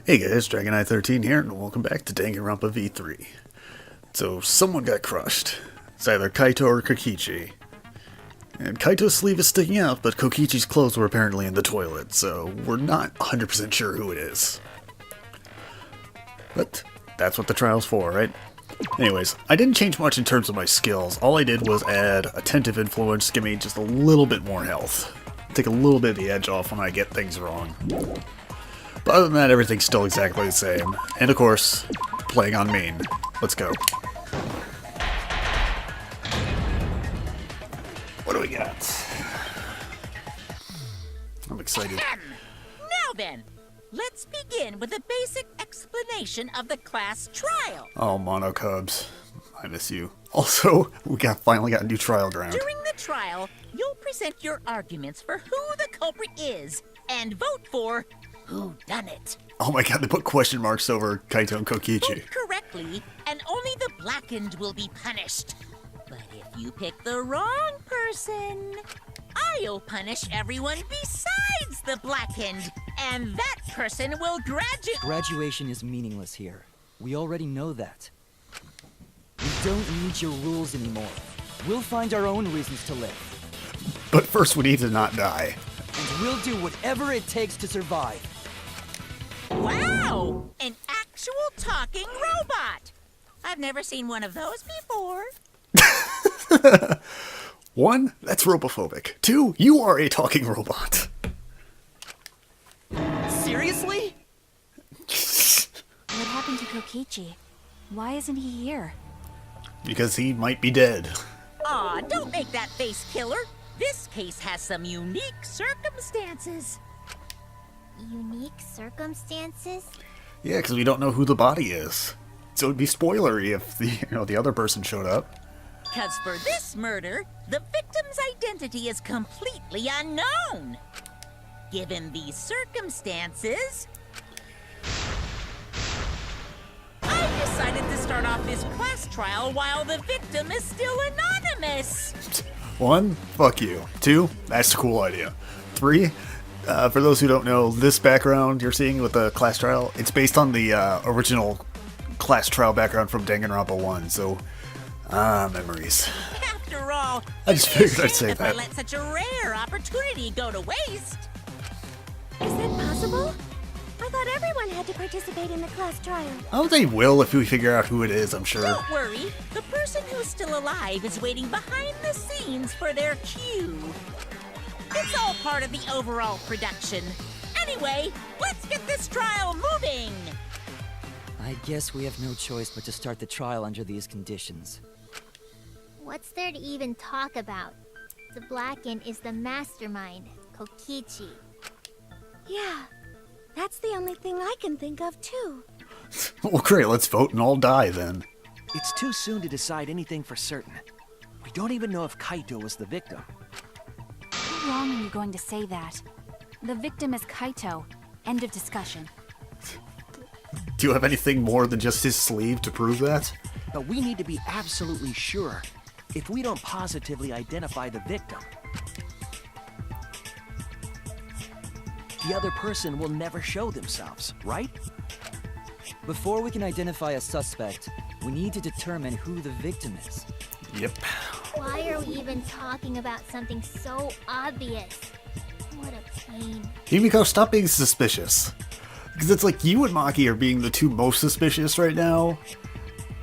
Hey guys, Dragonite13 here, and welcome back to Danganronpa V3. So, someone got crushed. It's either Kaito or Kokichi. And Kaito's sleeve is sticking out, but Kokichi's clothes were apparently in the toilet, so we're not 100% sure who it is. But that's what the trial's for, right? Anyways, I didn't change much in terms of my skills. All I did was add Attentive Influence, give me just a little bit more health. Take a little bit of the edge off when I get things wrong. But other than that, everything's still exactly the same. And of course, playing on main. Let's go. What do we got? I'm excited. Now then, let's begin with a basic explanation of the class trial. Oh, Mono Cubs. I miss you. Also, we finally got a new trial ground. During the trial, you'll present your arguments for who the culprit is and vote for who done it. Oh my god, they put question marks over Kaito and Kokichi. Vote correctly, and only the blackened will be punished. But if you pick the wrong person, I'll punish everyone besides the blackened, and that person will graduate. Graduation is meaningless here. We already know that. We don't need your rules anymore. We'll find our own reasons to live. But first we need to not die. And we'll do whatever it takes to survive. Wow! An actual talking robot! I've never seen one of those before. 1, that's robophobic. 2, you are a talking robot. Seriously? What happened to Kokichi? Why isn't he here? Because he might be dead. Aw, don't make that face, killer. This case has some unique circumstances. Unique circumstances? Yeah, because we don't know who the body is. So it'd be spoilery if the other person showed up. Because for this murder, the victim's identity is completely unknown. Given these circumstances, I decided to start off this class trial while the victim is still anonymous. 1, fuck you. 2, that's a cool idea. 3, for those who don't know, this background you're seeing with the class trial, it's based on the original class trial background from Danganronpa 1, so, memories. After all, I just it'd be a figured I'd say shame if I that. let such a rare opportunity go to waste. Is that possible? I thought everyone had to participate in the class trial. Oh, they will if we figure out who it is, I'm sure. Don't worry, the person who's still alive is waiting behind the scenes for their cue. It's all part of the overall production. Anyway, let's get this trial moving! I guess we have no choice but to start the trial under these conditions. What's there to even talk about? The Blackened is the mastermind, Kokichi. Yeah, that's the only thing I can think of too. Well, great, let's vote and all die then. It's too soon to decide anything for certain. We don't even know if Kaito was the victim. How long are you going to say that? The victim is Kaito. End of discussion. Do you have anything more than just his sleeve to prove that? But we need to be absolutely sure. If we don't positively identify the victim, the other person will never show themselves, right? Before we can identify a suspect, we need to determine who the victim is. Yep. Why are we even talking about something so obvious? What a pain. Himiko, stop being suspicious. Because it's like you and Maki are being the two most suspicious right now,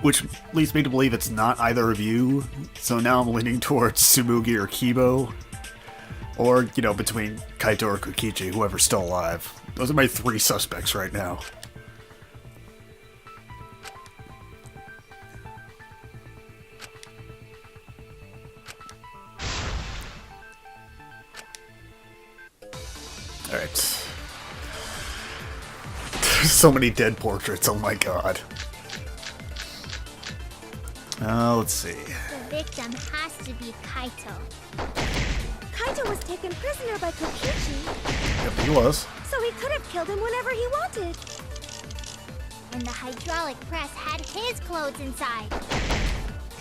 which leads me to believe it's not either of you. So now I'm leaning towards Tsumugi or Kibo. Or, between Kaito or Kokichi, whoever's still alive. Those are my 3 suspects right now. Alright. There's so many dead portraits, oh my god. Let's see. The victim has to be Kaito. Kaito was taken prisoner by Kokichi, Yep, he was. so he could have killed him whenever he wanted. And the hydraulic press had his clothes inside.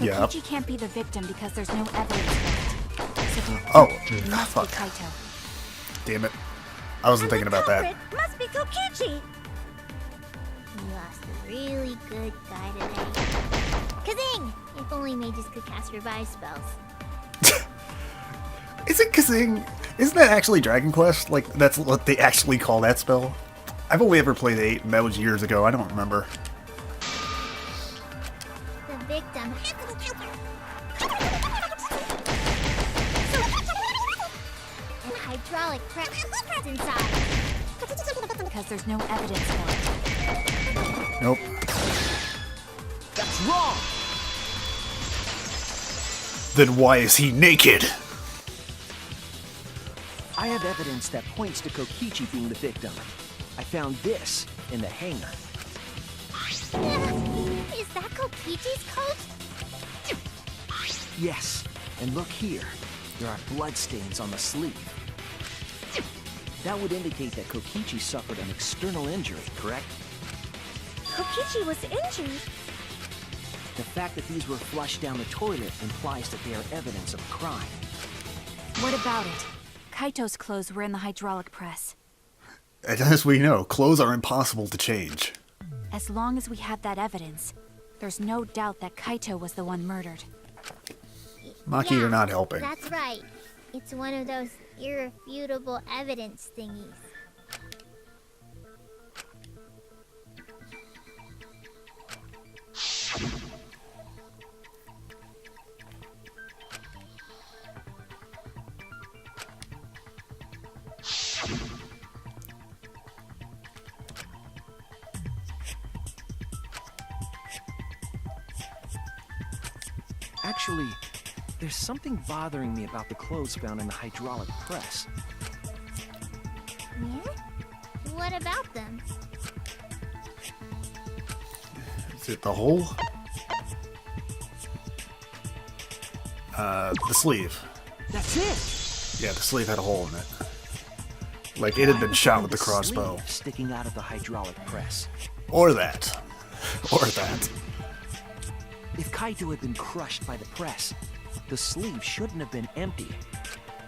Yep. Kokichi can't be the victim because there's no evidence for it. So Oh, it must fuck. be Kaito. Damn it. I wasn't thinking about that. Must be Kokichi. lost a really good guy today. Kazing! If only mages could cast revive spells. Is it Kazing? Isn't that actually Dragon Quest? Like, that's what they actually call that spell? I've only ever played 8, and that was years ago. I don't remember. The victim. An hydraulic press inside. Because there's no evidence for it. Nope. That's wrong! Then why is he naked? I have evidence that points to Kokichi being the victim. I found this in the hangar. Is that Kokichi's coat? Yes, and look here. There are bloodstains on the sleeve. That would indicate that Kokichi suffered an external injury, correct? Kokichi was injured. The fact that these were flushed down the toilet implies that they are evidence of a crime. What about it? Kaito's clothes were in the hydraulic press. And as we know, clothes are impossible to change. As long as we have that evidence, there's no doubt that Kaito was the one murdered. Maki, Yeah, you're not helping. That's right. It's one of those irrefutable evidence thingies. Actually, there's something bothering me about the clothes found in the hydraulic press. Yeah? What about them? Is it the hole? The sleeve. That's it! Yeah, the sleeve had a hole in it. Like it had been shot with the crossbow. Sleeve sticking out of the hydraulic press. Or that. Or that. If Kaito had been crushed by the press, the sleeve shouldn't have been empty.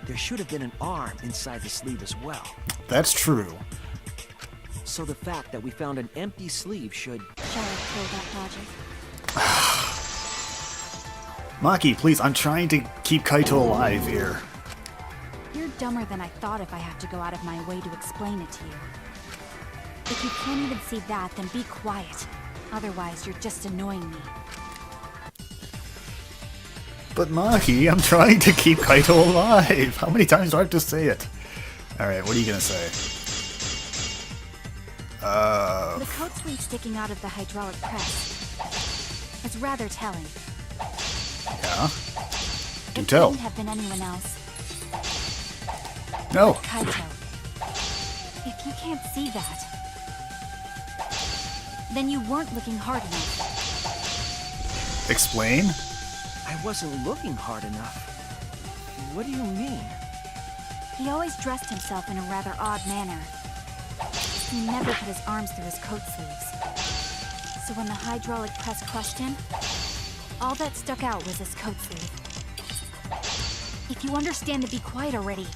There should have been an arm inside the sleeve as well. That's true. So the fact that we found an empty sleeve should... Shall I kill that logic? Maki, please, I'm trying to keep Kaito alive here. You're dumber than I thought if I have to go out of my way to explain it to you. If you can't even see that, then be quiet. Otherwise, you're just annoying me. But Maki, I'm trying to keep Kaito alive. How many times do I have to say it? Alright, what are you gonna say? The coat sleeve sticking out of the hydraulic press. It's rather telling. Yeah? Do It tell. couldn't have been anyone else. No. Kaito. If you can't see that, then you weren't looking hard enough. Explain? I wasn't looking hard enough. What do you mean? He always dressed himself in a rather odd manner. He never put his arms through his coat sleeves. So when the hydraulic press crushed him, all that stuck out was his coat sleeve. If you understand to be quiet already.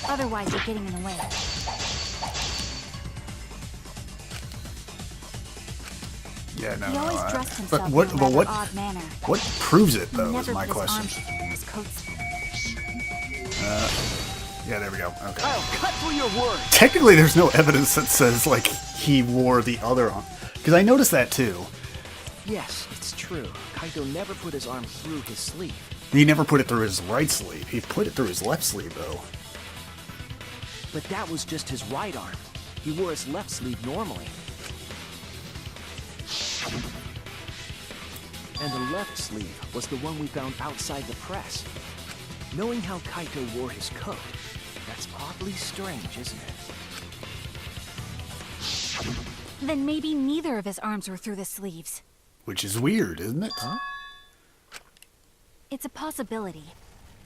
Otherwise, you're getting in the way. Yeah, no. He always no, dressed but himself what? in a But rather what? odd manner. What proves it He though? Is never my put his arms question. through his coat sleeve. Yeah, there we go. Okay. I'll cut through your words! Technically, there's no evidence that says like he wore the other arm, because I noticed that too. Yes, it's true. Kaito never put his arm through his sleeve. He never put it through his right sleeve. He put it through his left sleeve though. But that was just his right arm. He wore his left sleeve normally. And the left sleeve was the one we found outside the press. Knowing how Kaito wore his coat, that's oddly strange, isn't it? Then maybe neither of his arms were through the sleeves. Which is weird, isn't it? Huh? It's a possibility.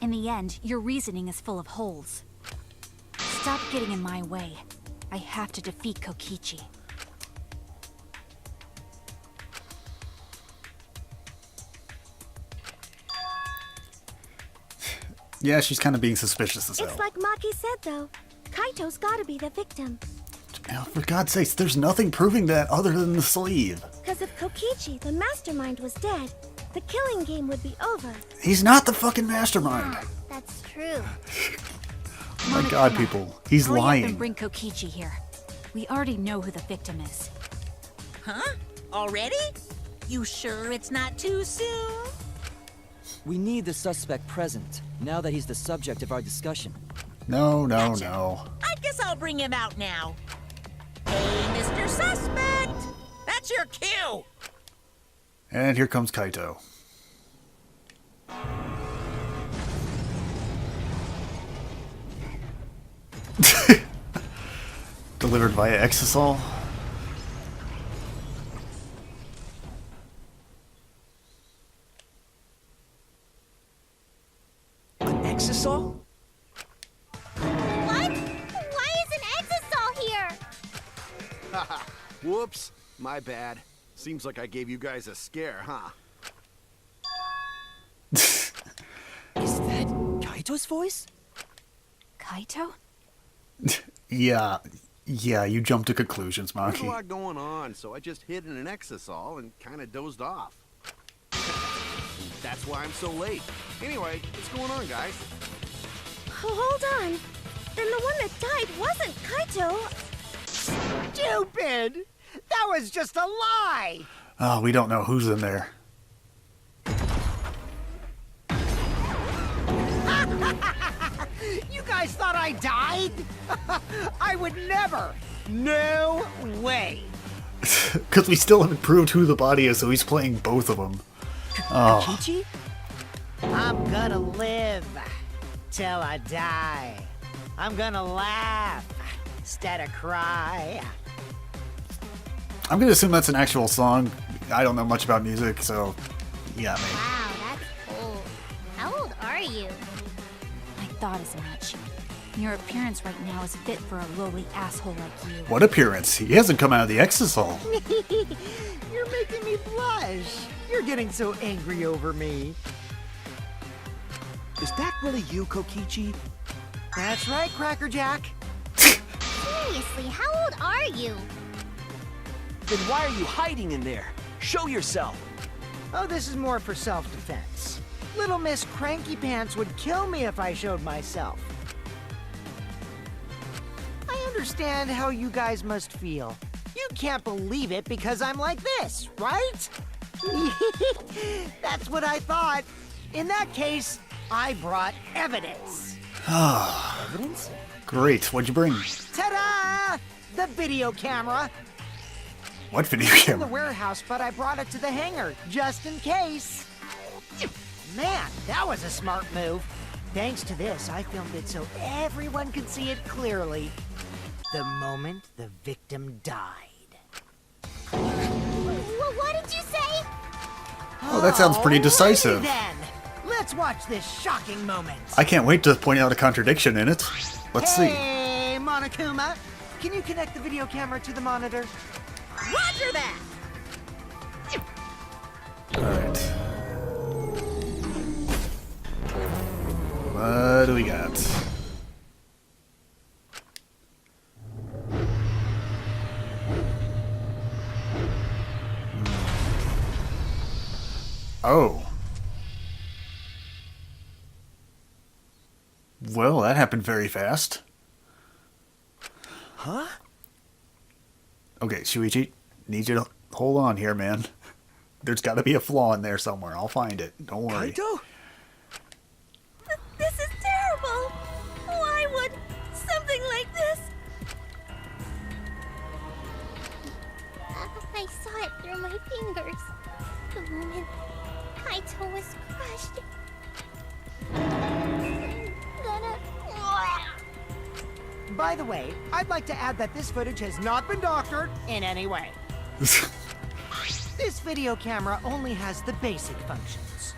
In the end, your reasoning is full of holes. Stop getting in my way. I have to defeat Kokichi. Yeah, she's kind of being suspicious as hell. It's like Maki said, though. Kaito's gotta be the victim. Now, for God's sakes, there's nothing proving that other than the sleeve. Because if Kokichi, the mastermind, was dead, the killing game would be over. He's not the fucking mastermind. That's true. Oh my God, people. He's Hurry up lying. and bring Kokichi here. We already know who the victim is. Huh? Already? You sure it's not too soon? We need the suspect present, now that he's the subject of our discussion. No, no, Gotcha. no. I guess I'll bring him out now. Hey, Mr. Suspect! That's your cue! And here comes Kaito. Delivered via Exisal. An exisal? What? Why is an Exisal here? Haha. Whoops. My bad. Seems like I gave you guys a scare, huh? Is that Kaito's voice? Kaito? Yeah, you jumped to conclusions, There's a Maki. lot going on, so I just hid in an exisal and kind of dozed off. That's why I'm so late. Anyway, what's going on, guys? Oh, hold on. Then the one that died wasn't Kaito. Stupid! That was just a lie! Oh, we don't know who's in there. You guys thought I died? I would never! No way! Because we still haven't proved who the body is, so he's playing both of them. Oh, Kokichi? I'm gonna live till I die. I'm gonna laugh instead of cry. I'm gonna assume that's an actual song. I don't know much about music, so you got me. Wow, that's old. How old are you? I thought as much. Your appearance right now is fit for a lowly asshole like you. What appearance? He hasn't come out of the Exisal. You're making me blush. You're getting so angry over me. Is that really you, Kokichi? That's right, Crackerjack. Seriously, how old are you? Then why are you hiding in there? Show yourself. Oh, this is more for self-defense. Little Miss Cranky Pants would kill me if I showed myself. I understand how you guys must feel. You can't believe it because I'm like this, right? That's what I thought. In that case, I brought evidence. Evidence? Great, what'd you bring? Ta-da! The video camera. What video In the camera? warehouse, but I brought it to the hangar, just in case. Man, that was a smart move. Thanks to this, I filmed it so everyone could see it clearly. The moment the victim died. What did you say? Oh, that sounds pretty Alrighty decisive. Then, let's watch this shocking moment. I can't wait to point out a contradiction in it. Let's see. Hey, Monokuma, can you connect the video camera to the monitor? Roger that! Alright. What do we got? Oh. Well, that happened very fast. Huh? Okay, Shuichi, need you to hold on here, man. There's got to be a flaw in there somewhere. I'll find it. Don't worry. Kaito? This is terrible. Why would something like this? I saw it through my fingers. The moment Kaito was crushed. I'm gonna... By the way, I'd like to add that this footage has not been doctored in any way. This video camera only has the basic functions.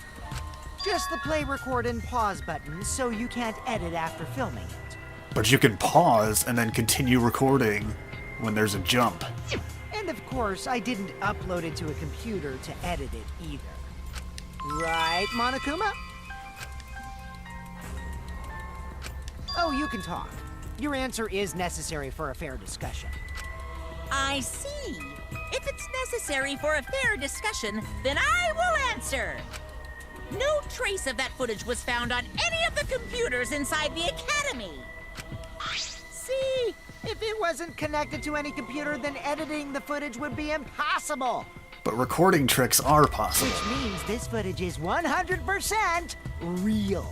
Just the play, record, and pause buttons, so you can't edit after filming it. But you can pause and then continue recording when there's a jump. And of course, I didn't upload it to a computer to edit it either. Right, Monokuma? Oh, you can talk. Your answer is necessary for a fair discussion. I see. If it's necessary for a fair discussion, then I will answer. No trace of that footage was found on any of the computers inside the Academy. See? If it wasn't connected to any computer, then editing the footage would be impossible. But recording tricks are possible. Which means this footage is 100% real.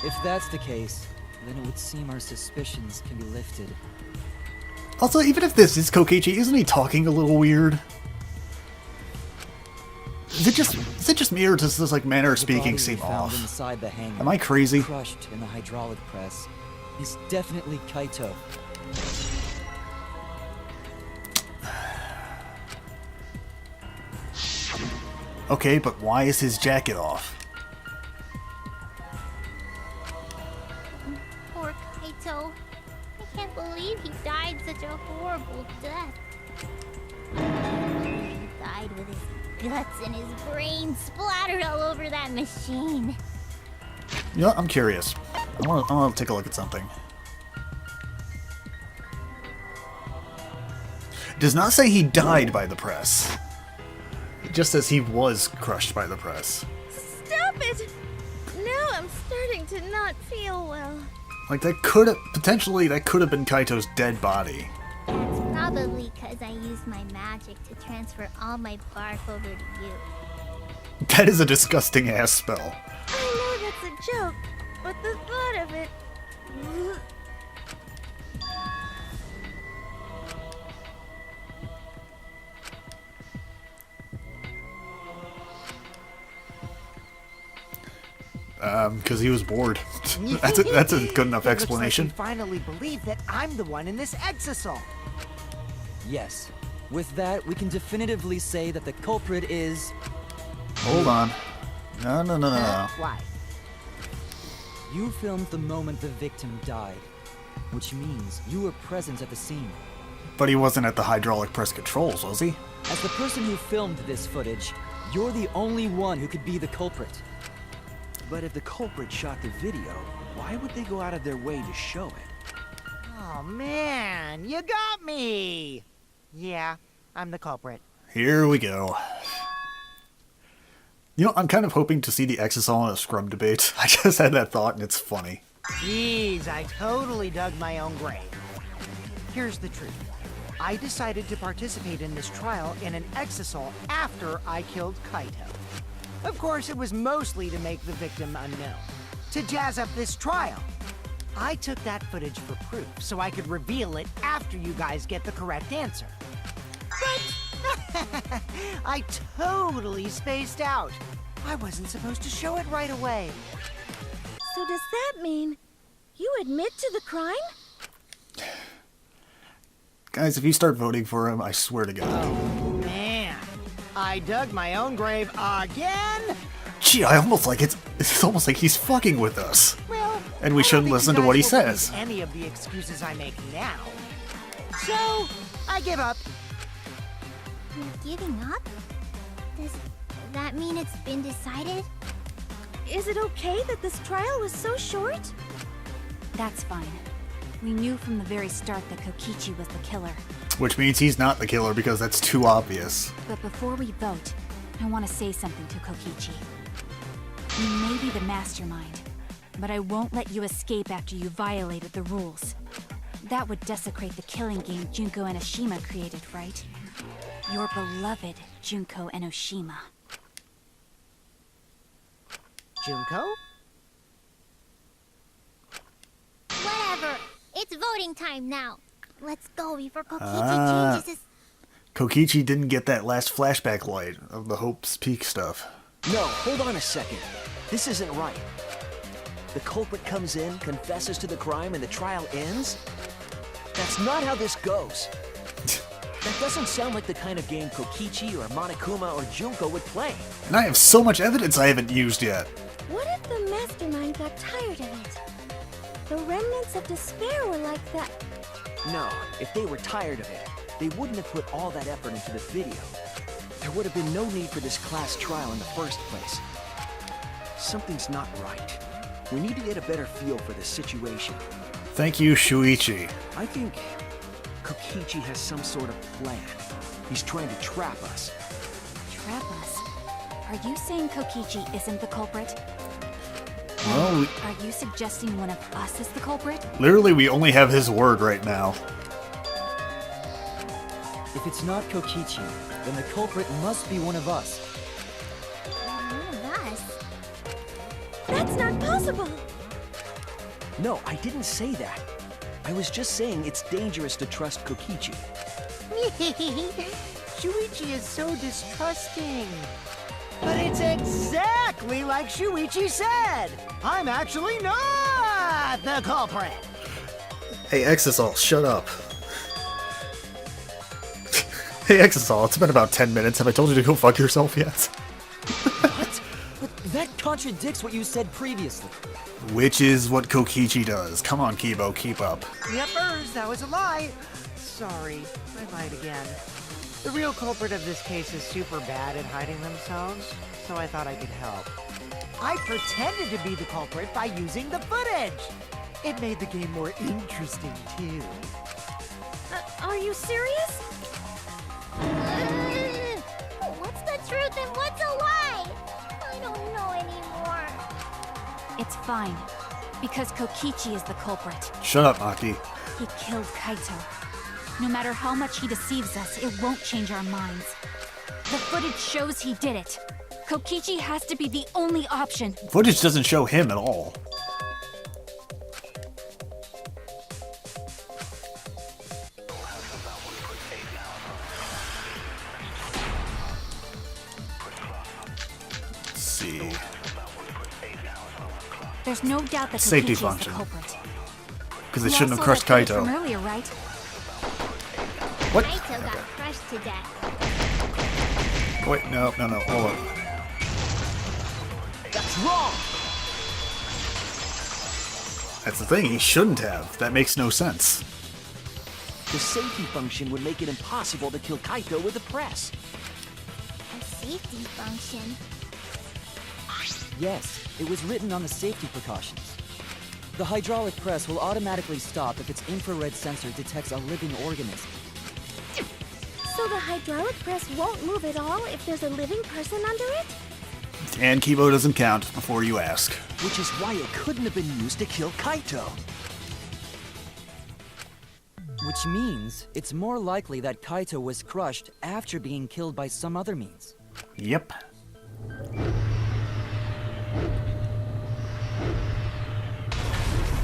If that's the case, then it would seem our suspicions can be lifted. Also, even if this is Kokichi, isn't he talking a little weird? Is it just me, or does this like manner of The speaking body seem we found off? inside the hangar, Am I crazy? crushed in the hydraulic press, is definitely Kaito. Okay, but why is his jacket off? Poor Kaito. I can't believe he died such a horrible death. He died with his guts and his brain splattered all over that machine. You know what? I'm curious. I want to take a look at something. It does not say he died by the press. It just says he was crushed by the press. Stop it! Now I'm starting to not feel well. Like that could have potentially that could have been Kaito's dead body. It's probably because I used my magic to transfer all my bark over to you. That is a disgusting ass spell. I know that's a joke, but the thought of it... Because he was bored. That's a good enough explanation. It looks like you finally believe that I'm the one in this exasol. Yes. With that, we can definitively say that the culprit is... Hold on. No. Why? You filmed the moment the victim died, which means you were present at the scene. But he wasn't at the hydraulic press controls, was he? As the person who filmed this footage, you're the only one who could be the culprit. But if the culprit shot the video, why would they go out of their way to show it? Oh man, you got me! Yeah, I'm the culprit. Here we go. You know, I'm kind of hoping to see the exasol in a scrum debate. I just had that thought and it's funny. Jeez, I totally dug my own grave. Here's the truth. I decided to participate in this trial in an exasol after I killed Kaito. Of course, it was mostly to make the victim unknown, to jazz up this trial. I took that footage for proof, so I could reveal it after you guys get the correct answer. But I totally spaced out. I wasn't supposed to show it right away. So does that mean you admit to the crime? Guys, if you start voting for him, I swear to God. Oh, man. I dug my own grave again? Gee, it's almost like he's fucking with us. Well, And we I don't shouldn't think listen you to what he guys will believe says. Any of the excuses I make now. So, I give up. You're giving up? Does that mean it's been decided? Is it okay that this trial was so short? That's fine. We knew from the very start that Kokichi was the killer. Which means he's not the killer because that's too obvious. But before we vote, I want to say something to Kokichi. You may be the mastermind, but I won't let you escape after you violated the rules. That would desecrate the killing game Junko Enoshima created, right? Your beloved Junko Enoshima. Junko? Whatever. It's voting time now. Let's go before Kokichi changes his... Kokichi didn't get that last flashback light of the Hope's Peak stuff. No, hold on a second. This isn't right. The culprit comes in, confesses to the crime, and the trial ends? That's not how this goes. That doesn't sound like the kind of game Kokichi or Monokuma or Junko would play. And I have so much evidence I haven't used yet. What if the mastermind got tired of it? The remnants of despair were like that. No, if they were tired of it, they wouldn't have put all that effort into the video. There would have been no need for this class trial in the first place. Something's not right. We need to get a better feel for the situation. Thank you, Shuichi. I think Kokichi has some sort of plan. He's trying to trap us. Trap us? Are you saying Kokichi isn't the culprit? Well, Are you suggesting one of us is the culprit? literally, we only have his word right now. If it's not Kokichi, then the culprit must be one of us. One of us? That's not possible! No, I didn't say that. I was just saying it's dangerous to trust Kokichi. Shuichi is so distrusting. But it's exactly like Shuichi said. I'm actually not the culprit. Hey, Exisal, shut up. Hey, Exisal, it's been about 10 minutes. Have I told you to go fuck yourself yet? What? But that contradicts what you said previously. Which is what Kokichi does. Come on, Kibo, keep up. Yepers, that was a lie. Sorry, I lied again. The real culprit of this case is super bad at hiding themselves, so I thought I could help. I pretended to be the culprit by using the footage. It made the game more interesting, too. Are you serious? What's the truth and what's a lie? I don't know anymore. It's fine, because Kokichi is the culprit. Shut up, Maki. He killed Kaito. No matter how much he deceives us, it won't change our minds. The footage shows he did it. Kokichi has to be the only option. Footage doesn't show him at all. Let's see. There's no doubt that Safety Kokichi function. is the culprit. Because they You shouldn't all have saw crushed that footage Kaito. from earlier, right? What? Kaito got crushed to death. Wait, no, hold on. That's wrong! That's the thing, he shouldn't have. That makes no sense. The safety function would make it impossible to kill Kaito with the press. A safety function. Yes, it was written on the safety precautions. The hydraulic press will automatically stop if its infrared sensor detects a living organism. So the hydraulic press won't move at all if there's a living person under it? And Kibo doesn't count before you ask. Which is why it couldn't have been used to kill Kaito. Which means it's more likely that Kaito was crushed after being killed by some other means. Yep.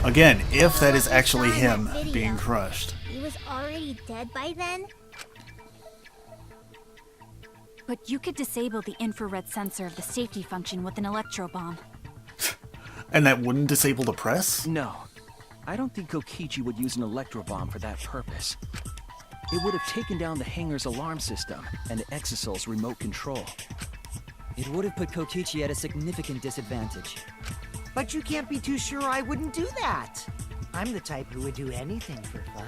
Again, if that is actually him being crushed. He was already dead by then? But you could disable the infrared sensor of the safety function with an electro bomb. And that wouldn't disable the press? No, I don't think Kokichi would use an electro bomb for that purpose. It would have taken down the hangar's alarm system and Exisal's remote control. It would have put Kokichi at a significant disadvantage. But you can't be too sure I wouldn't do that. I'm the type who would do anything for fun.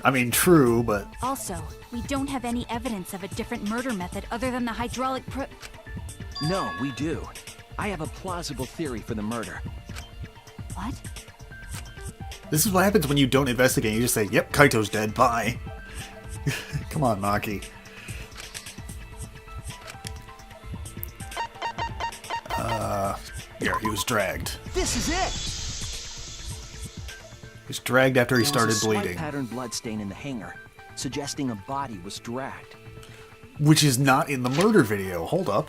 I mean, true, but Also, we don't have any evidence of a different murder method other than the hydraulic No, we do. I have a plausible theory for the murder. What? this is what happens when you don't investigate. You just say, yep, Kaito's dead, bye. Come on, Maki. Here, he was dragged. This is it! He was dragged after he There started was a slight bleeding. pattern bloodstain in the hangar, suggesting a body was dragged. Which is not in the murder video. Hold up.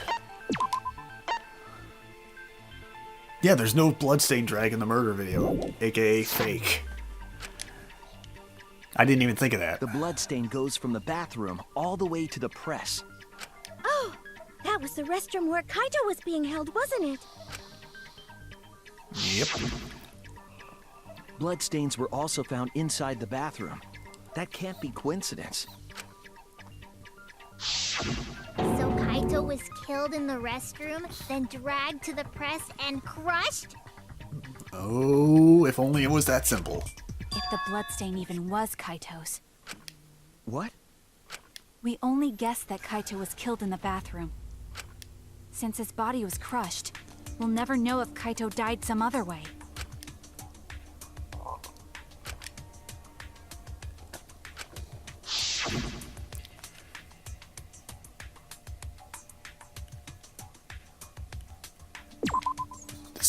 Yeah, there's no bloodstain drag in the murder video, aka fake. I didn't even think of that. The bloodstain goes from the bathroom all the way to the press. Oh, that was the restroom where Kaito was being held, wasn't it? Yep. Bloodstains were also found inside the bathroom. That can't be coincidence. So Kaito was killed in the restroom, then dragged to the press and crushed? Oh, if only it was that simple. If the bloodstain even was Kaito's. What? We only guessed that Kaito was killed in the bathroom. Since his body was crushed, we'll never know if Kaito died some other way.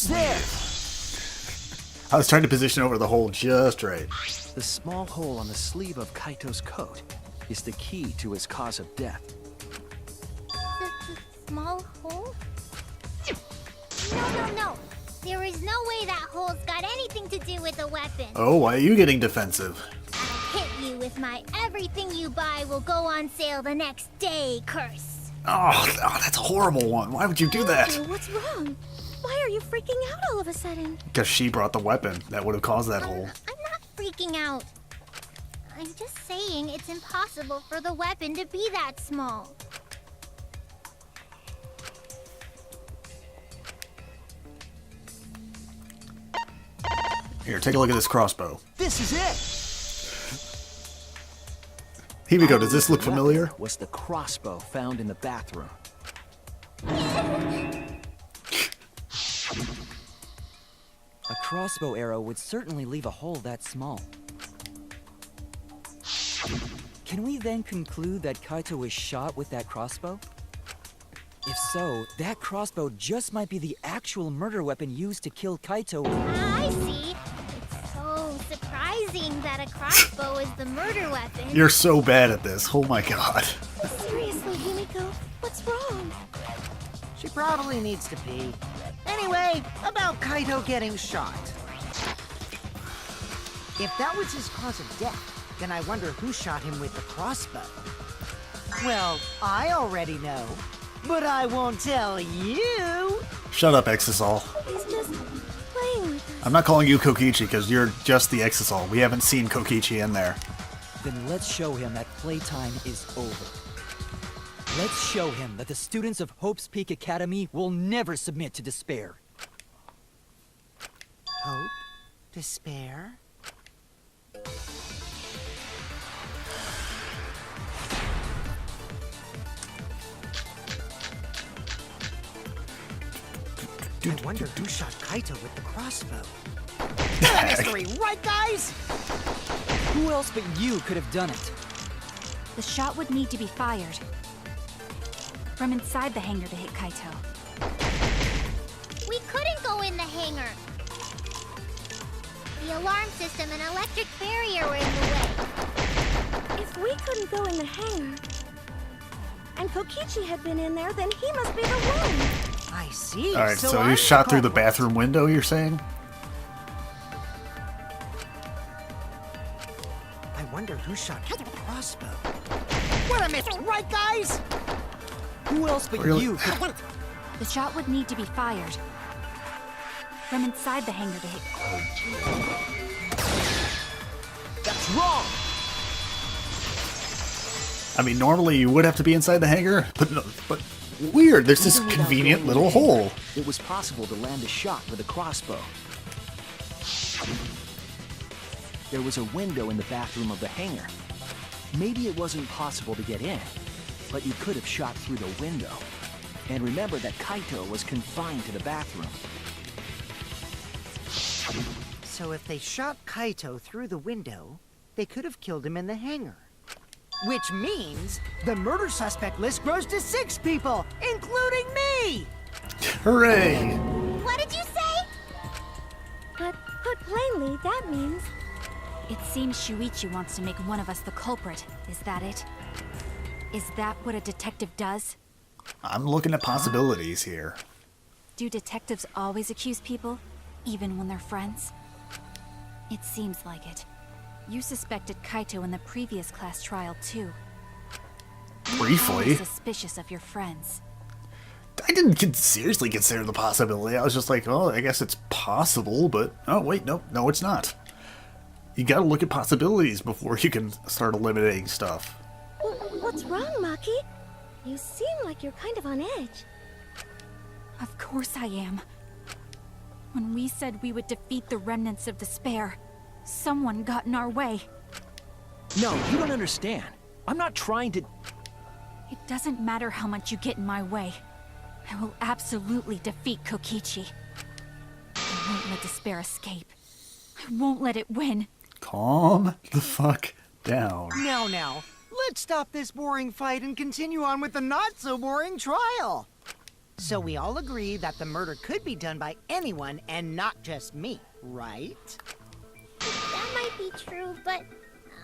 There! I was trying to position over the hole just right. The small hole on the sleeve of Kaito's coat is the key to his cause of death. The small hole? No. There is no way that hole's got anything to do with the weapon. Oh, why are you getting defensive? I'll hit you with my everything you buy will go on sale the next day curse. Oh, that's a horrible one. Why would you do that? Oh, what's wrong? Why are you freaking out all of a sudden? Because she brought the weapon. That would have caused that hole. I'm not freaking out. I'm just saying it's impossible for the weapon to be that small. Here, take a look at this crossbow. This is it! Himiko, does this look familiar? Was the crossbow found in the bathroom? A crossbow arrow would certainly leave a hole that small. Can we then conclude that Kaito was shot with that crossbow? If so, that crossbow just might be the actual murder weapon used to kill Kaito. I see. It's so surprising that a crossbow is the murder weapon. You're so bad at this. Oh my god. Seriously, Himiko, what's wrong? She probably needs to pee. Anyway, about Kaito getting shot. If that was his cause of death, then I wonder who shot him with the crossbow. Well, I already know, but I won't tell you. Shut up, Exisol. He's just playing with us. I'm not calling you Kokichi because you're just the Exisol. We haven't seen Kokichi in there. Then let's show him that playtime is over. Let's show him that the students of Hope's Peak Academy will never submit to despair. Hope? Despair? I wonder who shot Kaito with the crossbow. Mystery, right, guys? Who else but you could have done it? The shot would need to be fired from inside the hangar to hit Kaito. We couldn't go in the hangar. The alarm system and electric barrier were in the way. If we couldn't go in the hangar, and Kokichi had been in there, then he must be the one. I see. Alright, so I'm he shot through the culprit. bathroom window, you're saying? I wonder who shot the crossbow. What a miss, right, guys? Who else but Really? you could... The shot would need to be fired from inside the hangar to hit. That's wrong! I mean, normally you would have to be inside the hangar, but weird, there's this Even without convenient going little in the hangar, hole. It was possible to land a shot with a crossbow. There was a window in the bathroom of the hangar. Maybe it wasn't possible to get in, but you could have shot through the window. And remember that Kaito was confined to the bathroom. So if they shot Kaito through the window, they could have killed him in the hangar. Which means the murder suspect list grows to 6 people, including me! Hooray! What did you say? But put plainly, that means It seems Shuichi wants to make one of us the culprit. Is that it? Is that what a detective does? I'm looking at possibilities here. Do detectives always accuse people, even when they're friends? It seems like it. You suspected Kaito in the previous class trial, too. You're Briefly. always suspicious of your friends. I didn't seriously consider the possibility. I was just like, oh, I guess it's possible, but oh wait, no, it's not. You gotta look at possibilities before you can start eliminating stuff. What's wrong, Maki? You seem like you're kind of on edge. Of course I am. When we said we would defeat the remnants of despair, someone got in our way. No, you don't understand. I'm not trying to... It doesn't matter how much you get in my way. I will absolutely defeat Kokichi. I won't let despair escape. I won't let it win. Calm the fuck down. Now, Let's stop this boring fight and continue on with the not-so-boring trial. So we all agree that the murder could be done by anyone and not just me, right? That might be true, but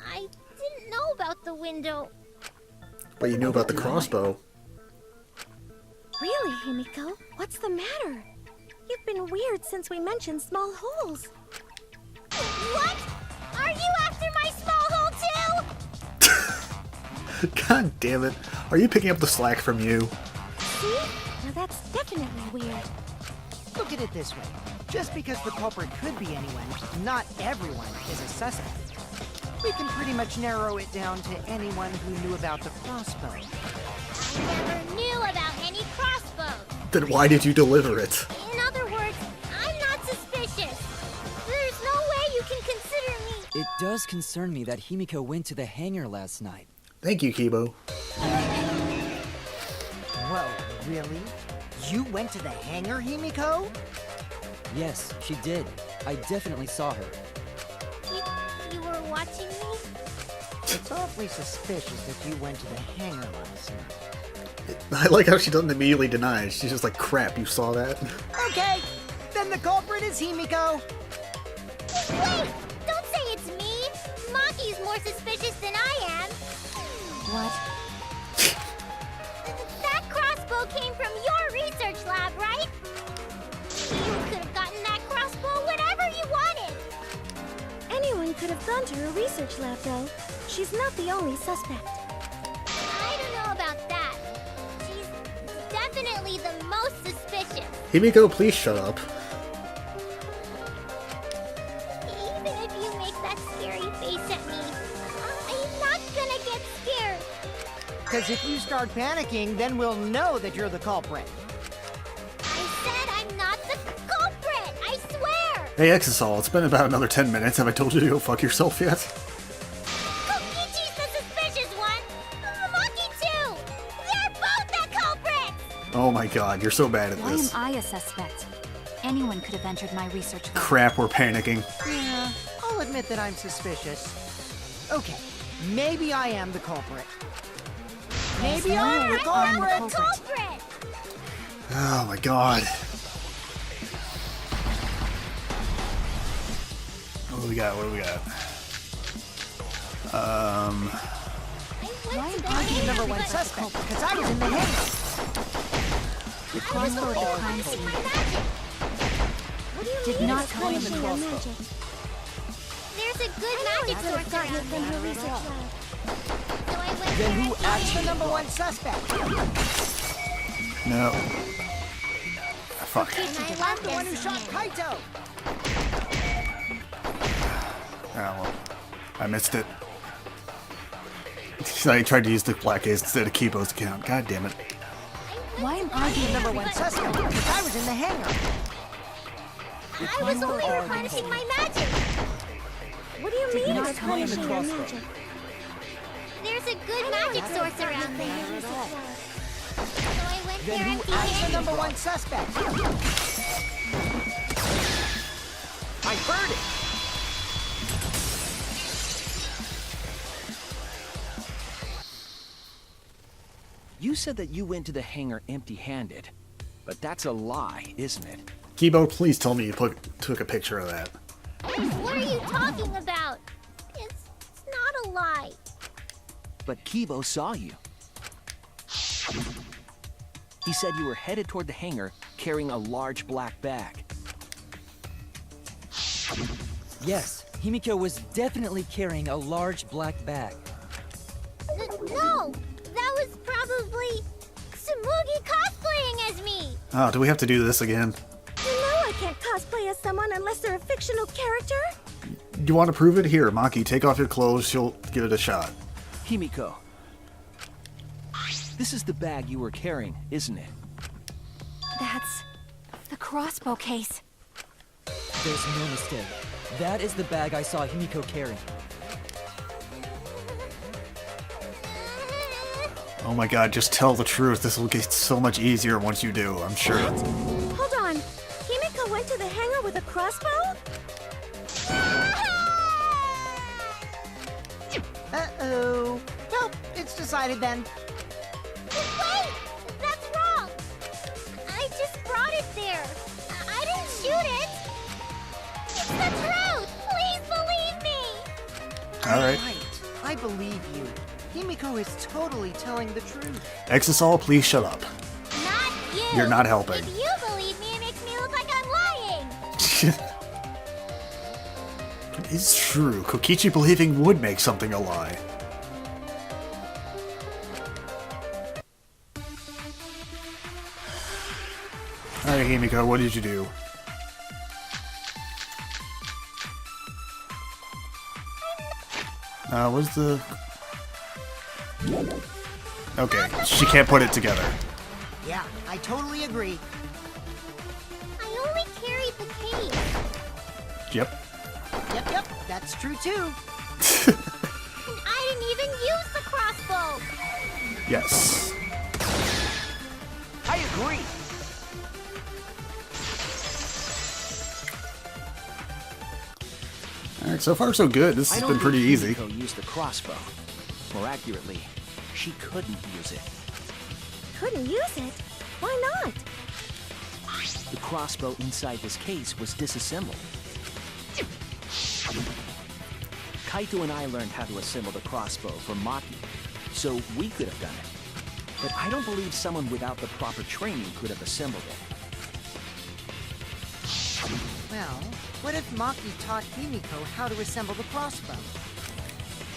I didn't know about the window. But you knew about the crossbow. Really, Himiko? What's the matter? You've been weird since we mentioned small holes. What? Are you after my small hole too? God damn it. Are you picking up the slack from you? See? Now that's definitely weird. Look at it this way. Just because the culprit could be anyone, not everyone is a suspect. We can pretty much narrow it down to anyone who knew about the crossbow. I never knew about any crossbows. Then why did you deliver it? In other words, I'm not suspicious. There's no way you can consider me. It does concern me that Himiko went to the hangar last night. Thank you, Kibo. Whoa, really? You went to the hangar, Himiko? Yes, she did. I definitely saw her. You were watching me? It's awfully suspicious that you went to the hangar last night. I like how she doesn't immediately deny it. She's just like, crap, you saw that? Okay, then the culprit is Himiko. Wait! Don't say it's me! Maki's more suspicious than I am. What? That crossbow came from your research lab, right? You could have gotten that crossbow whenever you wanted. Anyone could have gone to her research lab, though. She's not the only suspect. I don't know about that. She's definitely the most suspicious. Himiko, please shut up. Even if you make that scary face at me, I'm not gonna get scared. Because if you start panicking, then we'll know that you're the culprit. I said I'm not the culprit, I swear! Hey, Exisol, it's been about another 10 minutes. Have I told you to go fuck yourself yet? Kokichi's the suspicious one! Maki too! They're both the culprits! Oh my god, you're so bad at Why am this. I a suspect? Anyone could have entered my research lab. Crap, we're panicking. Yeah, I'll admit that I'm suspicious. Okay, maybe I am the culprit. Maybe I'm the I'm the culprit! Culprit! Oh my god. What do we got? What do we got? Why am I'm the number one suspect, because I was in the hangar. The I was crossbow only at the crime harnessing scene my magic. What do you did mean not it's come in the punishing your crossbow. magic? There's a good magic I could have source gotten it around from here. her research lab. So I went Then there who and I'm the actually number one suspect. No. Fuck. I left The one who this shot here. Kaito. Oh well. I missed it. I tried to use the black ace instead of Kibo's account. God damn it. Why am I being Number one suspect, because I was in the hangar. I was only replenishing my magic. What do you mean not it's come in the punishing your crossbow. magic? There's a good magic source around there. So I went there Then who empty I'm the handed. number one suspect. I heard it. You said that you went to the hangar empty-handed, but that's a lie, isn't it? Kibo, please tell me you took a picture of that. What are you talking about? It's not a lie. But Kibo saw you. He said you were headed toward the hangar carrying a large black bag. Yes, Himiko was definitely carrying a large black bag. No, that was probably Tsumugi cosplaying as me. Oh, do we have to do this again? You know I can't cosplay as someone unless they're a fictional character. Do you want to prove it? Here, Maki, take off your clothes. She'll give it a shot. Himiko, this is the bag you were carrying, isn't it? That's the crossbow case. There's no mistake. That is the bag I saw Himiko carrying. Oh my god, just tell the truth. This will get so much easier once you do, I'm sure. Hold on. Himiko went to the hangar with a crossbow? Uh-oh. So, it's decided then. Wait! That's wrong! I just brought it there. I didn't shoot it! It's the truth! Please believe me! Alright. Right. I believe you. Himiko is totally telling the truth. Exisol, please shut up. Not you! You're not helping. If you believe me, it makes me look like I'm lying! It's true. Kokichi believing would make something a lie. Alright, Himiko, what did you do? What's the... Okay, she can't put it together. Yeah, I totally agree. I only carried the case. Yep. Yep, that's true too. And I didn't even use the crossbow! Yes. I agree. Alright, so far so good. This I has don't been pretty think easy. Himiko used the crossbow. More accurately, she couldn't use it. Couldn't use it? Why not? The crossbow inside this case was disassembled. Kaito and I learned how to assemble the crossbow from Maki, so we could have done it. But I don't believe someone without the proper training could have assembled it. Well, what if Maki taught Himiko how to assemble the crossbow?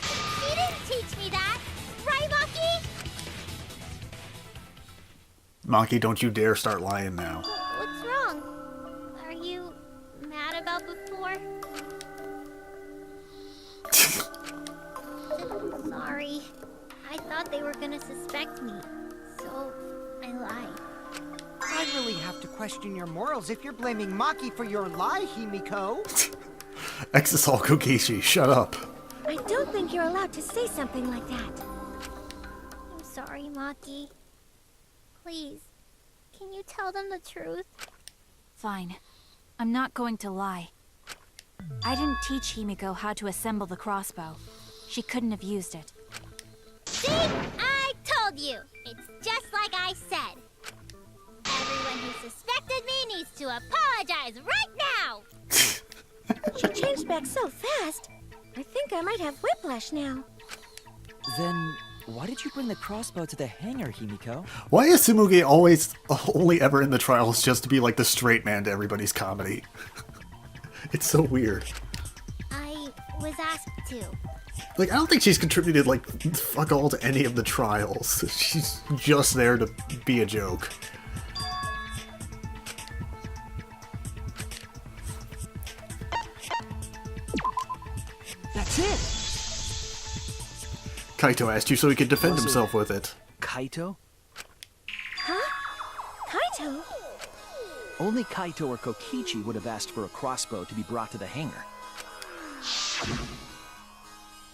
She didn't teach me that! Right, Maki? Maki, don't you dare start lying now. What's wrong? Are you mad about before? Sorry. I thought they were gonna suspect me, so I lied. I really have to question your morals if you're blaming Maki for your lie, Himiko. Exisol Kokichi, shut up. I don't think you're allowed to say something like that. I'm sorry, Maki. Please, can you tell them the truth? Fine. I'm not going to lie. I didn't teach Himiko how to assemble the crossbow. She couldn't have used it. See? I told you! It's just like I said. Everyone who suspected me needs to apologize right now! She changed back so fast. I think I might have whiplash now. Then, why did you bring the crossbow to the hangar, Himiko? Why is Tsumugi always only ever in the trials just to be like the straight man to everybody's comedy? It's so weird. I was asked to. Like, I don't think she's contributed, like, fuck all to any of the trials. She's just there to be a joke. That's it! Kaito asked you so he could defend Was it- himself with it. Kaito? Huh? Kaito? Only Kaito or Kokichi would have asked for a crossbow to be brought to the hangar.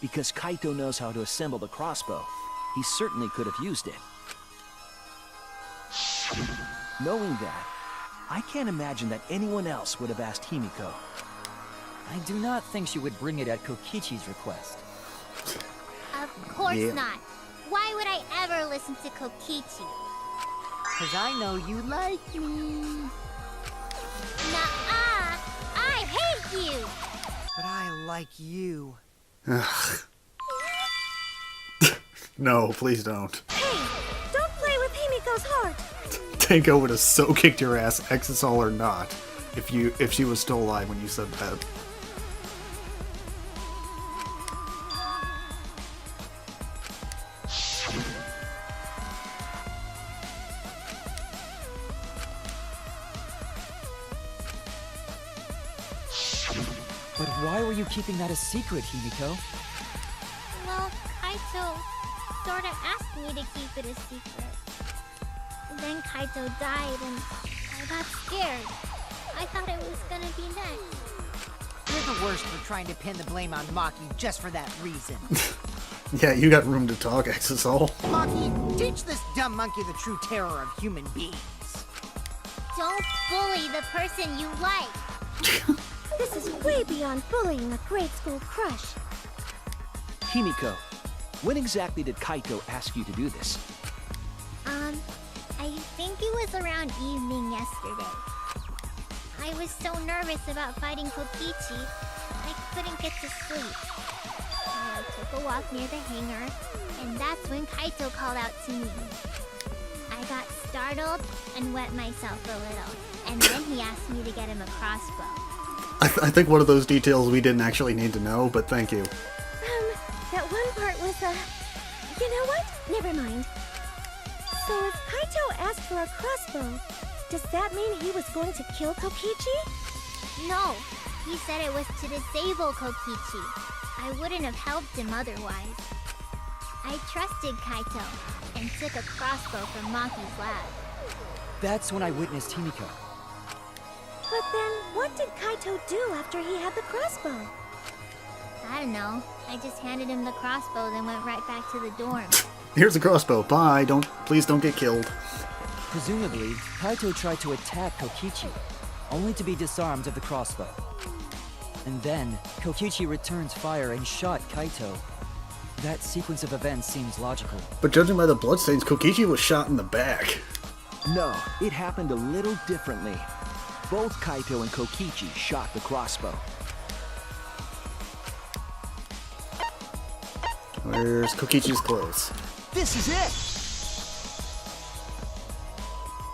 Because Kaito knows how to assemble the crossbow, he certainly could have used it. Knowing that, I can't imagine that anyone else would have asked Himiko. I do not think she would bring it at Kokichi's request. Of course Yeah. not. Why would I ever listen to Kokichi? Cause I know you like me. Nuh-uh! I hate you! But I like you. No, please don't. Hey, don't play with Himiko's heart. Tango would have so kicked your ass, Exisol or not, if she was still alive when you said that. But why were you keeping that a secret, Himiko? Well, Kaito sorta asked me to keep it a secret. Then Kaito died and I got scared. I thought it was gonna be next. You're the worst for trying to pin the blame on Maki just for that reason. Yeah, you got room to talk, Exisol. Maki, teach this dumb monkey the true terror of human beings. Don't bully the person you like. This is way beyond bullying a grade school crush. Himiko, when exactly did Kaito ask you to do this? I think it was around evening yesterday. I was so nervous about fighting Kokichi, I couldn't get to sleep. So I took a walk near the hangar, and that's when Kaito called out to me. I got startled and wet myself a little, and then he asked me to get him a crossbow. I think one of those details we didn't actually need to know, but thank you. That one part was, you know what? Never mind. So if Kaito asked for a crossbow, does that mean he was going to kill Kokichi? No, he said it was to disable Kokichi. I wouldn't have helped him otherwise. I trusted Kaito and took a crossbow from Maki's lab. That's when I witnessed Himiko. But then, what did Kaito do after he had the crossbow? I don't know. I just handed him the crossbow, then went right back to the dorm. Here's a crossbow. Bye. Please don't get killed. Presumably, Kaito tried to attack Kokichi, only to be disarmed of the crossbow. And then, Kokichi returns fire and shot Kaito. That sequence of events seems logical. But judging by the bloodstains, Kokichi was shot in the back. No, it happened a little differently. Both Kaito and Kokichi shot the crossbow. Where's Kokichi's clothes? This is it!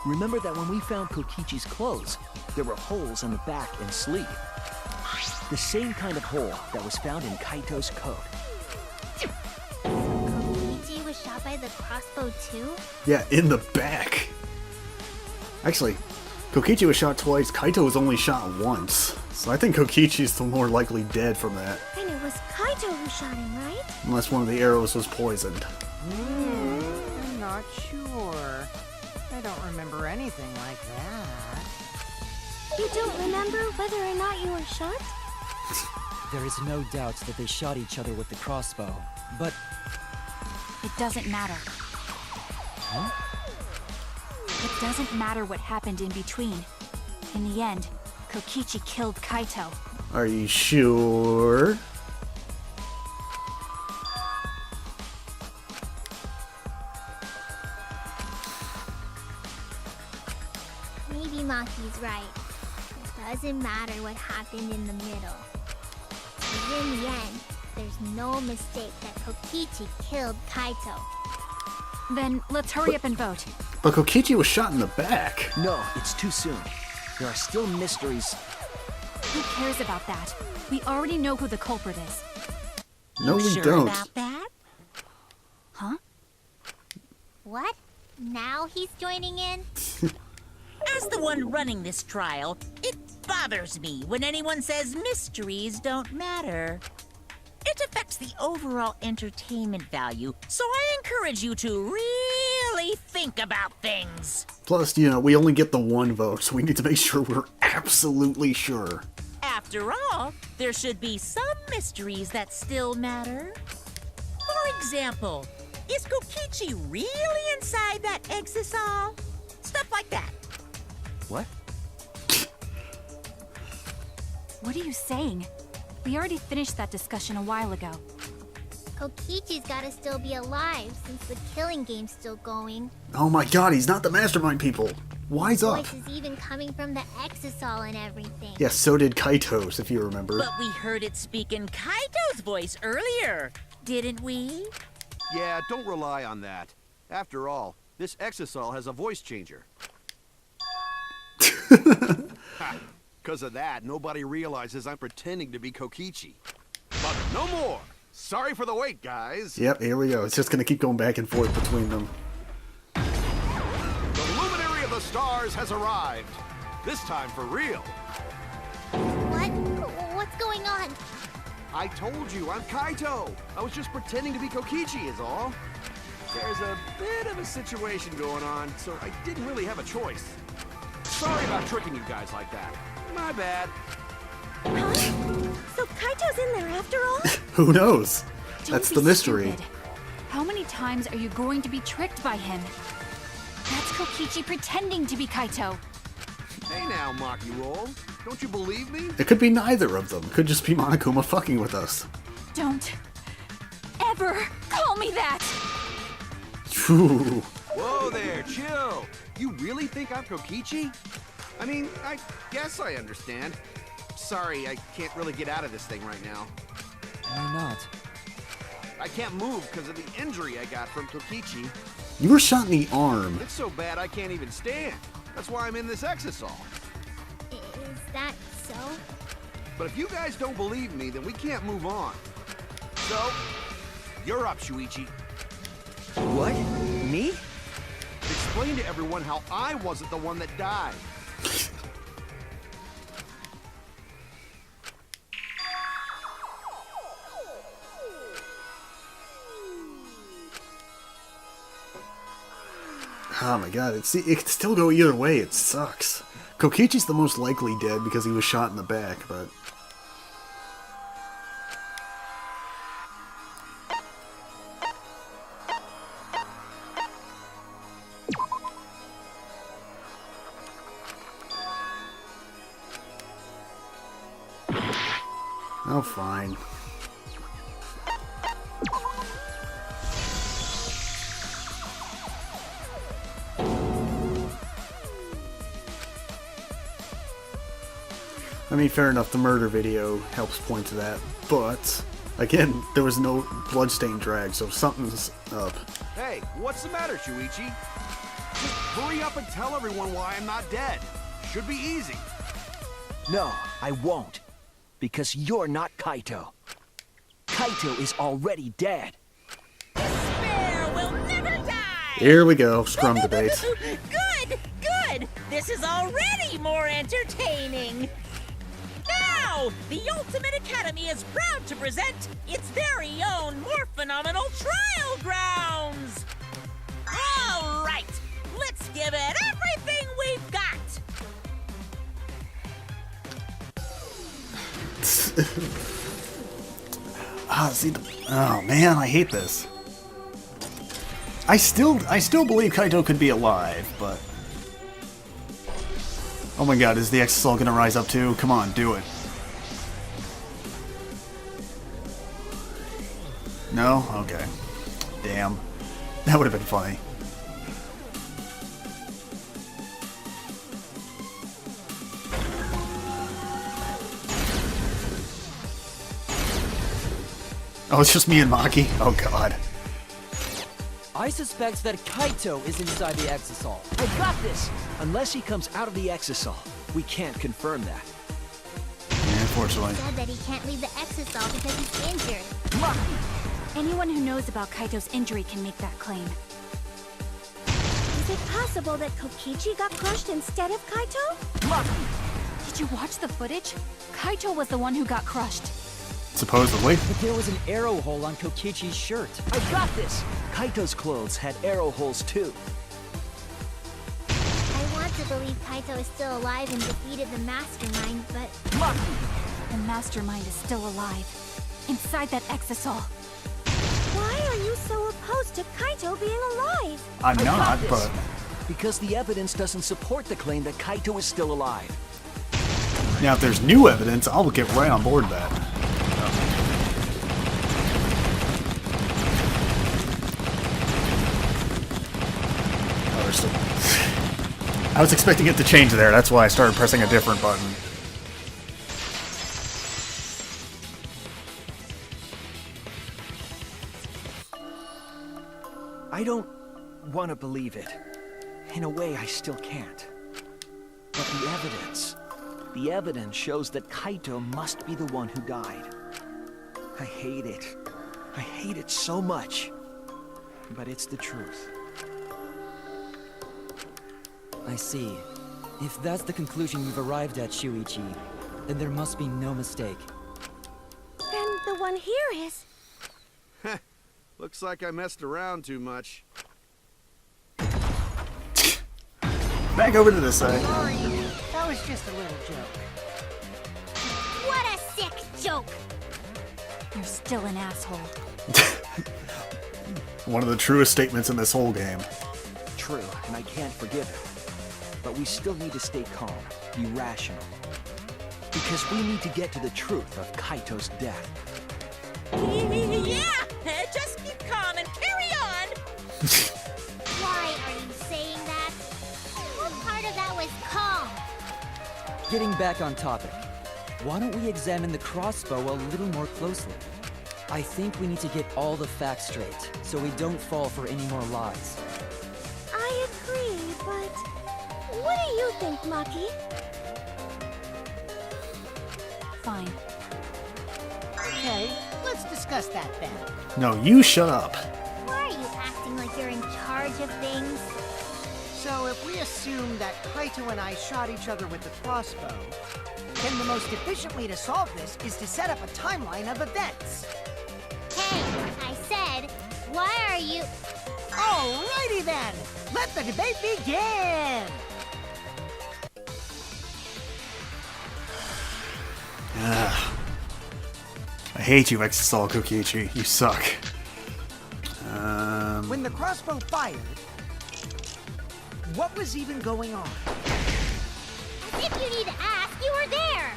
Remember that when we found Kokichi's clothes, there were holes in the back and sleeve. The same kind of hole that was found in Kaito's coat. Kokichi was shot by the crossbow too? Yeah, in the back. Actually, Kokichi was shot twice, Kaito was only shot once. So I think Kokichi's the more likely dead from that. And it was Kaito who shot him, right? Unless one of the arrows was poisoned. I'm not sure. I don't remember anything like that. You don't remember whether or not you were shot? There is no doubt that they shot each other with the crossbow, but... It doesn't matter. Huh? It doesn't matter what happened in between. In the end, Kokichi killed Kaito. Are you sure? Maybe Maki's right. It doesn't matter what happened in the middle. Because in the end, there's no mistake that Kokichi killed Kaito. Then let's hurry up and vote. But Kokichi was shot in the back. No, it's too soon. There are still mysteries. Who cares about that? We already know who the culprit is. No, we Sure don't. about that? Huh? What? Now he's joining in? As the one running this trial, it bothers me when anyone says mysteries don't matter. It affects the overall entertainment value, so I encourage you to really think about things. Plus, we only get the one vote, so we need to make sure we're absolutely sure. After all, there should be some mysteries that still matter. For example, is Kokichi really inside that exisal? Stuff like that. What? What are you saying? We already finished that discussion a while ago. Kokichi's gotta still be alive since the killing game's still going. Oh my god, he's not the mastermind, people. Wise up. Voice is even coming from the exisal and everything. Yes, so did Kaito's, if you remember. But we heard it speak in Kaito's voice earlier, didn't we? Yeah, don't rely on that. After all, this exisal has a voice changer. Because of that, nobody realizes I'm pretending to be Kokichi. But no more! Sorry for the wait, guys! Yep, here we go. It's just gonna keep going back and forth between them. The luminary of the stars has arrived. This time for real. What? What's going on? I told you, I'm Kaito. I was just pretending to be Kokichi is all. There's a bit of a situation going on, so I didn't really have a choice. Sorry about tricking you guys like that. My bad. Huh? So Kaito's in there after all? Who knows? Don't That's be the mystery. stupid. How many times are you going to be tricked by him? That's Kokichi pretending to be Kaito. Hey now, Maki Roll. Don't you believe me? It could be neither of them. Could just be Monokuma fucking with us. Don't ever call me that! Phew. Whoa there, chill. You really think I'm Kokichi? I mean, I guess I understand. Sorry, I can't really get out of this thing right now. Why not? I can't move because of the injury I got from Kokichi. You were shot in the arm. It's so bad I can't even stand. That's why I'm in this exisal. Is that so? But if you guys don't believe me, then we can't move on. So, you're up, Shuichi. What? Me? Explain to everyone how I wasn't the one that died. Oh my god, it could still go either way, it sucks. Kokichi's the most likely dead because he was shot in the back, but... Oh, fine. I mean, fair enough, the murder video helps point to that, but, again, there was no bloodstain drag, so something's up. Hey, what's the matter, Shuichi? Just hurry up and tell everyone why I'm not dead. Should be easy. No, I won't. Because you're not Kaito. Kaito is already dead. Despair will never die! Here we go, scrum debate. Good, good! This is already more entertaining! Now, the Ultimate Academy is proud to present its very own more phenomenal trial grounds! All right, let's give it everything we've got! Oh man, I hate this. I still believe Kaito could be alive, but... Oh my god, is the Exisal gonna rise up too? Come on, do it. No? Okay. Damn. That would have been funny. Oh, it's just me and Maki? Oh god. I suspect that Kaito is inside the Exisal. I got this! Unless he comes out of the Exisal, we can't confirm that. Yeah, unfortunately. Said that he can't leave the exisal because he's injured. Anyone who knows about Kaito's injury can make that claim. Is it possible that Kokichi got crushed instead of Kaito? Did you watch the footage? Kaito was the one who got crushed. Supposedly. But there was an arrow hole on Kokichi's shirt. I got this! Kaito's clothes had arrow holes too. I want to believe Kaito is still alive and defeated the Mastermind, but The Mastermind is still alive. Inside that Exisal. Why are you so opposed to Kaito being alive? I'm I got not, this. but... Because the evidence doesn't support the claim that Kaito is still alive. Now, if there's new evidence, I'll get right on board that. I was expecting it to change there, that's why I started pressing a different button. I don't want to believe it. In a way, I still can't. But the evidence shows that Kaito must be the one who died. I hate it. I hate it so much. But it's the truth. I see. If that's the conclusion you've arrived at, Shuichi, then there must be no mistake. Then the one here is... Looks like I messed around too much. Back over to this side. Sorry, that was just a little joke. what a sick joke! You're still an asshole. One of the truest statements in this whole game. True, and I can't forgive it. But we still need to stay calm, be rational. Because we need to get to the truth of Kaito's death. Yeah, just keep calm Why are you saying that? What part of that was calm? Getting back on topic, why don't we examine the crossbow a little more closely? I think we need to get all the facts straight, so we don't fall for any more lies. I agree, but what do you think, Maki? Fine. Okay, let's discuss that then. No, you shut up. Why are you acting like you're in charge of things? So if we assume that Kaito and I shot each other with the crossbow, then the most efficient way to solve this is to set up a timeline of events. Hey, I said, why are you... Alrighty then, let the debate begin! I hate you, Exisal Kokichi. You suck. When the crossbow fired, what was even going on? As if you need to ask, you were there!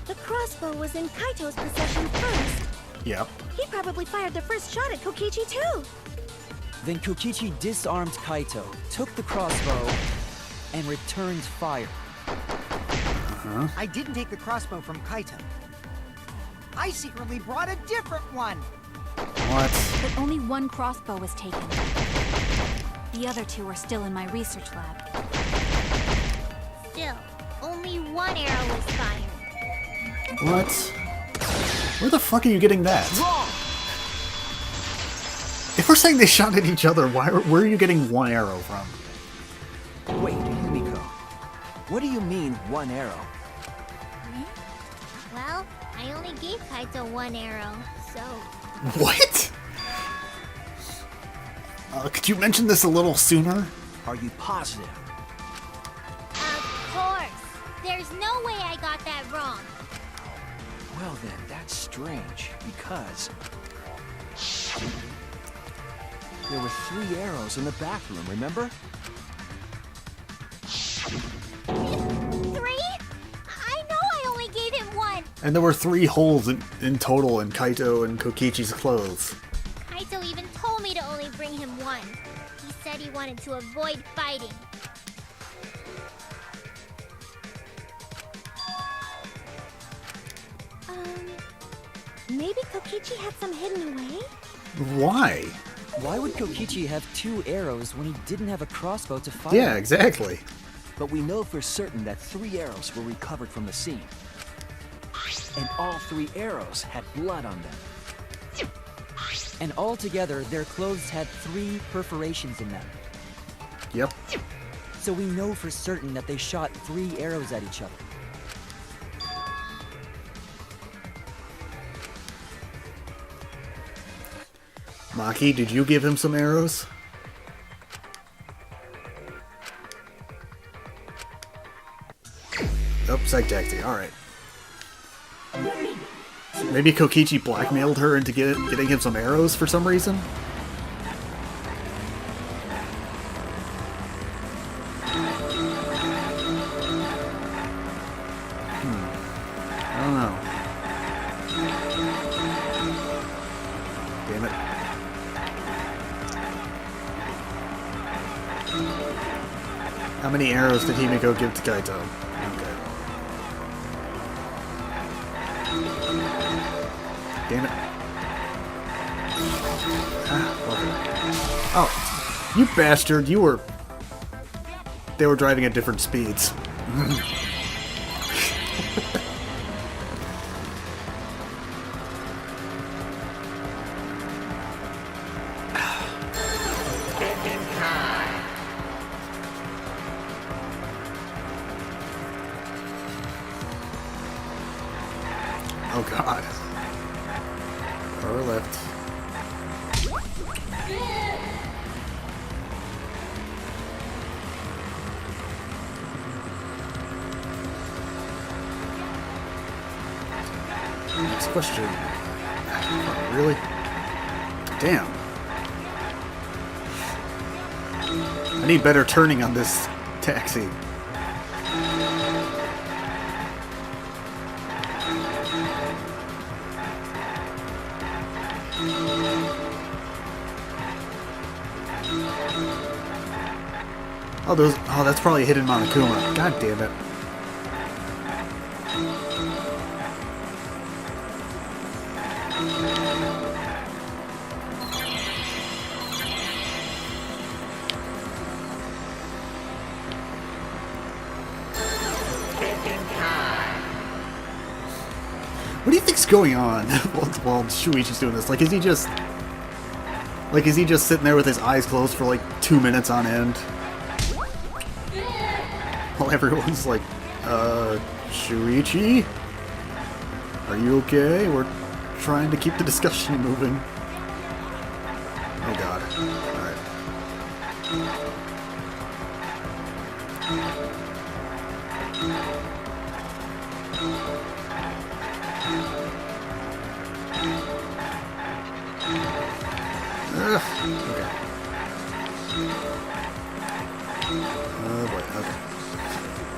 The crossbow was in Kaito's possession first. Yep. He probably fired the first shot at Kokichi too. Then Kokichi disarmed Kaito, took the crossbow, and returned fire. I didn't take the crossbow from Kaito. I secretly brought a different one. What? But only one crossbow was taken. The other two are still in my research lab. Still, only one arrow was fired. What? Where the fuck are you getting that? Wrong! If we're saying they shot at each other, where are you getting one arrow from? Wait, Yumiko. What do you mean, one arrow? Well, I only gave Kaito one arrow, so... What? Could you mention this a little sooner? Are you positive? Of course! There's no way I got that wrong. Well then, that's strange, because... there were 3 arrows in the bathroom, remember? 3? I know I only gave him one! And there were 3 holes in total in Kaito and Kokichi's clothes. Kaito even told me to only bring him one. He said he wanted to avoid fighting. Maybe Kokichi had some hidden away? Why? Why would Kokichi have 2 arrows when he didn't have a crossbow to fire? Yeah, exactly. But we know for certain that 3 arrows were recovered from the scene. And all 3 arrows had blood on them. And altogether, their clothes had 3 perforations in them. Yep. So we know for certain that they shot 3 arrows at each other. Maki, did you give him some arrows? Oh, psych taxi, alright. Maybe Kokichi blackmailed her into getting him some arrows for some reason? I don't know. Damn it. How many arrows did Himiko give to Kaito? Okay. Damn it. Oh, you bastard, you were... They were driving at different speeds. Oh god. Or left. Next question. Really? Damn. I need better turning on this taxi. Oh, those. Oh, that's probably hidden Monokuma. God damn it. What do you think's going on while Shuichi's doing this? Like, is he just sitting there with his eyes closed for like 2 minutes on end? While everyone's like, Shuichi? Are you okay? We're trying to keep the discussion moving. Oh god. Alright. Ugh. Okay. Oh boy, okay.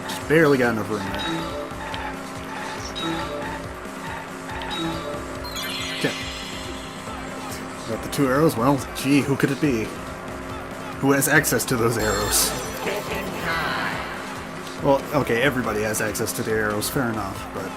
Just barely got enough room there. Okay. Got the 2 arrows? Well, gee, who could it be? Who has access to those arrows? Well, okay, everybody has access to the arrows, fair enough, but...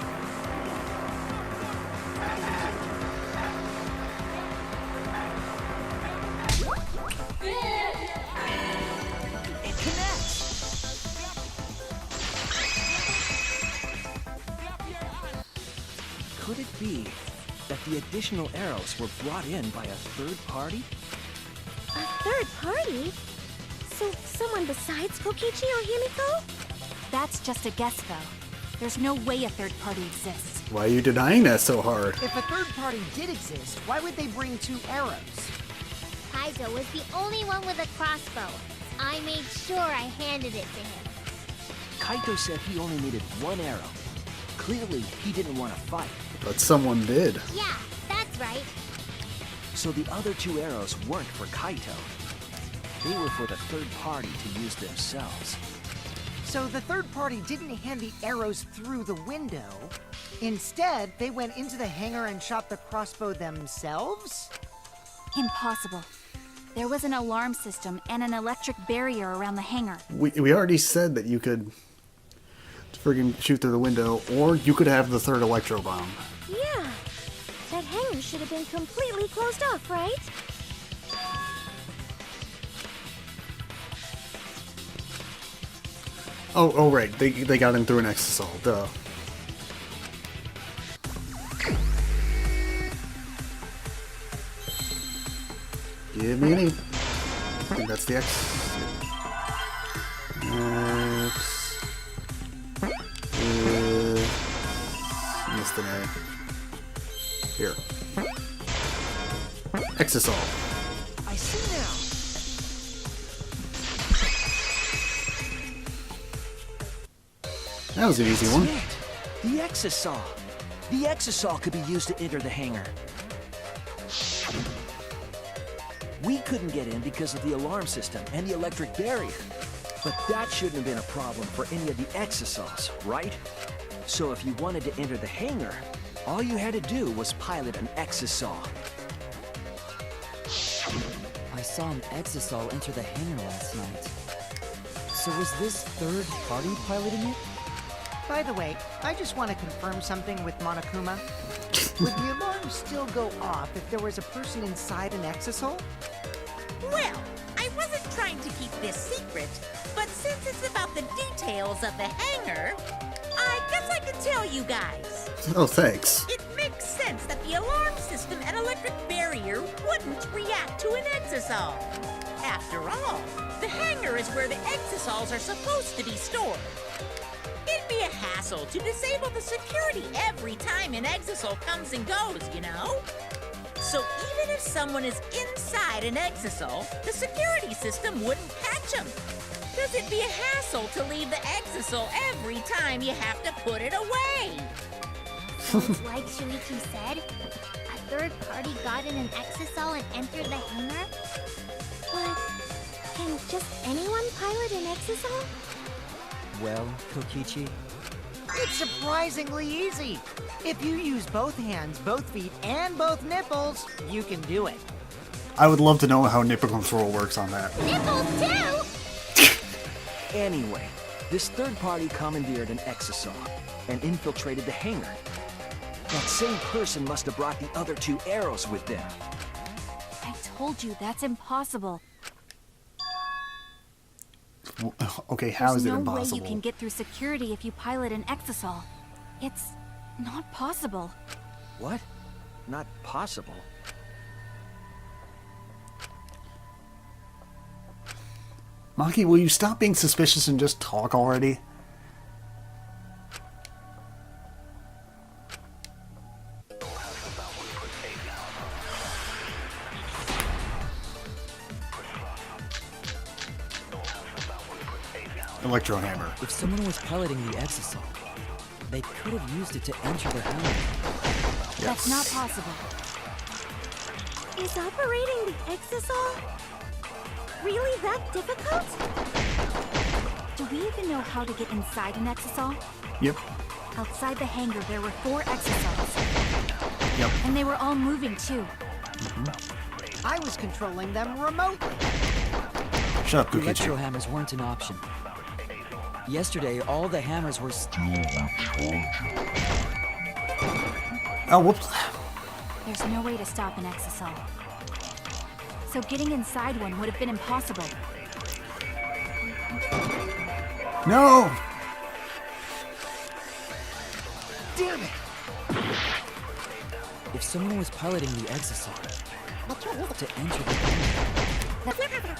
Could it be that the additional arrows were brought in by a third party? A third party? So someone besides Kokichi or Himiko? That's just a guess, though. There's no way a third party exists. Why are you denying that so hard? If a third party did exist, why would they bring 2 arrows? Kaito was the only one with a crossbow. I made sure I handed it to him. Kaito said he only needed 1 arrow. Clearly, he didn't want to fight. But someone did. Yeah, that's right. So the other 2 arrows weren't for Kaito. They were for the third party to use themselves. So the third party didn't hand the arrows through the window. Instead, they went into the hangar and shot the crossbow themselves? Impossible. There was an alarm system and an electric barrier around the hangar. We already said that you could friggin' shoot through the window, or you could have the 3rd electro bomb. Yeah. That hangar should have been completely closed off, right? Oh, right. They got in through an exisal. Duh. Give me any. I think that's the X. Missed an A. Here. Exisal. I see now. That was an easy one. That's it. The exisal. The exisal could be used to enter the hangar. We couldn't get in because of the alarm system and the electric barrier. But that shouldn't have been a problem for any of the exisals, right? So if you wanted to enter the hangar, all you had to do was pilot an exisal. I saw an exisal enter the hangar last night. So was this third party piloting it? By the way, I just want to confirm something with Monokuma. Would the alarm still go off if there was a person inside an exisal? Well, I wasn't trying to keep this secret, but since it's about the details of the hangar, I guess I can tell you guys. Oh, thanks. It makes sense that the alarm system and electric barrier wouldn't react to an exisal. After all, the hangar is where the exisals are supposed to be stored. It'd be a hassle to disable the security every time an exisal comes and goes, you know? So even if someone is inside an exisal, the security system wouldn't catch them. Because it'd be a hassle to leave the exisal every time you have to put it away. Sounds like Shuichi said. A third party got in an exisal and entered the hangar? But can just anyone pilot an exisal? Well, Kokichi, It's surprisingly easy. If you use both hands, both feet, and both nipples, you can do it. I would love to know how nipple control works on that. Nipples too? Anyway, this third party commandeered an exosaur and infiltrated the hangar. That same person must have brought the other 2 arrows with them. I told you that's impossible. Okay, how is it There's no way impossible? you can get through security if you pilot an exosol. It's not possible. What? Not possible. Maki, will you stop being suspicious and just talk already? Electro hammer. If someone was piloting the exosol, they could have used it to enter the hangar. That's not possible. Is operating the exosol really that difficult? Do we even know how to get inside an exosol? Yep. Outside the hangar, there were 4 exosols. Yep. And they were all moving too. I was controlling them remotely. Shut up, Electro Kukichi. hammers weren't an option. Yesterday, all the hammers were Oh, whoops. There's no way to stop an exosol. So getting inside one would have been impossible. No! Damn it! If someone was piloting the exosol to enter the hangar,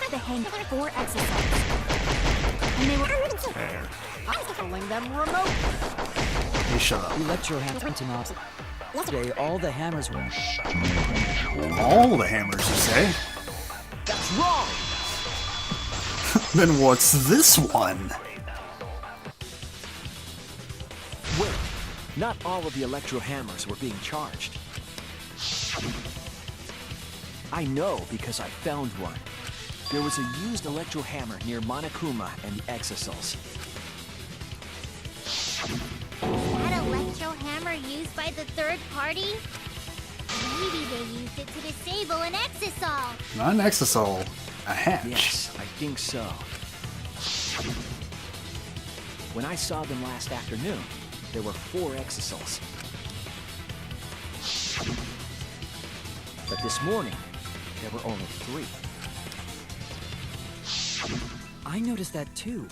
The hangar, 4 exosols. And they were... There. I was controlling them remotely. You shut up. electro hammers weren't an option. Yesterday, all the hammers were... All the hammers, you say? That's wrong! Then what's this one? Wait, not all of the electro hammers were being charged. I know because I found one. There was a used electro hammer near Monokuma and the exosols. That electro hammer used by the third party? Maybe they used it to disable an exosol. Not an exosol. A hatch. Yes, I think so. When I saw them last afternoon, there were 4 exosols. But this morning, there were only 3. I noticed that too.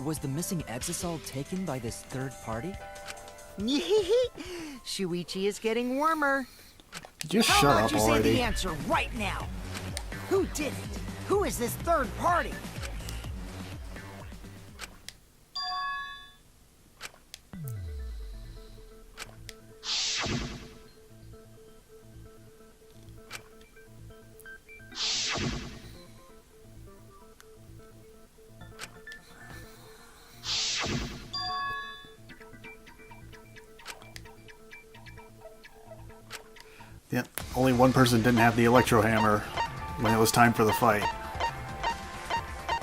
Was the missing exosol taken by this third party? Shuichi is getting warmer. Just How shut about up you say already. the answer right now? Who did it? Who is this third party? Yep. Only one person didn't have the electro hammer when it was time for the fight.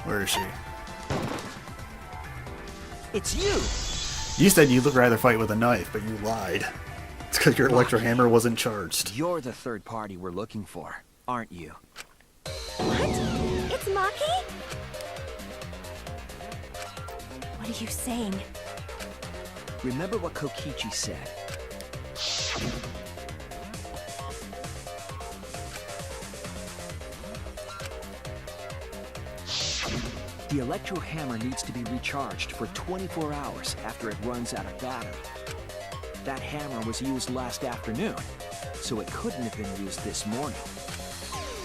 Where is she? It's you! You said you'd rather fight with a knife, but you lied. It's because your electro hammer wasn't charged. You're the third party we're looking for, aren't you? What? It's Maki? What are you saying? Remember what Kokichi said. The electro hammer needs to be recharged for 24 hours after it runs out of battery. That hammer was used last afternoon, so it couldn't have been used this morning.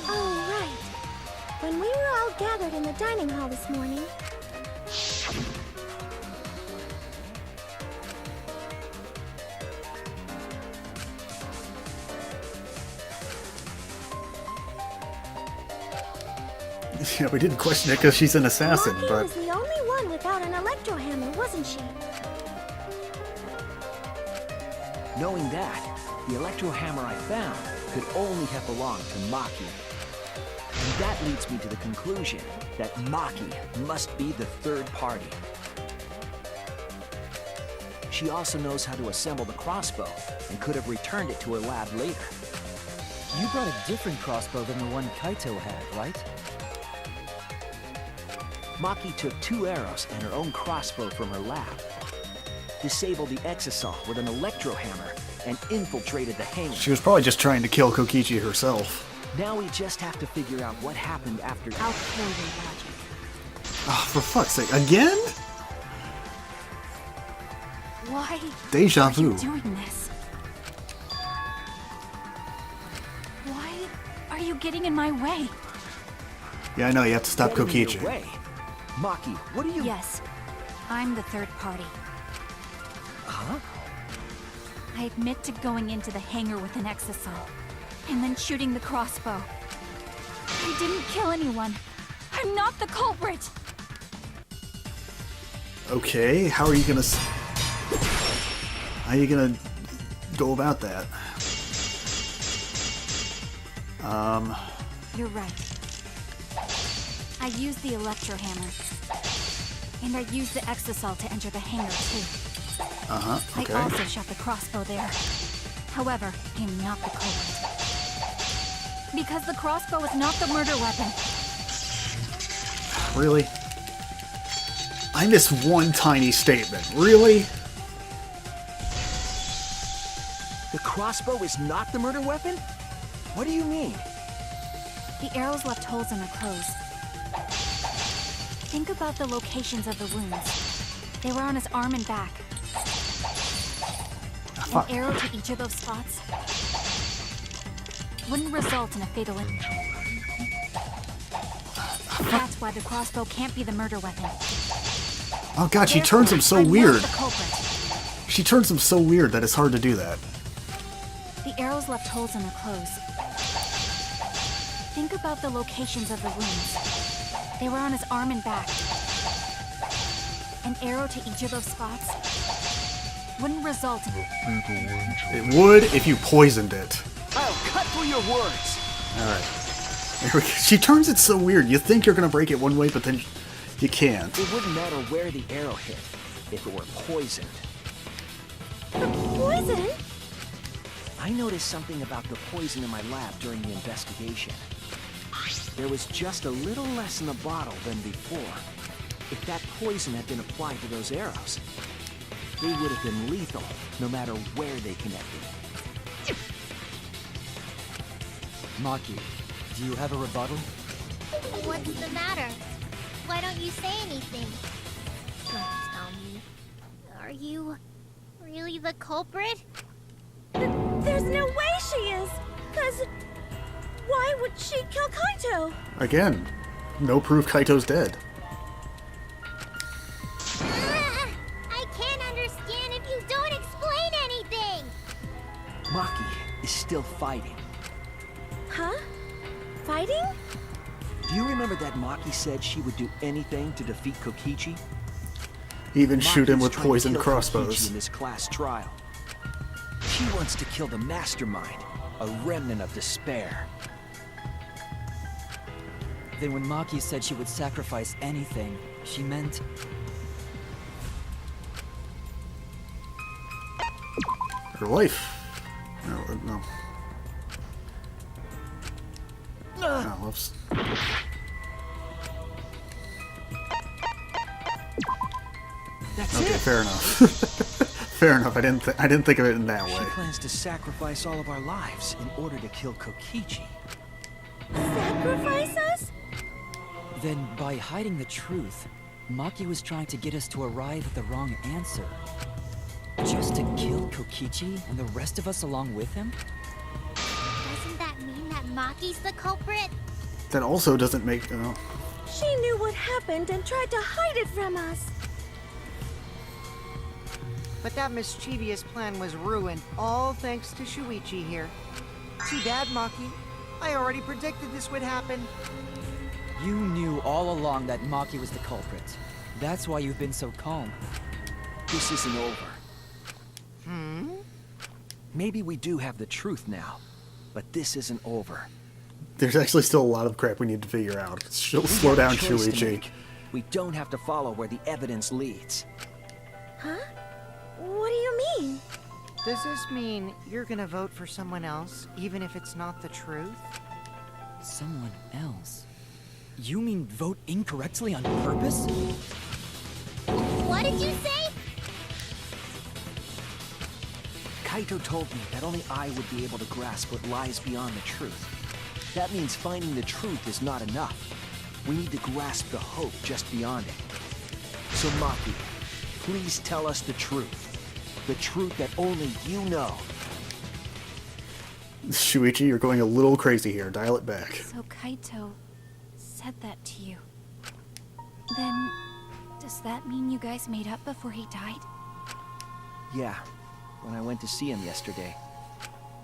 Oh, right. When we were all gathered in the dining hall this morning, Yeah, we didn't question it because she's an assassin, Maki but was the only one without an electro hammer, wasn't she? Knowing that, the electro hammer I found could only have belonged to Maki. And that leads me to the conclusion that Maki must be the third party. She also knows how to assemble the crossbow and could have returned it to her lab later. You brought a different crossbow than the one Kaito had, right? Maki took 2 arrows and her own crossbow from her lab, disabled the exisal with an electro hammer, and infiltrated the hangar. She was probably just trying to kill Kokichi herself. Now we just have to figure out what happened after. I'll kill your logic. Oh, for fuck's sake. Again? Why Deja are you vu. doing this? Why are you getting in my way? Yeah, I know, you have to stop Getting in your Kokichi. way. Maki, what are you? Yes, I'm the third party. Huh? I admit to going into the hangar with an exisal, and then shooting the crossbow. I didn't kill anyone. I'm not the culprit. Okay, how are you gonna... How are you gonna go about that? You're right. I used the electro hammer. And I used the exisal to enter the hangar too. Okay. I also shot the crossbow there. However, I'm not the culprit. Because the crossbow is not the murder weapon. Really? I missed one tiny statement. Really? The crossbow is not the murder weapon? What do you mean? The arrows left holes in her clothes. Think about the locations of the wounds. They were on his arm and back. Fuck. An arrow to each of those spots wouldn't result in a fatal injury. That's why the crossbow can't be the murder weapon. Oh god, she turns him so I'm not weird. the culprit. She turns him so weird that it's hard to do that. The arrows left holes in her clothes. Think about the locations of the wounds. They were on his arm and back. An arrow to each of those spots wouldn't result in... It would if you poisoned it. I'll cut through your words. Alright. She turns it so weird. You think you're gonna break it one way, but then you can't. It wouldn't matter where the arrow hit if it were poisoned. Poison? I noticed something about the poison in my lab during the investigation. There was just a little less in the bottle than before. If that poison had been applied to those arrows, they would have been lethal, no matter where they connected. Maki, do you have a rebuttal? What's the matter? Why don't you say anything? Don't tell me. Are you really the culprit? There's no way she is! Cause... why would she kill Kaito? Again, no proof Kaito's dead. I can't understand if you don't explain anything! Maki is still fighting. Huh? Fighting? Do you remember that Maki said she would do anything to defeat Kokichi? Even shoot him Maki's with trying to poisoned kill Kokichi crossbows. in this class trial. She wants to kill the mastermind, a remnant of despair. Then when Maki said she would sacrifice anything, she meant... Her life. No, no. No, whoops. That's Okay, it. fair enough. Fair enough. I didn't think of it in that She way. plans to sacrifice all of our lives in order to kill Kokichi. Sacrifice us? Then, by hiding the truth, Maki was trying to get us to arrive at the wrong answer. Just to kill Kokichi and the rest of us along with him? Doesn't that mean that Maki's the culprit? That also doesn't make... She knew what happened and tried to hide it from us. But that mischievous plan was ruined, all thanks to Shuichi here. Too bad, Maki. I already predicted this would happen. You knew all along that Maki was the culprit. That's why you've been so calm. This isn't over. Maybe we do have the truth now, but this isn't over. There's actually still a lot of crap we need to figure out. Slow We have a down, choice to Shuichi. make. We don't have to follow where the evidence leads. Huh? What do you mean? Does this mean you're gonna vote for someone else, even if it's not the truth? Someone else? You mean vote incorrectly on purpose? What did you say? Kaito told me that only I would be able to grasp what lies beyond the truth. That means finding the truth is not enough. We need to grasp the hope just beyond it. So Maki, please tell us the truth. The truth that only you know. Shuichi, you're going a little crazy here. Dial it back. So Kaito said that to you. Then, does that mean you guys made up before he died? Yeah, when I went to see him yesterday.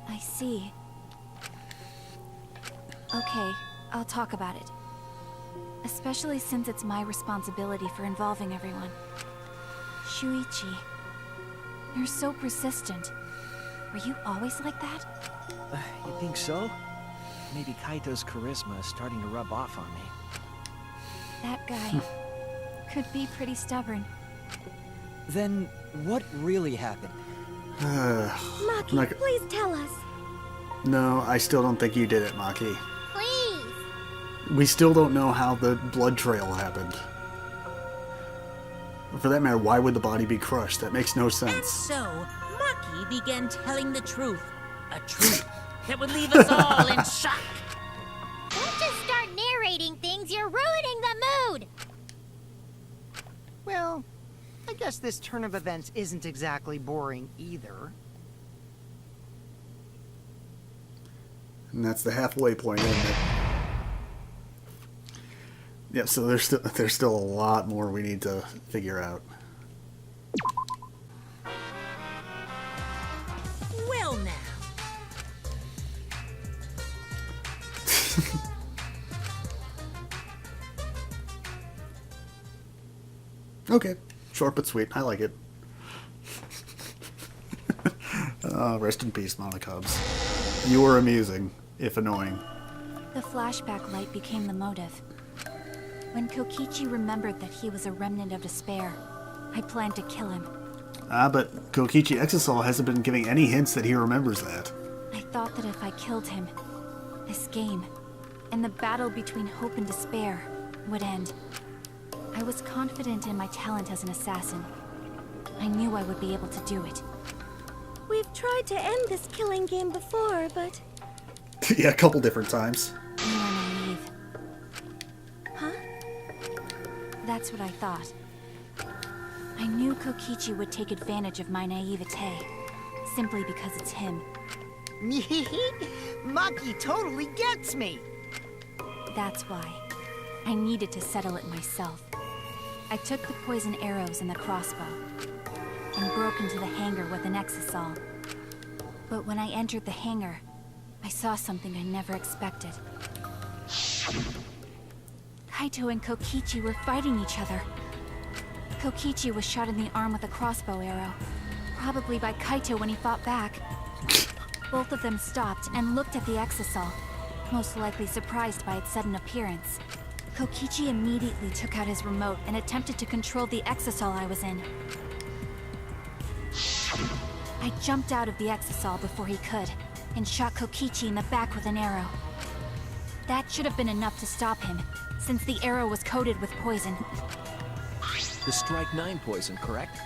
I see. Okay, I'll talk about it. Especially since it's my responsibility for involving everyone. Shuichi, you're so persistent. Were you always like that? You think so? Maybe Kaito's charisma is starting to rub off on me. That guy could be pretty stubborn. Then, what really happened? Maki, Like- please tell us. No, I still don't think you did it, Maki. Please. We still don't know how the blood trail happened. For that matter, why would the body be crushed? That makes no And sense. so, Maki began telling the truth. A truth that would leave us all in shock. Don't just start narrating things, you're ruining the mood! Well, I guess this turn of events isn't exactly boring either. And that's the halfway point, isn't it? Yep, so there's still a lot more we need to figure out. Well now, Okay, short but sweet. I like it. Rest in peace, Monocubs. You were amusing, if annoying. The flashback light became the motive. When Kokichi remembered that he was a remnant of despair, I planned to kill him. But Kokichi Exisol hasn't been giving any hints that he remembers that. I thought that if I killed him, this game, and the battle between hope and despair, would end. I was confident in my talent as an assassin. I knew I would be able to do it. We've tried to end this killing game before, but... Yeah, a couple different times. You are naive. Huh? That's what I thought. I knew Kokichi would take advantage of my naivete, simply because it's him. Maki totally gets me! That's why. I needed to settle it myself. I took the poison arrows and the crossbow, and broke into the hangar with an exisal. But when I entered the hangar, I saw something I never expected. Kaito and Kokichi were fighting each other. Kokichi was shot in the arm with a crossbow arrow, probably by Kaito when he fought back. Both of them stopped and looked at the exisal, most likely surprised by its sudden appearance. Kokichi immediately took out his remote and attempted to control the exisal I was in. I jumped out of the exisal before he could, and shot Kokichi in the back with an arrow. That should have been enough to stop him, since the arrow was coated with poison. The Strike 9 poison, correct?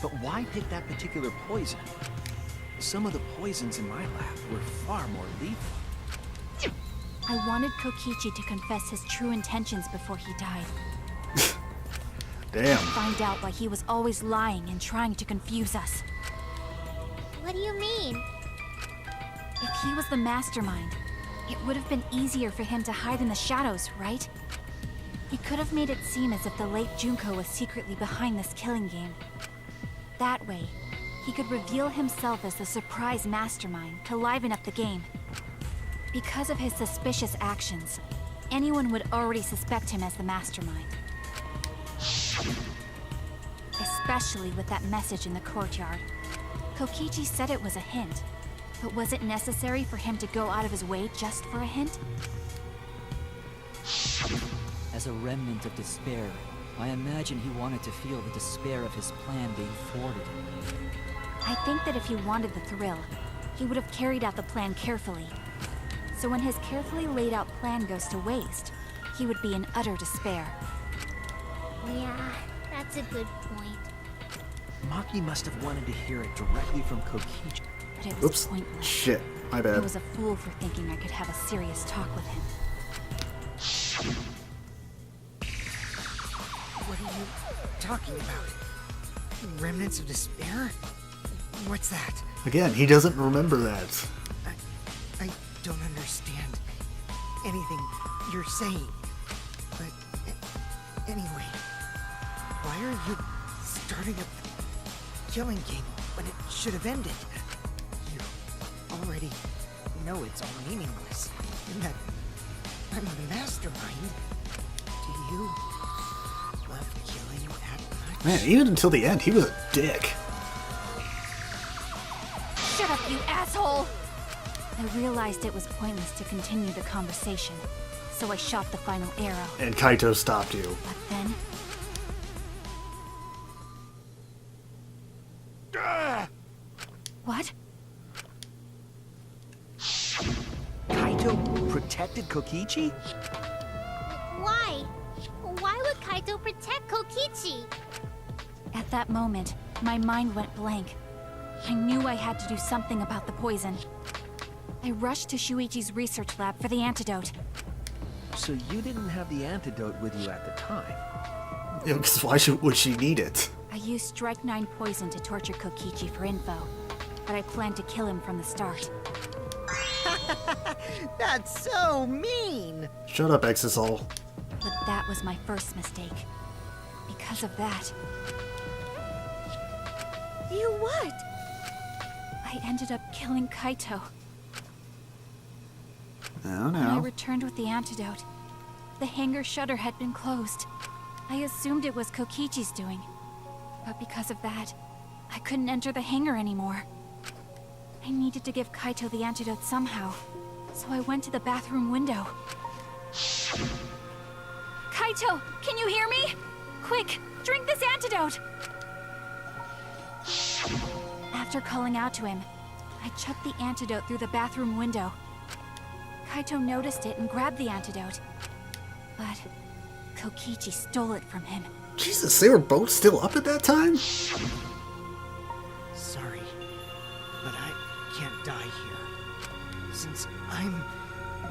But why pick that particular poison? Some of the poisons in my lab were far more lethal. I wanted Kokichi to confess his true intentions before he died. Damn. Find out why he was always lying and trying to confuse us. What do you mean? If he was the mastermind, it would have been easier for him to hide in the shadows, right? He could have made it seem as if the late Junko was secretly behind this killing game. That way, he could reveal himself as the surprise mastermind to liven up the game. Because of his suspicious actions, anyone would already suspect him as the mastermind. Especially with that message in the courtyard. Kokichi said it was a hint, but was it necessary for him to go out of his way just for a hint? As a remnant of despair, I imagine he wanted to feel the despair of his plan being thwarted. I think that if he wanted the thrill, he would have carried out the plan carefully. So when his carefully laid out plan goes to waste, he would be in utter despair. Yeah, that's a good point. Maki must have wanted to hear it directly from Kokichi. But it was Oops. pointless. Shit. My I bad. was a fool for thinking I could have a serious talk with him. What are you talking about? Remnants of despair? What's that? Again, he doesn't remember that. I don't understand anything you're saying. But anyway, why are you starting a killing game when it should have ended? You already know it's all meaningless, and that I'm the mastermind. Do you love killing that much? Man, even until the end, he was a dick. Shut up, you asshole! I realized it was pointless to continue the conversation, so I shot the final arrow. And Kaito stopped you. But then, what? Kaito protected Kokichi? Why? Why would Kaito protect Kokichi? At that moment, my mind went blank. I knew I had to do something about the poison. I rushed to Shuichi's research lab for the antidote. So you didn't have the antidote with you at the time? Yeah, because why would she need it? I used Strike 9 poison to torture Kokichi for info, but I planned to kill him from the start. That's so mean! Shut up, Exisol. But that was my first mistake. Because of that, You what? I ended up killing Kaito. Oh When I no. returned with the antidote, the hangar shutter had been closed. I assumed it was Kokichi's doing. But because of that, I couldn't enter the hangar anymore. I needed to give Kaito the antidote somehow, so I went to the bathroom window. Kaito, can you hear me? Quick, drink this antidote! After calling out to him, I chucked the antidote through the bathroom window. Kaito noticed it and grabbed the antidote. But Kokichi stole it from him. Jesus, they were both still up at that time? Sorry, but I can't die here. Since I'm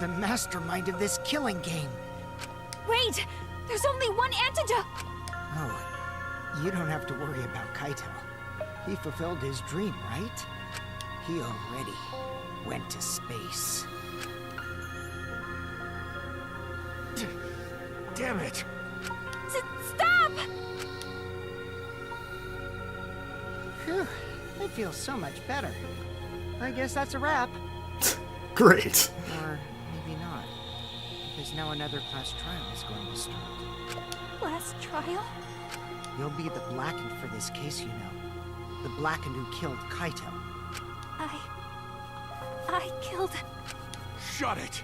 the mastermind of this killing game. Wait! There's only one antidote! Oh, you don't have to worry about Kaito. He fulfilled his dream, right? He already went to space. Damn it! Stop! Phew, I feel so much better. I guess that's a wrap. Great. Or maybe not. Because now another class trial is going to start. Last trial? You'll be the blackened for this case, you know. The blackened who killed Kaito. I killed... Shut it!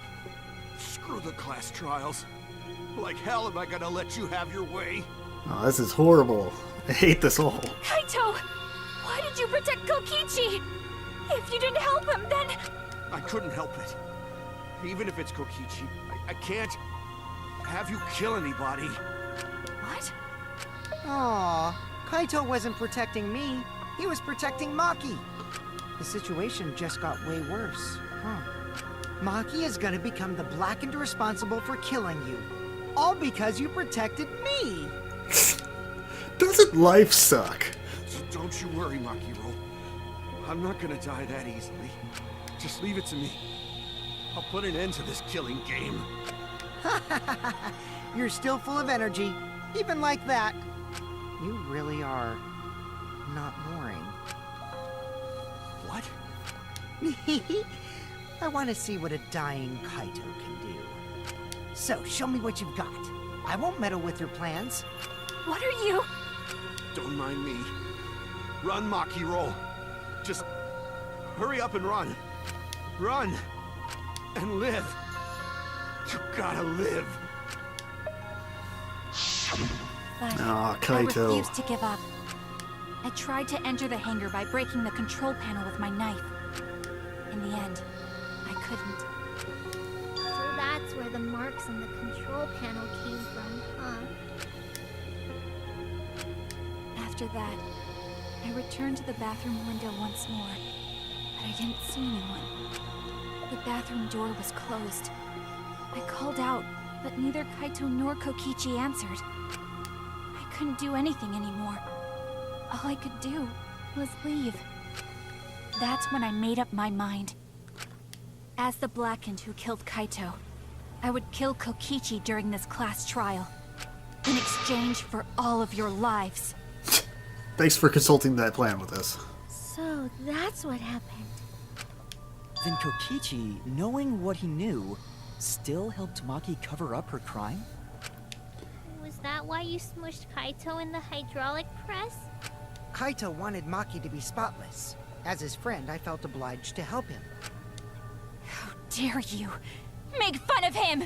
Screw the class trials. Like hell am I gonna let you have your way? Oh, this is horrible. I hate this all. Kaito! Why did you protect Kokichi? If you didn't help him, then... I couldn't help it. Even if it's Kokichi, I can't have you kill anybody. What? Aw, Kaito wasn't protecting me. He was protecting Maki. The situation just got way worse, huh? Maki is gonna become the blackened responsible for killing you. All because you protected me! Doesn't life suck? So don't you worry, Makiro. I'm not gonna die that easily. Just leave it to me. I'll put an end to this killing game. You're still full of energy, even like that. You really are not boring. What? I want to see what a dying Kaito can do. So, show me what you've got. I won't meddle with your plans. What are you... Don't mind me. Run, Makiro. Just hurry up and run. Run and live. You gotta live. But Aw, I Kaito. refuse to give up. I tried to enter the hangar by breaking the control panel with my knife. In the end, I couldn't. So that's where the marks on the control panel came from, huh? After that, I returned to the bathroom window once more, but I didn't see anyone. The bathroom door was closed. I called out, but neither Kaito nor Kokichi answered. I couldn't do anything anymore. All I could do was leave. That's when I made up my mind. As the Blackened who killed Kaito, I would kill Kokichi during this class trial, in exchange for all of your lives. Thanks for consulting that plan with us. So that's what happened. Then Kokichi, knowing what he knew, still helped Maki cover up her crime? Was that why you smushed Kaito in the hydraulic press? Kaito wanted Maki to be spotless. As his friend, I felt obliged to help him. How dare you make fun of him!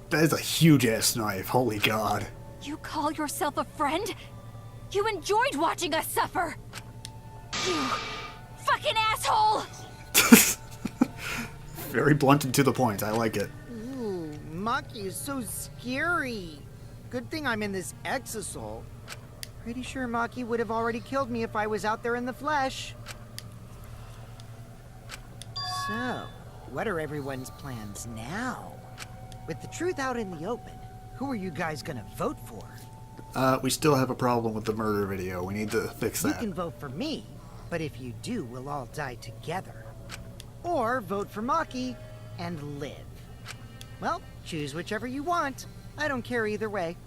That is a huge-ass knife, holy god. You call yourself a friend? You enjoyed watching us suffer! You fucking asshole! Very blunt and to the point, I like it. Ooh, Maki is so scary. Good thing I'm in this exosoul. Pretty sure Maki would have already killed me if I was out there in the flesh. So, what are everyone's plans now? With the truth out in the open, who are you guys gonna vote for? We still have a problem with the murder video. We need to fix You that. can vote for me, but if you do, we'll all die together. Or vote for Maki and live. Well, choose whichever you want. I don't care either way.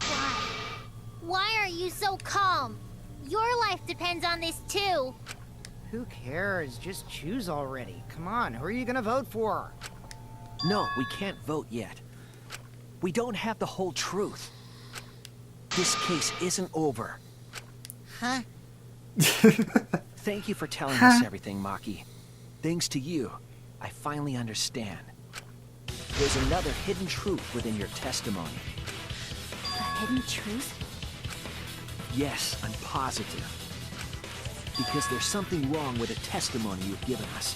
Why? Why are you so calm? Your life depends on this too. Who cares? Just choose already. Come on, who are you gonna vote for? No, we can't vote yet. We don't have the whole truth. This case isn't over. Huh? Thank you for telling us everything, Maki. Thanks to you, I finally understand. There's another hidden truth within your testimony. A hidden truth? Yes, I'm positive. Because there's something wrong with the testimony you've given us.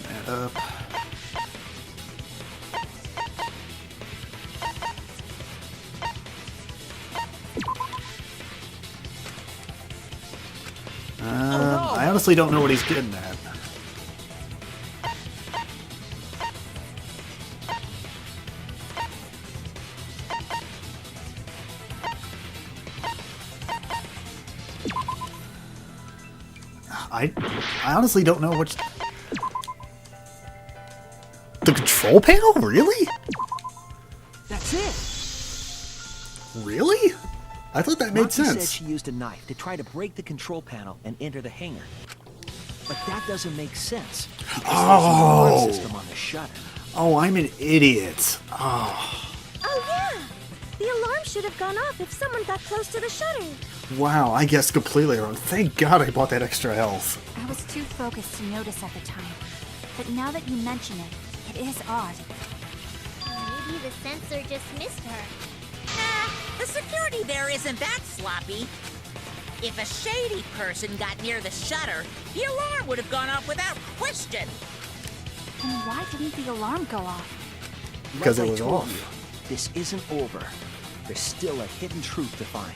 That up. I honestly don't know what he's getting at. I honestly don't know what's... The control panel? Really? That's it! Really? I thought that made Maki said sense. she used a knife to try to break the control panel and enter the hangar. But that doesn't make sense. Because there's no alarm system on the shutter. Oh, I'm an idiot. Oh, Oh yeah! The alarm should have gone off if someone got close to the shutter. wow, I guessed completely wrong. Thank God I bought that extra health. I was too focused to notice at the time. But now that you mention it, it is odd. Maybe the sensor just missed her. Nah, the security there isn't that sloppy. If a shady person got near the shutter, the alarm would have gone off without question. Then why didn't the alarm go off? Because Like it I was told off. you, this isn't over. There's still a hidden truth to find.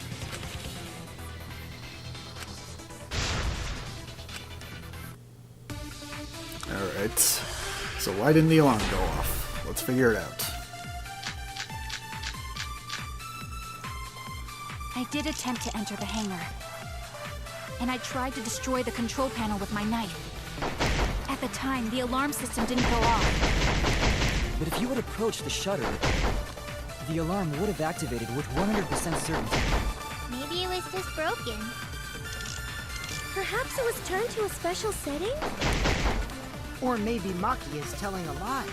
Alright. So why didn't the alarm go off? Let's figure it out. I did attempt to enter the hangar. And I tried to destroy the control panel with my knife. At the time, the alarm system didn't go off. But if you had approached the shutter, the alarm would have activated with 100% certainty. Maybe it was just broken. Perhaps it was turned to a special setting? Or maybe Maki is telling a lie.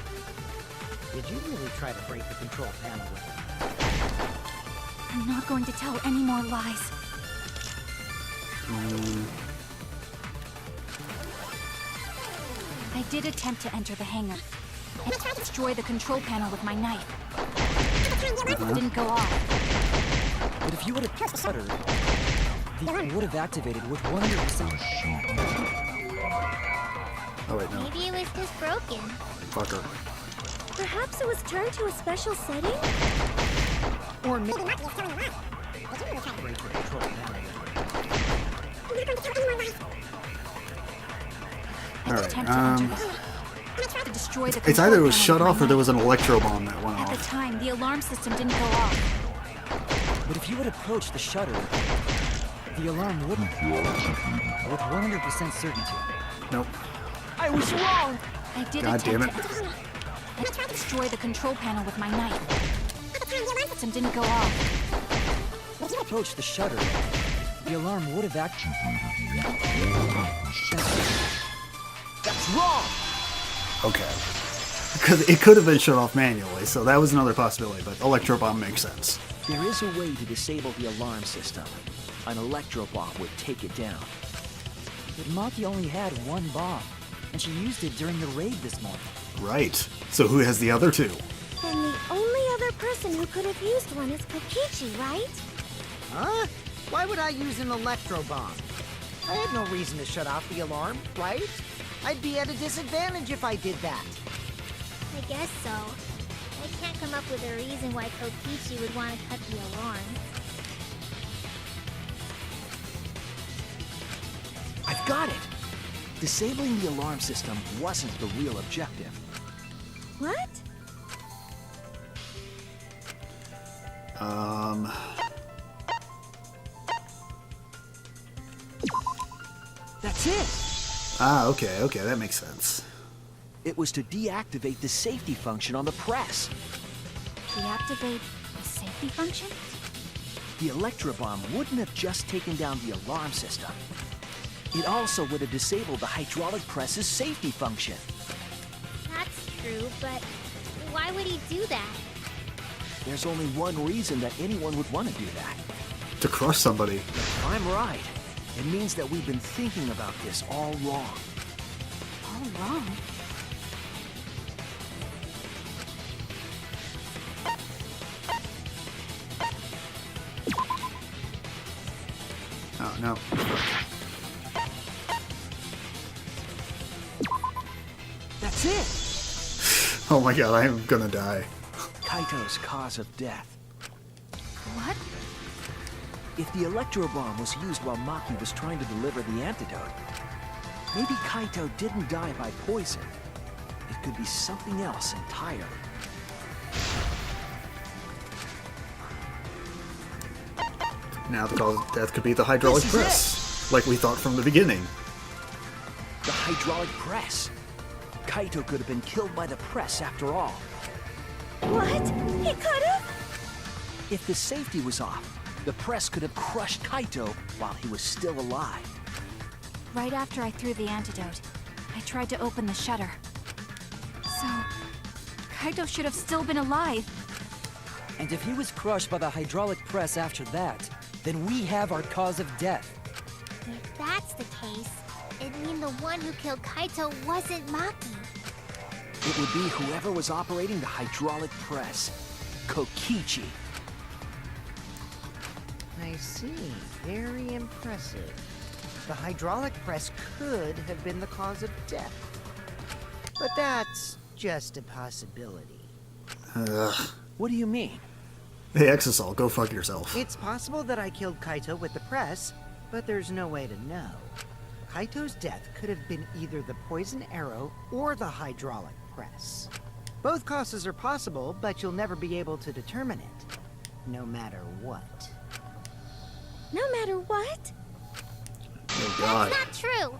Did you really try to break the control panel with it? I'm not going to tell any more lies. I did attempt to enter the hangar and destroy the control panel with my knife. It didn't go off. But if you would have pressed the shutter, the alarm would have activated with 100%. Oh wait, no. Maybe it was just broken. Fucker. Perhaps it was turned to a special setting? Or maybe Alright, Attempt to enter to destroy the it's either it was control shut panel off with or there my was an electro bomb that went knife. At the off. time, the alarm system didn't go off. But if you would approach the shutter, the alarm wouldn't. With 100% certainty. Nope. I was wrong! I did God damn attempt to destroy the control panel with my knife. At the time, the alarm system didn't go off. If you approach the shutter, the alarm would have activated. That's wrong! Okay. Because it could have been shut off manually, so that was another possibility, but electro bomb makes sense. There is a way to disable the alarm system. An electro bomb would take it down. But Maki only had one bomb, and she used it during the raid this morning. Right. So who has the other two? Then the only other person who could have used one is Kokichi, right? Huh? Why would I use an electro bomb? I had no reason to shut off the alarm, right? I'd be at a disadvantage if I did that. I guess so. I can't come up with a reason why Kokichi would want to cut the alarm. I've got it! Disabling the alarm system wasn't the real objective. What? That's it! Ah, okay, that makes sense. It was to deactivate the safety function on the press. Deactivate the safety function? The electro bomb wouldn't have just taken down the alarm system. It also would have disabled the hydraulic press's safety function. That's true, but why would he do that? There's only one reason that anyone would want to do that. To crush somebody. If I'm right, it means that we've been thinking about this all wrong. All wrong. Oh, no. That's it! Oh my god, I am gonna die. Kaito's cause of death. What? If the electro bomb was used while Maki was trying to deliver the antidote, maybe Kaito didn't die by poison. It could be something else entirely. Now the cause of death could be the hydraulic This is press, like we thought from the beginning. The hydraulic press. Kaito could have been killed by the press after all. What? He could have? If the safety was off, the press could have crushed Kaito while he was still alive. Right after I threw the antidote, I tried to open the shutter. So, Kaito should have still been alive. And if he was crushed by the hydraulic press after that, then we have our cause of death. If that's the case, it'd mean the one who killed Kaito wasn't Maki. It would be whoever was operating the hydraulic press. Kokichi. I see. Very impressive. The hydraulic press could have been the cause of death. But that's just a possibility. Ugh. What do you mean? Hey, Exisol, go fuck yourself. It's possible that I killed Kaito with the press, but there's no way to know. Kaito's death could have been either the poison arrow or the hydraulic press. Both causes are possible, but you'll never be able to determine it. No matter what. No matter what? Oh god. That's not true.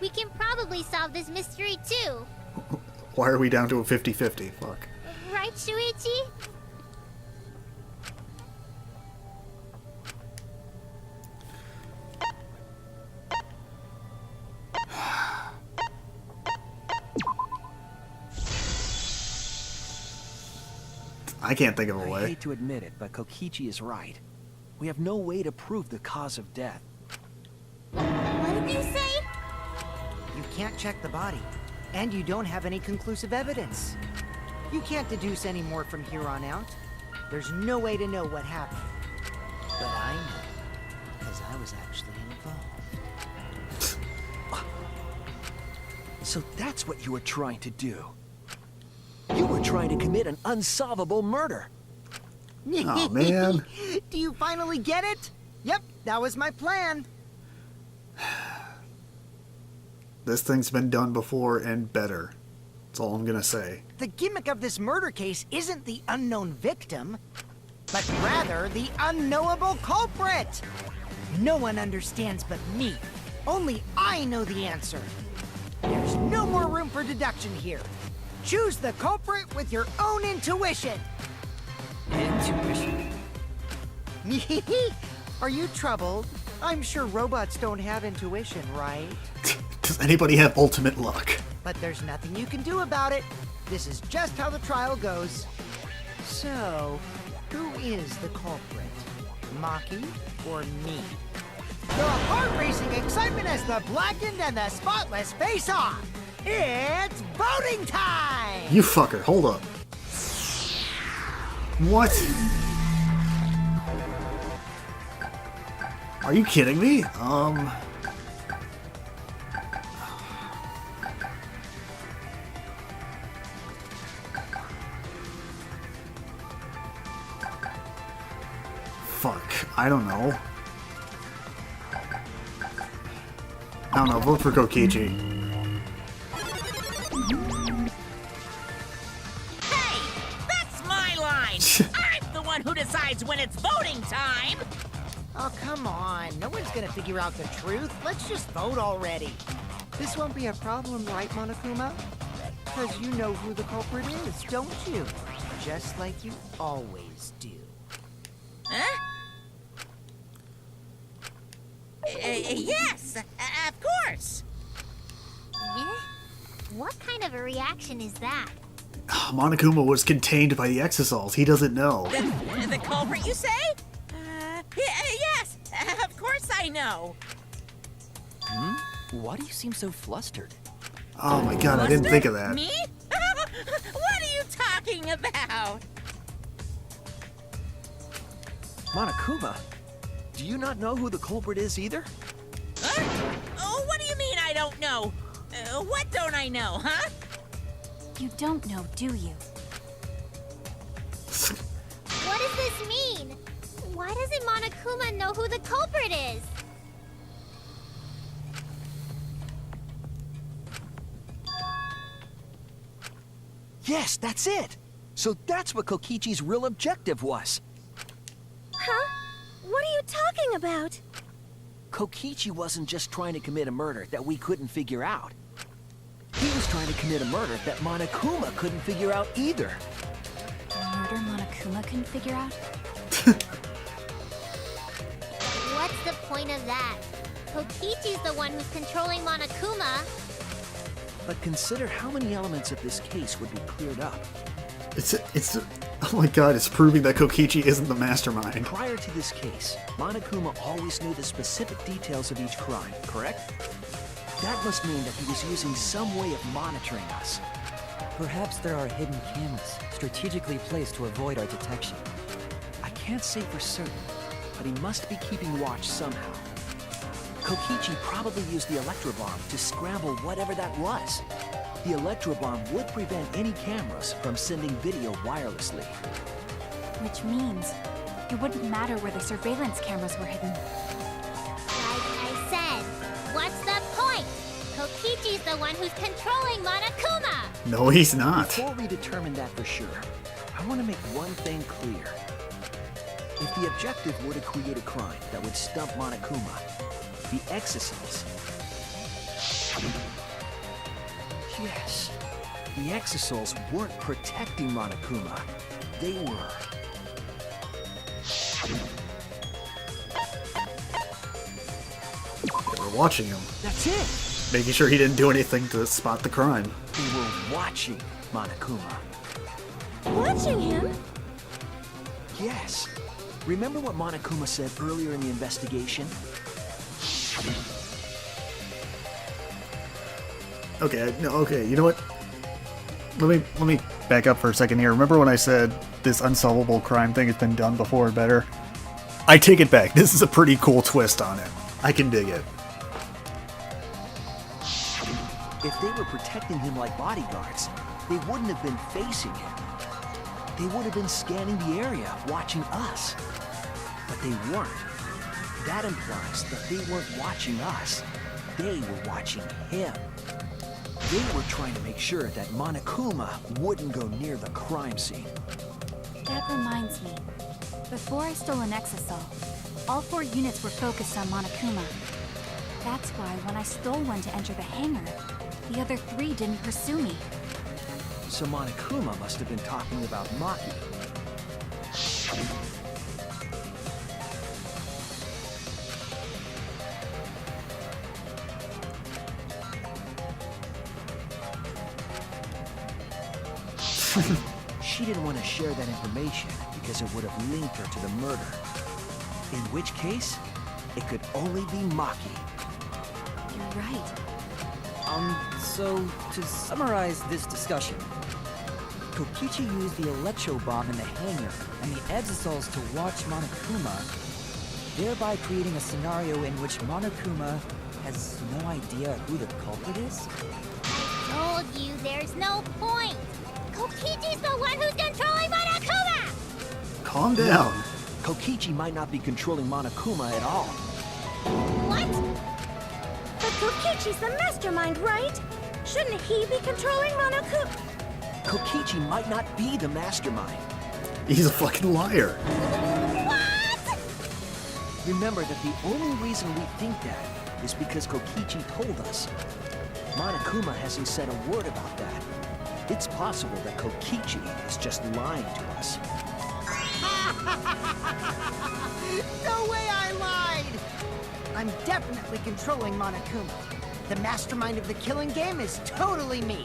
We can probably solve this mystery too. Why are we down to a 50-50? Fuck. Right, Shuichi? I can't think of a I way. hate to admit it, but Kokichi is right. We have no way to prove the cause of death. What did you say? You can't check the body, and you don't have any conclusive evidence. You can't deduce any more from here on out. There's no way to know what happened. But because I was actually involved. So that's what you were trying to do. You were trying to commit an unsolvable murder. Oh, man. Do you finally get it? Yep, that was my plan. This thing's been done before and better. That's all I'm gonna say. The gimmick of this murder case isn't the unknown victim, but rather the unknowable culprit. No one understands but me. Only I know the answer. There's no more room for deduction here. Choose the culprit with your own intuition. Intuition. Are you troubled? I'm sure robots don't have intuition, right? Does anybody have ultimate luck? But there's nothing you can do about it. This is just how the trial goes. So, who is the culprit? Maki or me? The heart-racing excitement as the blackened and the spotless face off. It's voting time! You fucker, hold up. What? Are you kidding me? Fuck, I don't know. I don't know, vote for Kokichi. Hey, that's my line. I'm the one who decides when it's voting time. Oh, come on. No one's gonna figure out the truth. Let's just vote already. This won't be a problem, right, Monokuma? Because you know who the culprit is, don't you? Just like you always do. Huh? Yes, of course. Yeah? What kind of a reaction is that? Monokuma was contained by the exosols. He doesn't know. The culprit, you say? Yes, of course I know. Why do you seem so flustered? Oh my god, I didn't think of that. Me? What are you talking about? Monokuma, do you not know who the culprit is either? Oh, what do you mean I don't know? What don't I know, huh? You don't know, do you? What does this mean? Why doesn't Monokuma know who the culprit is? Yes, that's it. So that's what Kokichi's real objective was. Huh? What are you talking about? Kokichi wasn't just trying to commit a murder that we couldn't figure out. He was trying to commit a murder that Monokuma couldn't figure out either. A murder Monokuma couldn't figure out? What's the point of that? Kokichi's the one who's controlling Monokuma. But consider how many elements of this case would be cleared up. It's oh my god, it's proving that Kokichi isn't the mastermind. Prior to this case, Monokuma always knew the specific details of each crime, correct? That must mean that he was using some way of monitoring us. Perhaps there are hidden cameras strategically placed to avoid our detection. I can't say for certain, but he must be keeping watch somehow. Kokichi probably used the electrobomb to scramble whatever that was. The electrobomb would prevent any cameras from sending video wirelessly. Which means it wouldn't matter where the surveillance cameras were hidden. Like I said, what's the point? Kokichi's the one who's controlling Monokuma. No, he's not. Before we determine that for sure, I want to make one thing clear. If the objective were to create a crime that would stump Monokuma, the exosols... Yes, the exosols weren't protecting Monokuma. They were... They were watching him, That's it! making sure he didn't do anything to spot the crime. They were watching Monokuma. Watching him? Yes. Remember what Monokuma said earlier in the investigation? Okay, no, okay, you know what? Let me back up for a second here. Remember when I said this unsolvable crime thing has been done before and better? I take it back. This is a pretty cool twist on it. I can dig it. If they were protecting him like bodyguards, they wouldn't have been facing him. They would have been scanning the area, watching us. But they weren't. That implies that they weren't watching us. They were watching him. They were trying to make sure that Monokuma wouldn't go near the crime scene. That reminds me. Before I stole an exisal, all 4 units were focused on Monokuma. That's why when I stole one to enter the hangar, the other 3 didn't pursue me. So Monokuma must have been talking about Maki. She didn't want to share that information because it would have linked her to the murder. In which case, it could only be Maki. You're right. So to summarize this discussion, Kokichi used the electro bomb in the hangar and the exisals to watch Monokuma, thereby creating a scenario in which Monokuma has no idea who the culprit is? Told you there's no point. Kokichi's the one who's controlling Monokuma! Calm down. Kokichi might not be controlling Monokuma at all. What? But Kokichi's the mastermind, right? Shouldn't he be controlling Monokuma? Kokichi might not be the mastermind. He's a fucking liar. What? Remember that the only reason we think that is because Kokichi told us. Monokuma hasn't said a word about that. It's possible that Kokichi is just lying to us. No way I lied! I'm definitely controlling Monokuma. The mastermind of the killing game is totally me.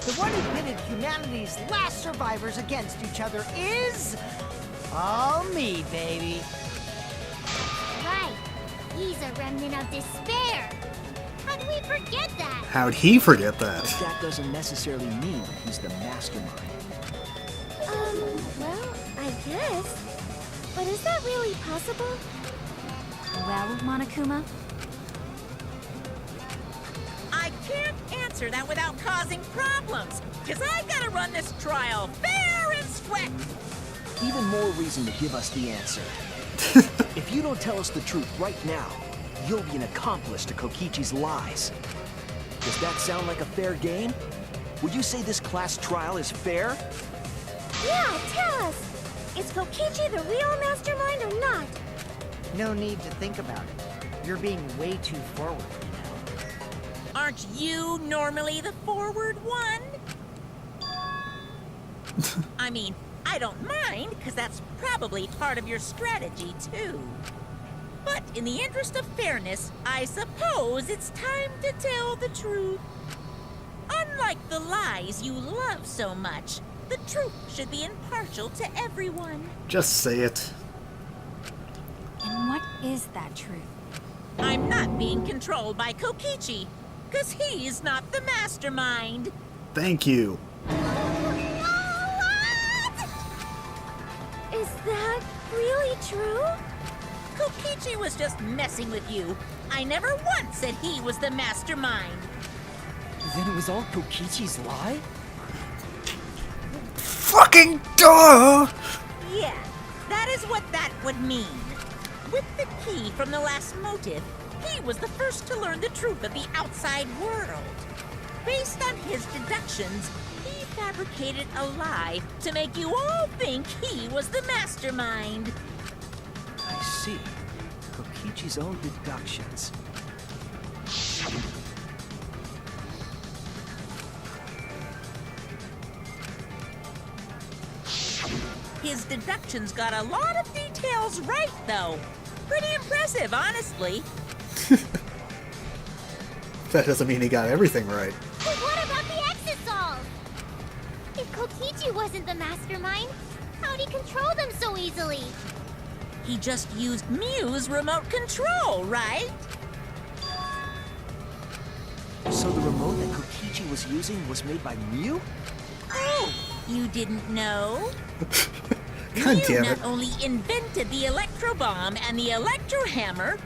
The one who pitted humanity's last survivors against each other is... all me, baby. Right. He's a remnant of despair. How do we forget that? How'd he forget But that? that doesn't necessarily mean that he's the mastermind. Well, I guess. But is that really possible? Well, Monokuma, I can't answer that without causing problems, because I gotta run this trial fair and square. Even more reason to give us the answer. If you don't tell us the truth right now, you'll be an accomplice to Kokichi's lies. Does that sound like a fair game? Would you say this class trial is fair? Yeah, tell us! Is Kokichi the real mastermind or not? No need to think about it. You're being way too forward right now. Aren't you normally the forward one? I mean, I don't mind, because that's probably part of your strategy, too. But in the interest of fairness, I suppose it's time to tell the truth. Unlike the lies you love so much, the truth should be impartial to everyone. Just say it. and what is that truth? I'm not being controlled by Kokichi, because he's not the mastermind. Thank you. Is that really true? Kokichi was just messing with you. I never once said he was the mastermind. Then it was all Kokichi's lie? Fucking duh! Yeah, that is what that would mean. With the key from the last motive, he was the first to learn the truth of the outside world. Based on his deductions, he fabricated a lie to make you all think he was the mastermind. I see. Kokichi's own deductions. His deductions got a lot of details right, though. Pretty impressive, honestly. That doesn't mean he got everything right. But what about the Exisol? If Kokichi wasn't the mastermind, how'd he control them so easily? He just used Mew's remote control, right? So the remote that Kokichi was using was made by Mew? Oh, you didn't know? God Ryu damn not it. only invented the electro bomb and the electro hammer,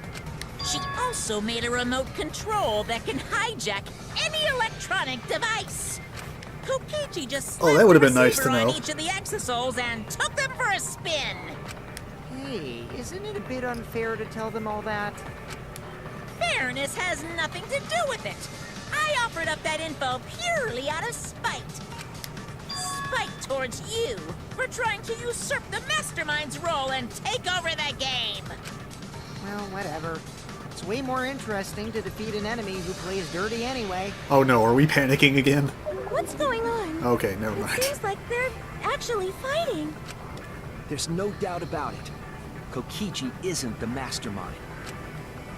she also made a remote control that can hijack any electronic device. Kokichi just Oh, that slapped would've the been nice to receiver on know. each of the exosouls and took them for a spin. Hey, isn't it a bit unfair to tell them all that? Fairness has nothing to do with it. I offered up that info purely out of spite. Spite towards you for trying to usurp the mastermind's role and take over the game. Well, whatever. It's way more interesting to defeat an enemy who plays dirty anyway. Oh no, are we panicking again? What's going on? Okay, never It mind. seems like they're actually fighting. There's no doubt about it. Kokichi isn't the mastermind.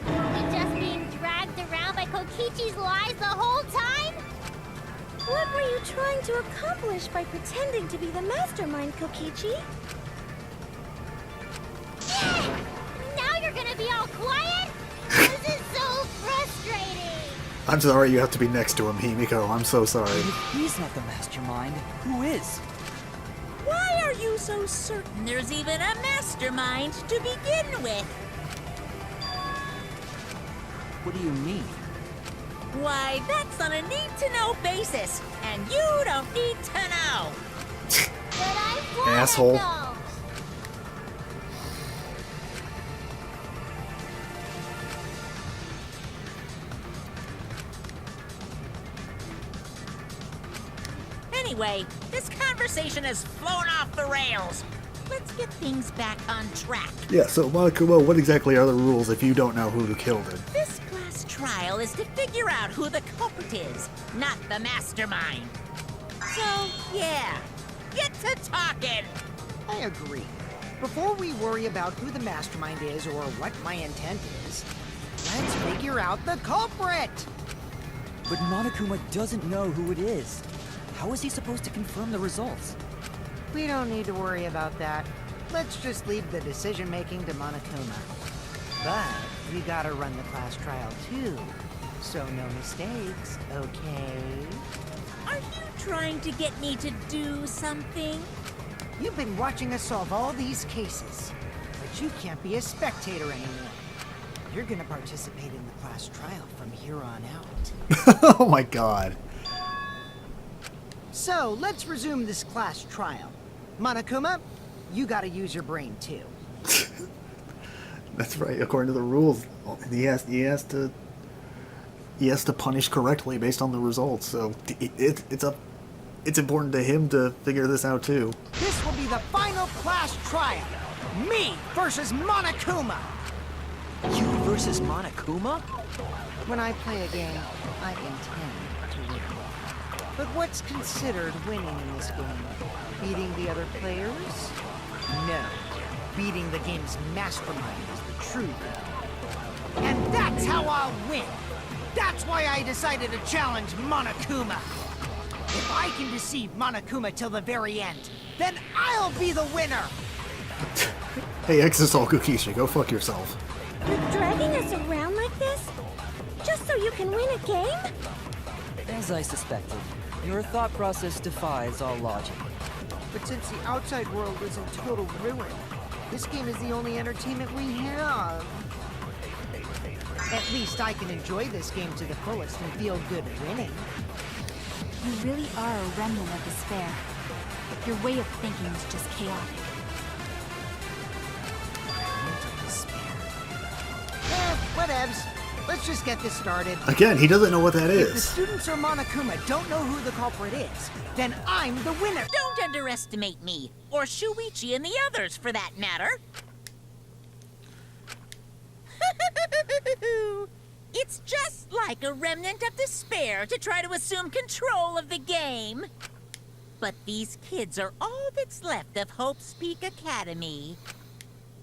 You just being dragged around by Kokichi's lies the whole time? What were you trying to accomplish by pretending to be the mastermind, Kokichi? Yeah! Now you're gonna be all quiet? This is so frustrating! I'm sorry you have to be next to him, Himiko. I'm so sorry. If he's not the mastermind, who is? Why are you so certain there's even a mastermind to begin with? What do you mean? Why, that's on a need-to-know basis, and you don't need to know. But I wanna Asshole. know! Anyway, this conversation has flown off the rails. Let's get things back on track. Yeah, so Monokuma, what exactly are the rules if you don't know who killed him? This class trial is to figure out who the culprit is, not the mastermind. So, yeah, get to talking. I agree. Before we worry about who the mastermind is or what my intent is, let's figure out the culprit! But Monokuma doesn't know who it is. How is he supposed to confirm the results? We don't need to worry about that. Let's just leave the decision-making to Monokuma. But we gotta run the class trial too, so no mistakes, okay? Are you trying to get me to do something? You've been watching us solve all these cases, but you can't be a spectator anymore. You're gonna participate in the class trial from here on out. Oh my god. So, let's resume this class trial. Monokuma, you gotta use your brain too. That's right, according to the rules. He has to punish correctly based on the results, so it's important to him to figure this out too. This will be the final class trial. Me versus Monokuma. You versus Monokuma? When I play a game, I intend to win. But what's considered winning in this game? Beating the other players? No. Beating the game's mastermind is the true goal. And that's how I'll win. That's why I decided to challenge Monokuma. If I can deceive Monokuma till the very end, then I'll be the winner. Hey, Exisol Kokishi, go fuck yourself. You're dragging us around like this? Just so you can win a game? As I suspected, your thought process defies all logic. But since the outside world is in total ruin, this game is the only entertainment we have. At least I can enjoy this game to the fullest and feel good winning. You really are a remnant of despair. Your way of thinking is just chaotic. Whatevs. Let's just get this started. Again, he doesn't know what that If the is. students or Monokuma don't know who the culprit is, then I'm the winner. Don't underestimate me, or Shuichi and the others, for that matter. It's just like a remnant of despair to try to assume control of the game. But these kids are all that's left of Hope's Peak Academy.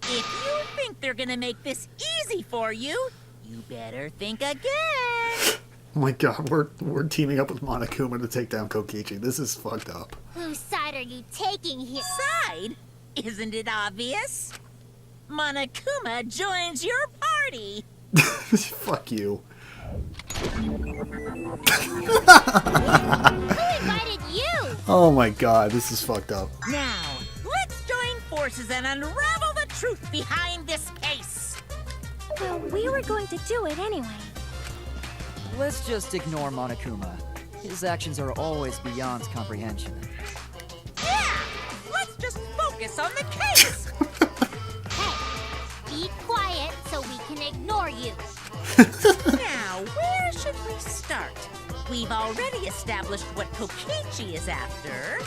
If you think they're gonna make this easy for you, you better think again. Oh my god, we're teaming up with Monokuma to take down Kokichi. This is fucked up. Whose side are you taking here? Side? Isn't it obvious? Monokuma joins your party. Fuck you. Who invited you? Oh my god, this is fucked up. Now, let's join forces and unravel the truth behind this case. Well, we were going to do it anyway. Let's just ignore Monokuma. His actions are always beyond comprehension. Yeah! Let's just focus on the case! Hey, be quiet so we can ignore you. Now, where should we start? We've already established what Kokichi is after.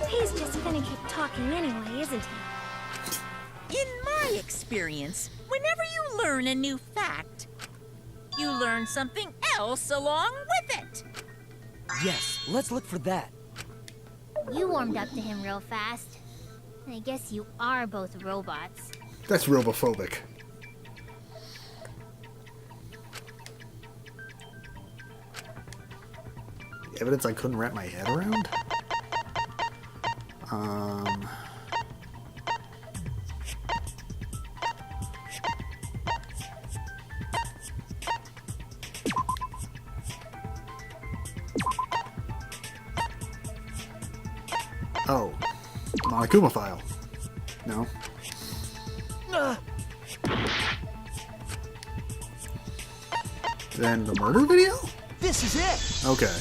He's just gonna keep talking anyway, isn't he? In my experience, whenever you learn a new fact, you learn something else along with it. Yes, let's look for that. You warmed up to him real fast. I guess you are both robots. That's robophobic. Evidence I couldn't wrap my head around? Oh. Monokuma file. No. Then the murder video? This is it! Okay.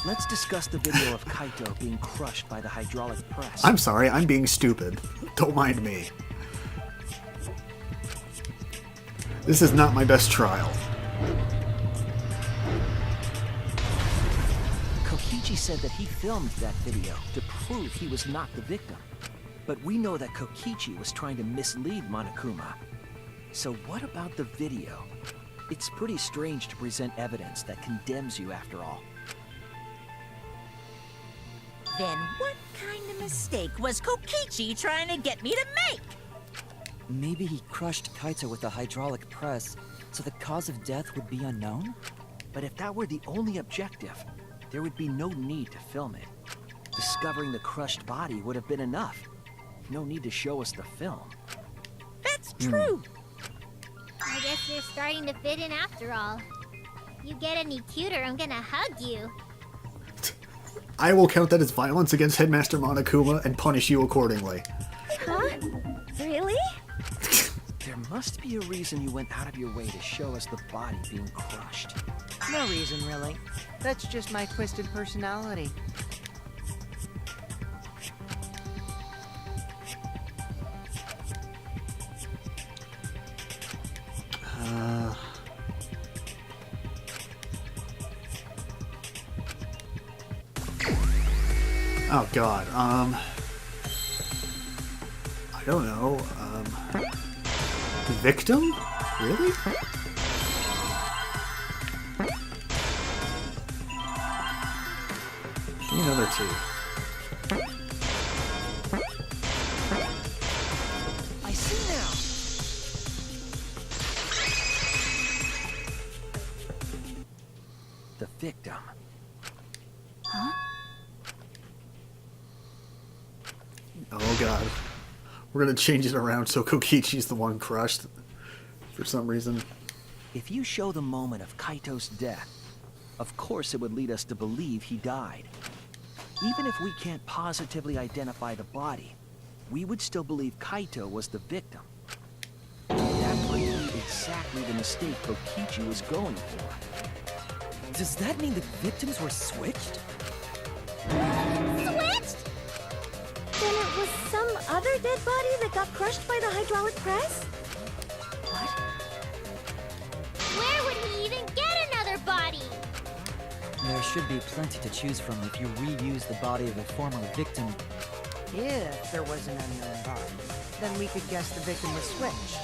Let's discuss the video of Kaito being crushed by the hydraulic press. I'm sorry, I'm being stupid. Don't mind me. This is not my best trial. Kokichi said that he filmed that video to prove he was not the victim. But we know that Kokichi was trying to mislead Monokuma. So what about the video? It's pretty strange to present evidence that condemns you after all. Then what kind of mistake was Kokichi trying to get me to make? Maybe he crushed Kaito with a hydraulic press, so the cause of death would be unknown? But if that were the only objective, there would be no need to film it. Discovering the crushed body would have been enough. No need to show us the film. That's true. I guess you're starting to fit in after all. You get any cuter, I'm gonna hug you. I will count that as violence against Headmaster Monokuma and punish you accordingly. Huh? Really? There must be a reason you went out of your way to show us the body being crushed. No reason, really. That's just my twisted personality. Oh god, I don't know, victim? Really? Give me another 2. I see now! The victim. Oh god. We're gonna change it around so Kokichi's the one crushed for some reason. If you show the moment of Kaito's death, of course it would lead us to believe he died. Even if we can't positively identify the body, we would still believe Kaito was the victim. That would be exactly the mistake Kokichi was going for. Does that mean the victims were switched? Switched? Then it was some other dead body that got crushed by the hydraulic press? What? Where would he even get another body? There should be plenty to choose from if you reuse the body of a former victim. If there was an unknown body, then we could guess the victim was switched.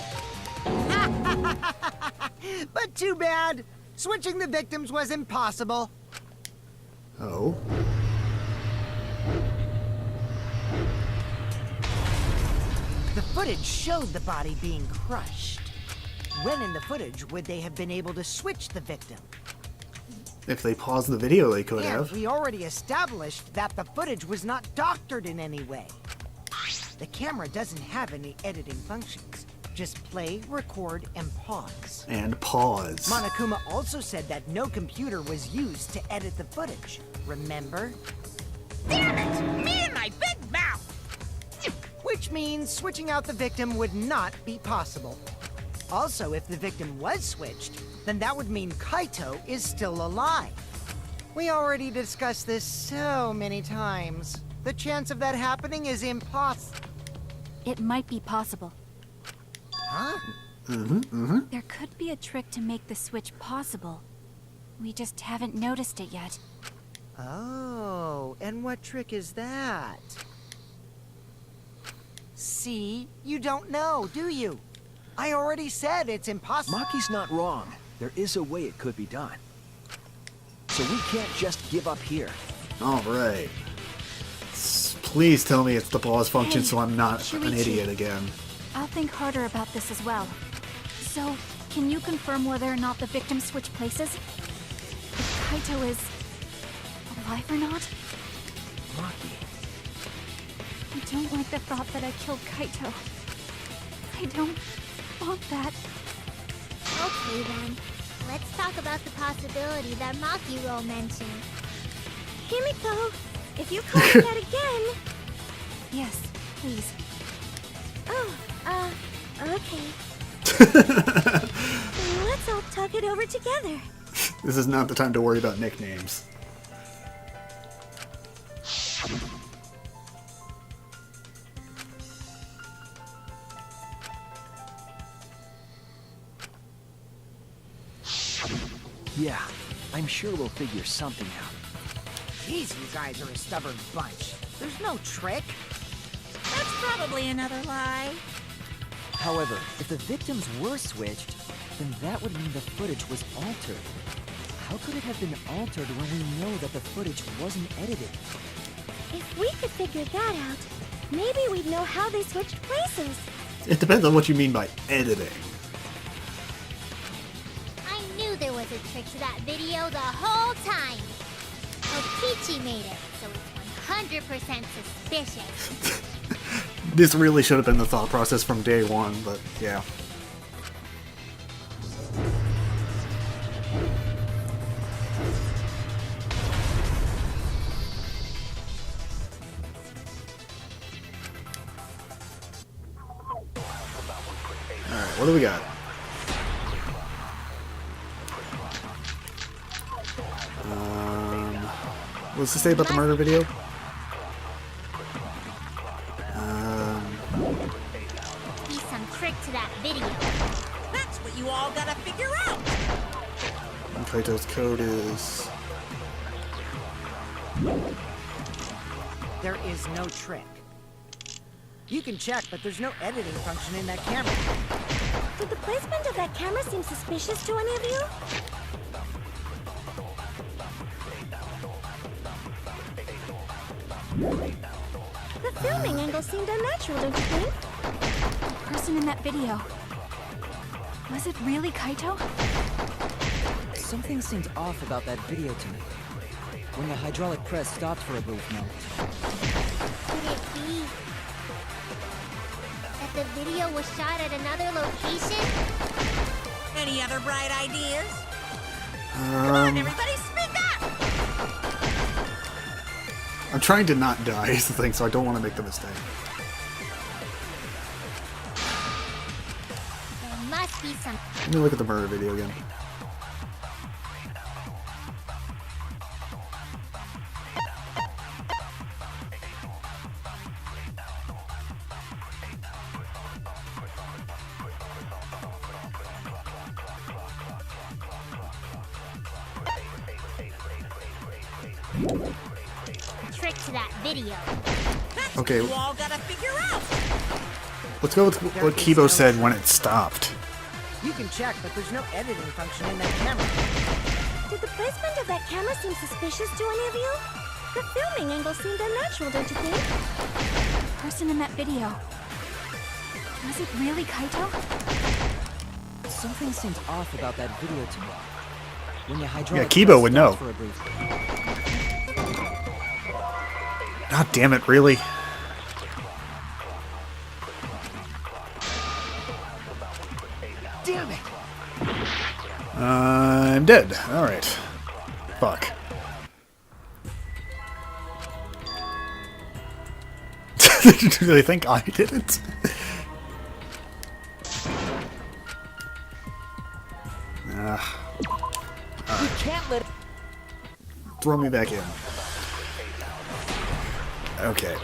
But too bad! Switching the victims was impossible. Oh. The footage showed the body being crushed. When in the footage would they have been able to switch the victim? If they paused the video, they could And have. we already established that the footage was not doctored in any way. The camera doesn't have any editing functions. Just play, record, and pause. And pause. Monokuma also said that no computer was used to edit the footage. Remember? Damn it! Me and my big mouth! which means switching out the victim would not be possible. Also, if the victim was switched, then that would mean Kaito is still alive. We already discussed this so many times. The chance of that happening is impossible. It might be possible. Huh? There could be a trick to make the switch possible. We just haven't noticed it yet. Oh, and what trick is that? See? You don't know, do you? I already said it's impossible. Maki's not wrong. There is a way it could be done. So we can't just give up here. Alright. Please tell me it's the pause function Hey, so I'm not Shuichi. an idiot again. I'll think harder about this as well. So, can you confirm whether or not the victims switch places? If Kaito is alive or not? Maki. I don't like the thought that I killed Kaito. I don't want that. Okay then. Let's talk about the possibility that Makiro mentioned. Himiko, if you call me that again... Yes, please. Oh, okay. Let's all talk it over together. This is not the time to worry about nicknames. Yeah, I'm sure we'll figure something out. Jeez, you guys are a stubborn bunch. There's no trick. That's probably another lie. However, if the victims were switched, then that would mean the footage was altered. How could it have been altered when we know that the footage wasn't edited? If we could figure that out, maybe we'd know how they switched places. It depends on what you mean by editing. I knew there was a trick to that video the whole time. Okichi made it, so it's 100% suspicious. This really should have been the thought process from day one, but yeah. Alright, what do we got? What's it say about the murder video? Be some trick to that video. That's what you all gotta figure out. And Kaito's code is... There is no trick. You can check, but there's no editing function in that camera. Did the placement of that camera seem suspicious to any of you? The filming angle seemed unnatural, don't you think? The person in that video. Was it really Kaito? Something seemed off about that video to me. When the hydraulic press stopped for a brief moment. Could it be that the video was shot at another location? Any other bright ideas? Come on, everybody, speak up! I'm trying to not die is the thing, so I don't want to make the mistake. There must be some... Let me look at the murder video again. trick to that video. That's Okay. what you all gotta figure out. Let's go with what Kibo said when it stopped. You can check, but there's no editing function in that camera. Did the placement of that camera seem suspicious to any of you? The filming angle seemed unnatural, don't you think? The person in that video. Was it really Kaito? Something seemed off about that video to me. When the Yeah, hydraulic Kibo press would know. stopped for a brief God damn it, really? Damn it! I'm dead. Alright. Fuck. Do they think I did it? We can't let. Throw me back in. Okay.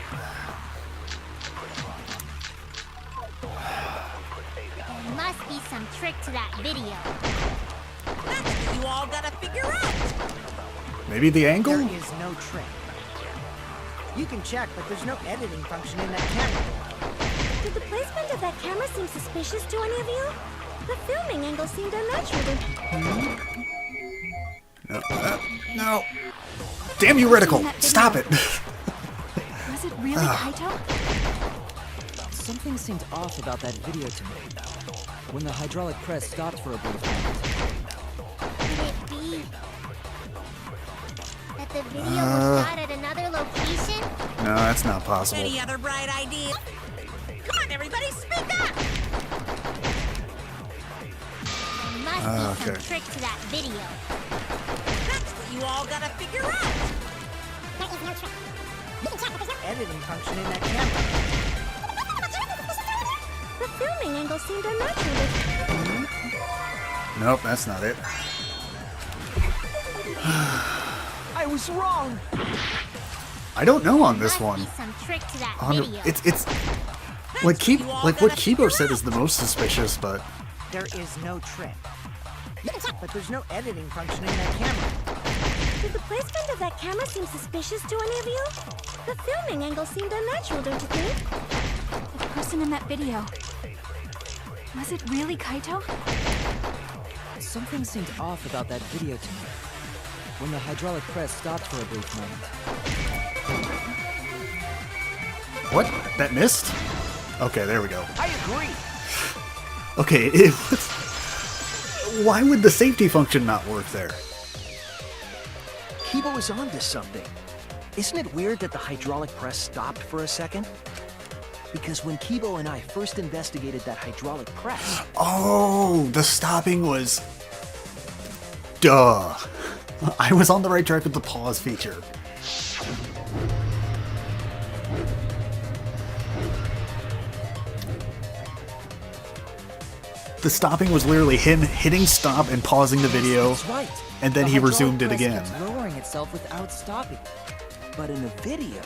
There must be some trick to that video. That's what you all gotta figure out. Maybe the There angle? is no trick. You can check, but there's no editing function in that camera. Did the placement of that camera seem suspicious to any of you? The filming angle seemed unnatural. No. No. Damn you, Reticle! Stop it! Was it really Kaito? Something seemed off about that video to me. When the hydraulic press stopped for a brief moment. Could it be that the video was shot at another location? No, that's not possible. Any other bright idea? Come on, everybody, speak up! There must be some Okay. trick to that video. That's what you all gotta figure out. There is no trick. You can check, but there's no Editing function in that camera. The filming angle seemed unnatural. Nope, that's not it. I was wrong. I don't know on this Must one. be some trick to that On video. it's like what Kibo said is the most suspicious, but There is no trick. But there's no editing function in that camera. Did the placement of that camera seem suspicious to any of you? The filming angle seemed unnatural, don't you think? The person in that video. Was it really Kaito? Something seemed off about that video to me. When the hydraulic press stopped for a brief moment. what? That missed? Okay, there we go. I agree. Okay, it was. Why would the safety function not work there? Kibo is onto something. Isn't it weird that the hydraulic press stopped for a second? Because when Kibo and I first investigated that hydraulic press, Oh, the stopping was. Duh. I was on the right track with the pause feature. The stopping was literally him hitting stop and pausing the video, That's right. and then The he hydraulic resumed it press again. kept lowering itself without stopping. but in the video,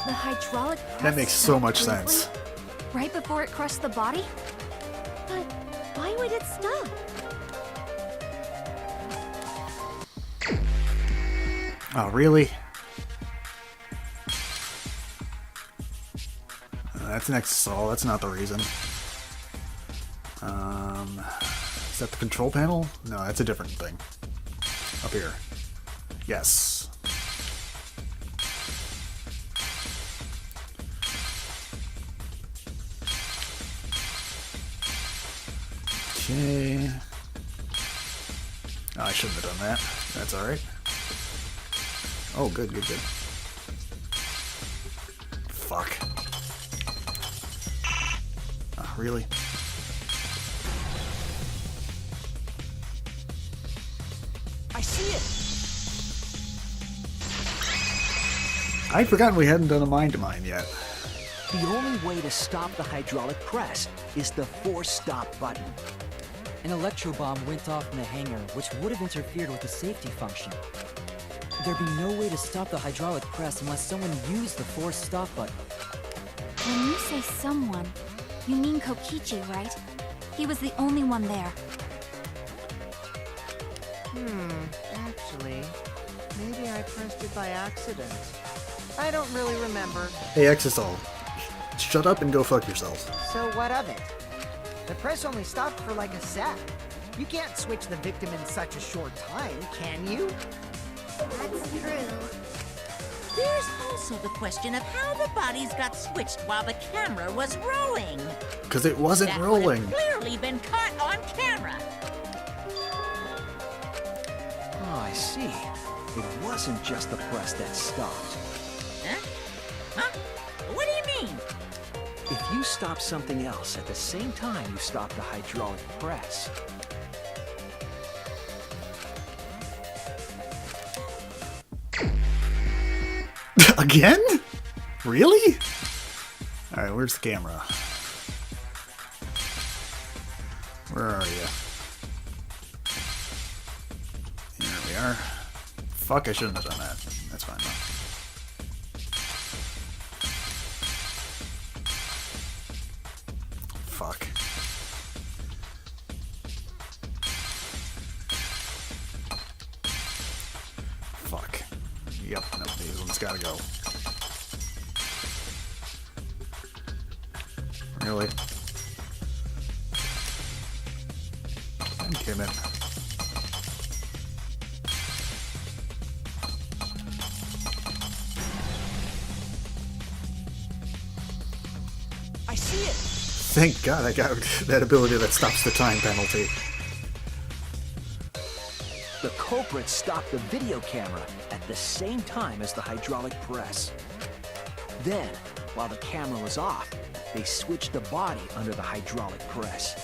The hydraulic press That makes so stopped much briefly, sense. Right before it crushed the body? But why would it stop? Oh, really? That's next stall. That's not the reason. Is that the control panel? No, that's a different thing. Up here. Yes. Okay. Oh, I shouldn't have done that. That's alright. Oh, good, good, good. Fuck. Oh, really? I see it. I'd forgotten we hadn't done a mind-to-mind yet. The only way to stop the hydraulic press is the force stop button. An electro bomb went off in the hangar, which would have interfered with the safety function. There'd be no way to stop the hydraulic press unless someone used the force stop button. When you say someone, you mean Kokichi, right? He was the only one there. Actually, maybe I pressed it by accident. I don't really remember. Hey, Exisol. Shut up and go fuck yourself. So what of it? The press only stopped for like a sec. You can't switch the victim in such a short time, can you? That's true. There's also the question of how the bodies got switched while the camera was rolling. Because it wasn't That would rolling. have clearly been caught on camera. Oh, I see. It wasn't just the press that stopped. Huh? Huh? What do you mean? If you stop something else at the same time you stop the hydraulic press, Again? Really? Alright, where's the camera? Where are you? Here we are. Fuck, I shouldn't have done that. That's fine though. Fuck. Fuck. Yep, no, these ones gotta go. Really? I'm kidding. I see it! Thank God I got that ability that stops the time penalty. The culprit stopped the video camera at the same time as the hydraulic press. Then, while the camera was off, they switched the body under the hydraulic press.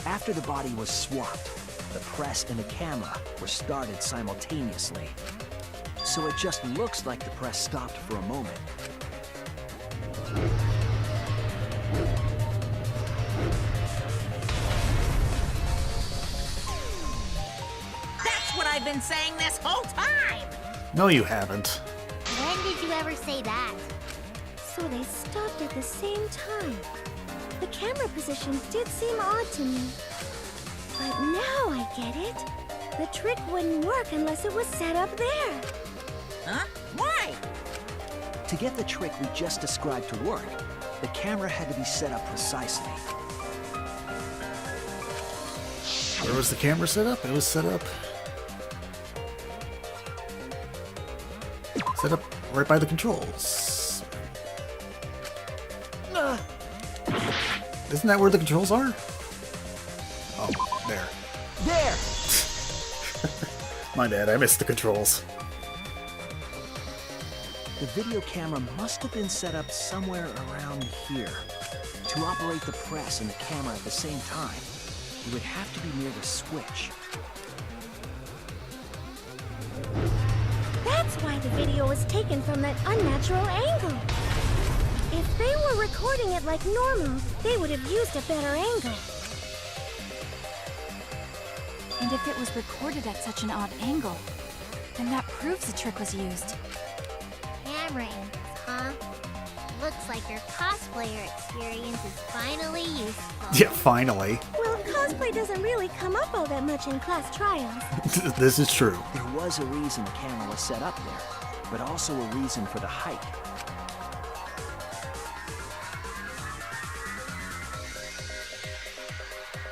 After the body was swapped, the press and the camera were started simultaneously. So it just looks like the press stopped for a moment. That's what I've been saying this whole time! No, you haven't. When did you ever say that? So they stopped at the same time. The camera positions did seem odd to me. But now I get it. The trick wouldn't work unless it was set up there. Huh? Why? To get the trick we just described to work, the camera had to be set up precisely. Where was the camera set up? It was set up right by the controls. Isn't that where the controls are? Oh, there. There! My bad, I missed the controls. The video camera must have been set up somewhere around here. To operate the press and the camera at the same time, you would have to be near the switch. That's why the video was taken from that unnatural angle. If they were recording it like normal, they would have used a better angle. And if it was recorded at such an odd angle, then that proves the trick was used. Camera angles, huh? Looks like your cosplayer experience is finally useful. Yeah, finally. Well, cosplay doesn't really come up all that much in class trials. This is true. There was a reason the camera was set up there, but also a reason for the height.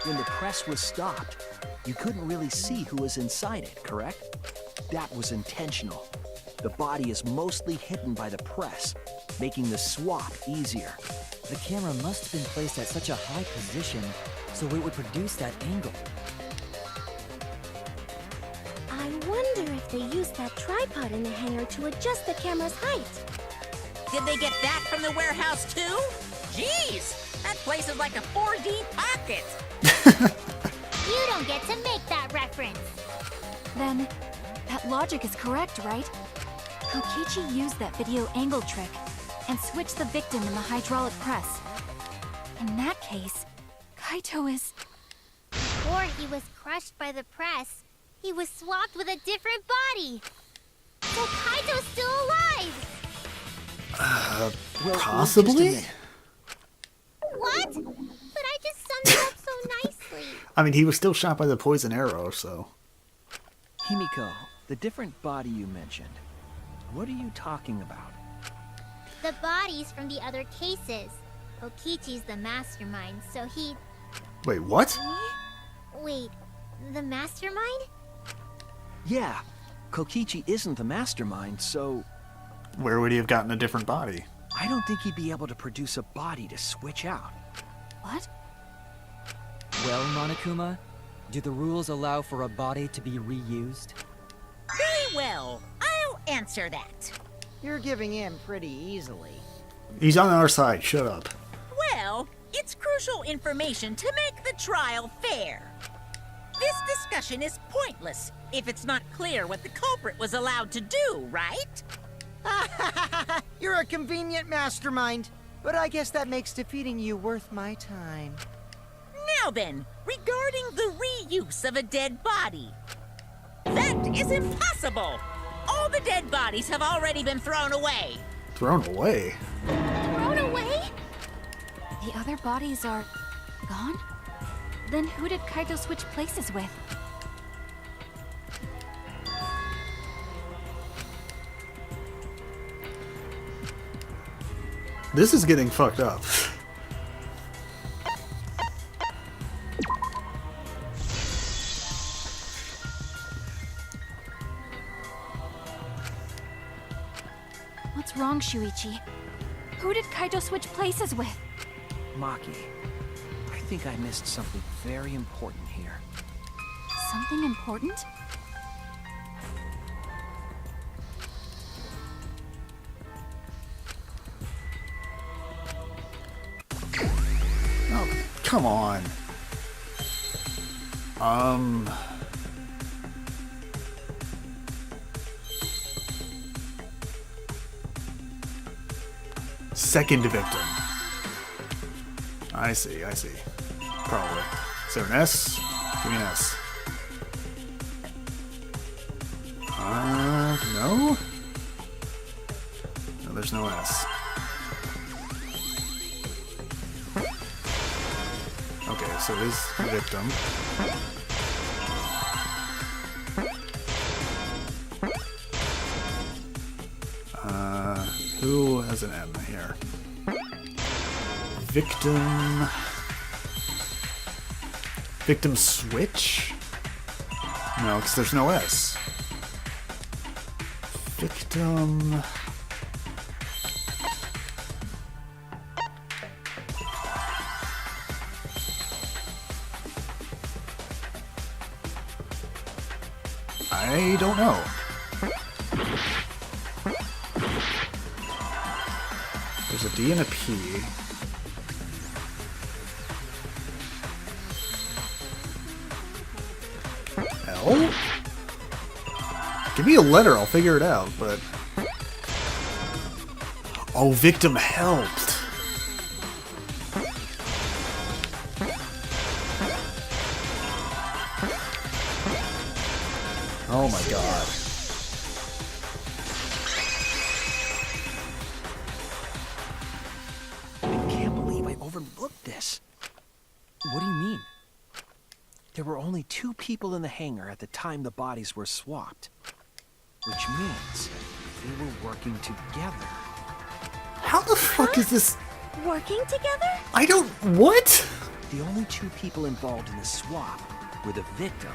When the press was stopped, you couldn't really see who was inside it, correct? That was intentional. The body is mostly hidden by the press, making the swap easier. The camera must have been placed at such a high position so it would produce that angle. I wonder if they used that tripod in the hangar to adjust the camera's height. Did they get that from the warehouse too? Jeez, that place is like a 4D pocket. You don't get to make that reference. Then, that logic is correct, right? Kokichi used that video angle trick and switched the victim in the hydraulic press. In that case, Kaito is... Before he was crushed by the press, he was swapped with a different body. So Kaito's still alive! Well, just a Possibly? minute. What? But I just summed it up so nicely. I mean, he was still shot by the poison arrow, so... Himiko, the different body you mentioned, what are you talking about? The bodies from the other cases. Kokichi's the mastermind, so he... Wait, what? Wait, the mastermind? Yeah, Kokichi isn't the mastermind, so Where would he have gotten a different body? I don't think he'd be able to produce a body to switch out. What? Well, Monokuma, do the rules allow for a body to be reused? Very well, I'll answer that. You're giving in pretty easily. He's on our side, shut up. It's crucial information to make the trial fair. This discussion is pointless if it's not clear what the culprit was allowed to do, right? You're a convenient mastermind, but I guess that makes defeating you worth my time. Now then, regarding the reuse of a dead body. That is impossible! All the dead bodies have already been thrown away. Thrown away? Thrown away? The other bodies are gone? Then who did Kaito switch places with? This is getting fucked up. What's wrong, Shuichi? Who did Kaito switch places with? Maki, I think I missed something very important here. Something important? Oh, come on. Second victim. I see. Probably. Is there an S? Give me an S. No? No, there's no S. Okay, so it is victim. Who has an M here? Victim... Victim switch? No, because there's no S. Victim... I don't know. There's a D and a P. L? Give me a letter, I'll figure it out, but... Oh, victim helped. Oh my god. I can't believe I overlooked this. What do you mean? There were only 2 people in the hangar at the time the bodies were swapped. Which means they were working together. How the fuck is this? Working together? I don't... What? The only 2 people involved in the swap were the victim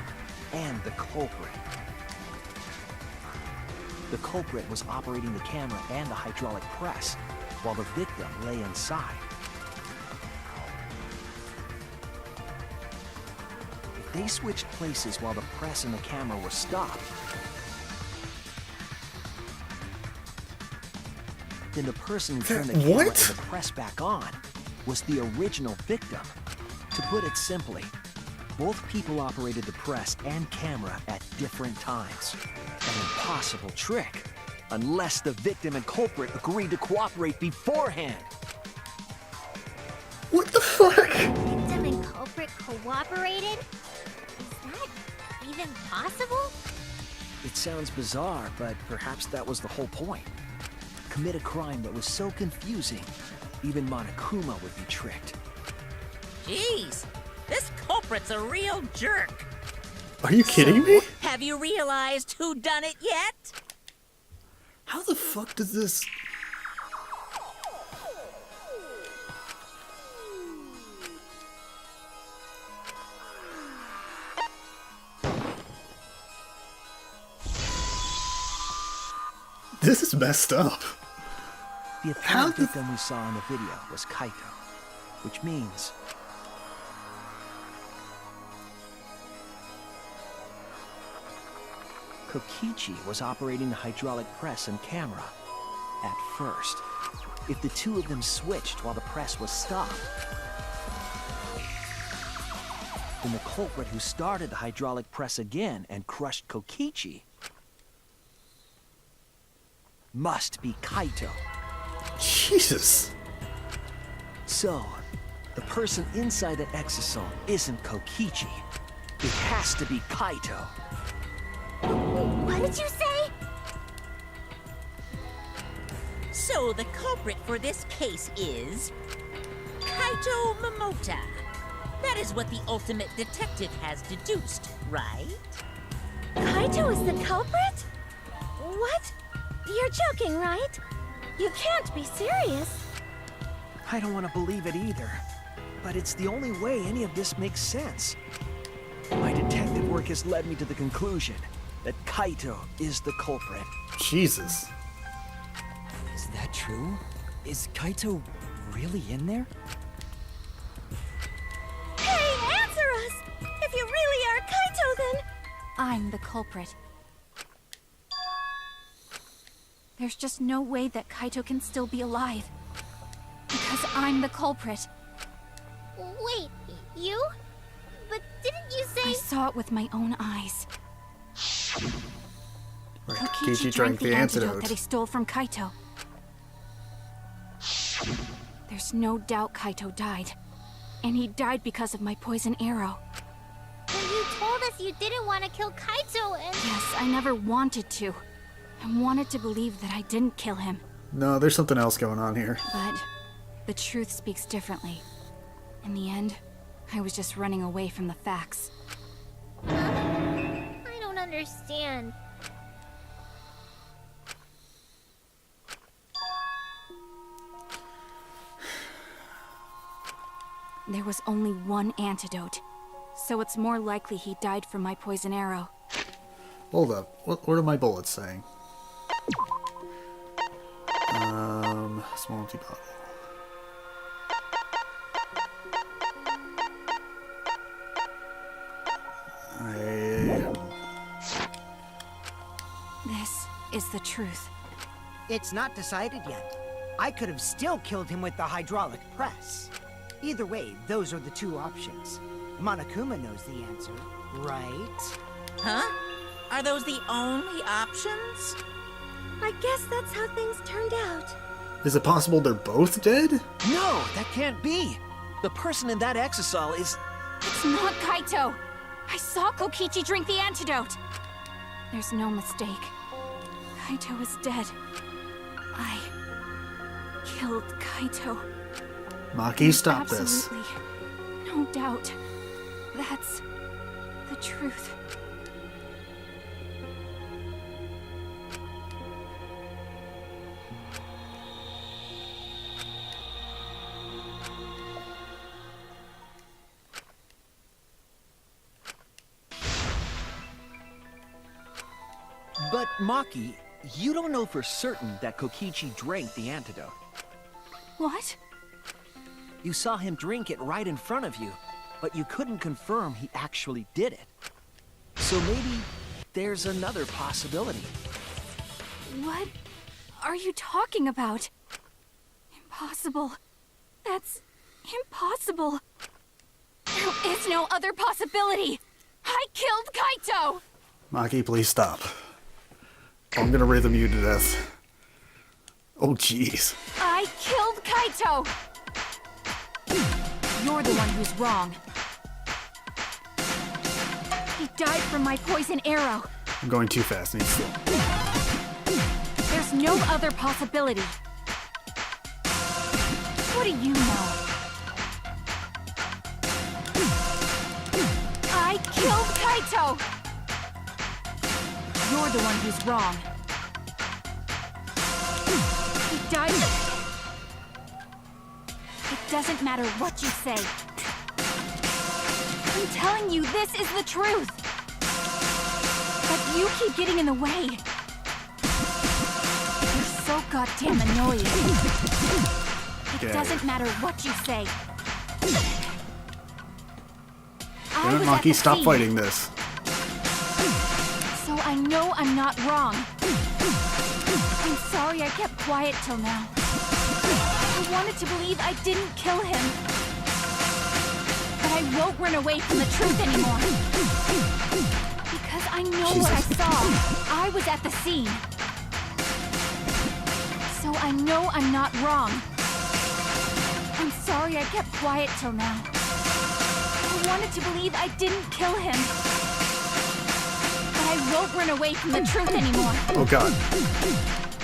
and the culprit. The culprit was operating the camera and the hydraulic press, while the victim lay inside. If they switched places while the press and the camera were stopped, then the person who turned the camera and the press back on was the original victim. To put it simply, both people operated the press and camera at different times. An impossible trick, unless the victim and culprit agreed to cooperate beforehand. What the fuck? Victim and culprit cooperated? Is that even possible? It sounds bizarre, but perhaps that was the whole point. Commit a crime that was so confusing, even Monokuma would be tricked. Jeez, this culprit's a real jerk. Are you kidding me? Have you realized who done it yet? How the fuck does this... This is messed up. The apparent victim we saw in the video was Kaito, which means Kokichi was operating the hydraulic press and camera at first. If the 2 of them switched while the press was stopped, then the culprit who started the hydraulic press again and crushed Kokichi must be Kaito. Jesus. So, the person inside that exosome isn't Kokichi. It has to be Kaito. What did you say? So the culprit for this case is Kaito Momota. That is what the ultimate detective has deduced, right? Kaito is the culprit? What? You're joking, right? You can't be serious. I don't want to believe it either, but it's the only way any of this makes sense. My detective work has led me to the conclusion that Kaito is the culprit. Jesus. Is that true? Is Kaito really in there? Hey, answer us! If you really are Kaito, then... I'm the culprit. There's just no way that Kaito can still be alive. Because I'm the culprit. Wait, you? But didn't you I say... saw it with my own eyes. Kokichi drank the antidote. that he stole from Kaito. There's no doubt Kaito died. And he died because of my poison arrow. When you told us you didn't want to kill Kaito and... Yes, I never wanted to. I wanted to believe that I didn't kill him. No, there's something else going on here. But the truth speaks differently. In the end, I was just running away from the facts. I don't understand. There was only one antidote, so it's more likely he died from my poison arrow. Hold up. What are my bullets saying? Small empty bottle. This is the truth. It's not decided yet. I could have still killed him with the hydraulic press. Either way, those are the two options. Monokuma knows the answer, right? Huh? Are those the only options? I guess that's how things turned out. Is it possible they're both dead? No, that can't be. The person in that exosol is... It's not Kaito! I saw Kokichi drink the antidote! There's no mistake. Kaito is dead. I killed Kaito. Maki, stop this. Absolutely. No doubt. That's the truth. But, Maki, you don't know for certain that Kokichi drank the antidote. What? You saw him drink it right in front of you, but you couldn't confirm he actually did it. So maybe there's another possibility. What are you talking about? Impossible. That's impossible. There is no other possibility. I killed Kaito! Maki, please stop. I'm gonna rhythm you to death. Oh, jeez. I killed Kaito! You're the one who's wrong. He died from my poison arrow. I'm going too fast. Need slow. There's no other possibility. What do you know? I killed Kaito! You're the one who's wrong. He died. It doesn't matter what you say. I'm telling you, this is the truth. But you keep getting in the way. You're so goddamn annoying. It doesn't matter what you say. Damn it, Maki, stop fighting this. So I know I'm not wrong. I'm sorry I kept quiet till now. I wanted to believe I didn't kill him. But I won't run away from the truth anymore. Because I know what I saw. I was at the scene. So I know I'm not wrong. I'm sorry I kept quiet till now. I wanted to believe I didn't kill him. But I won't run away from the truth anymore. Oh god.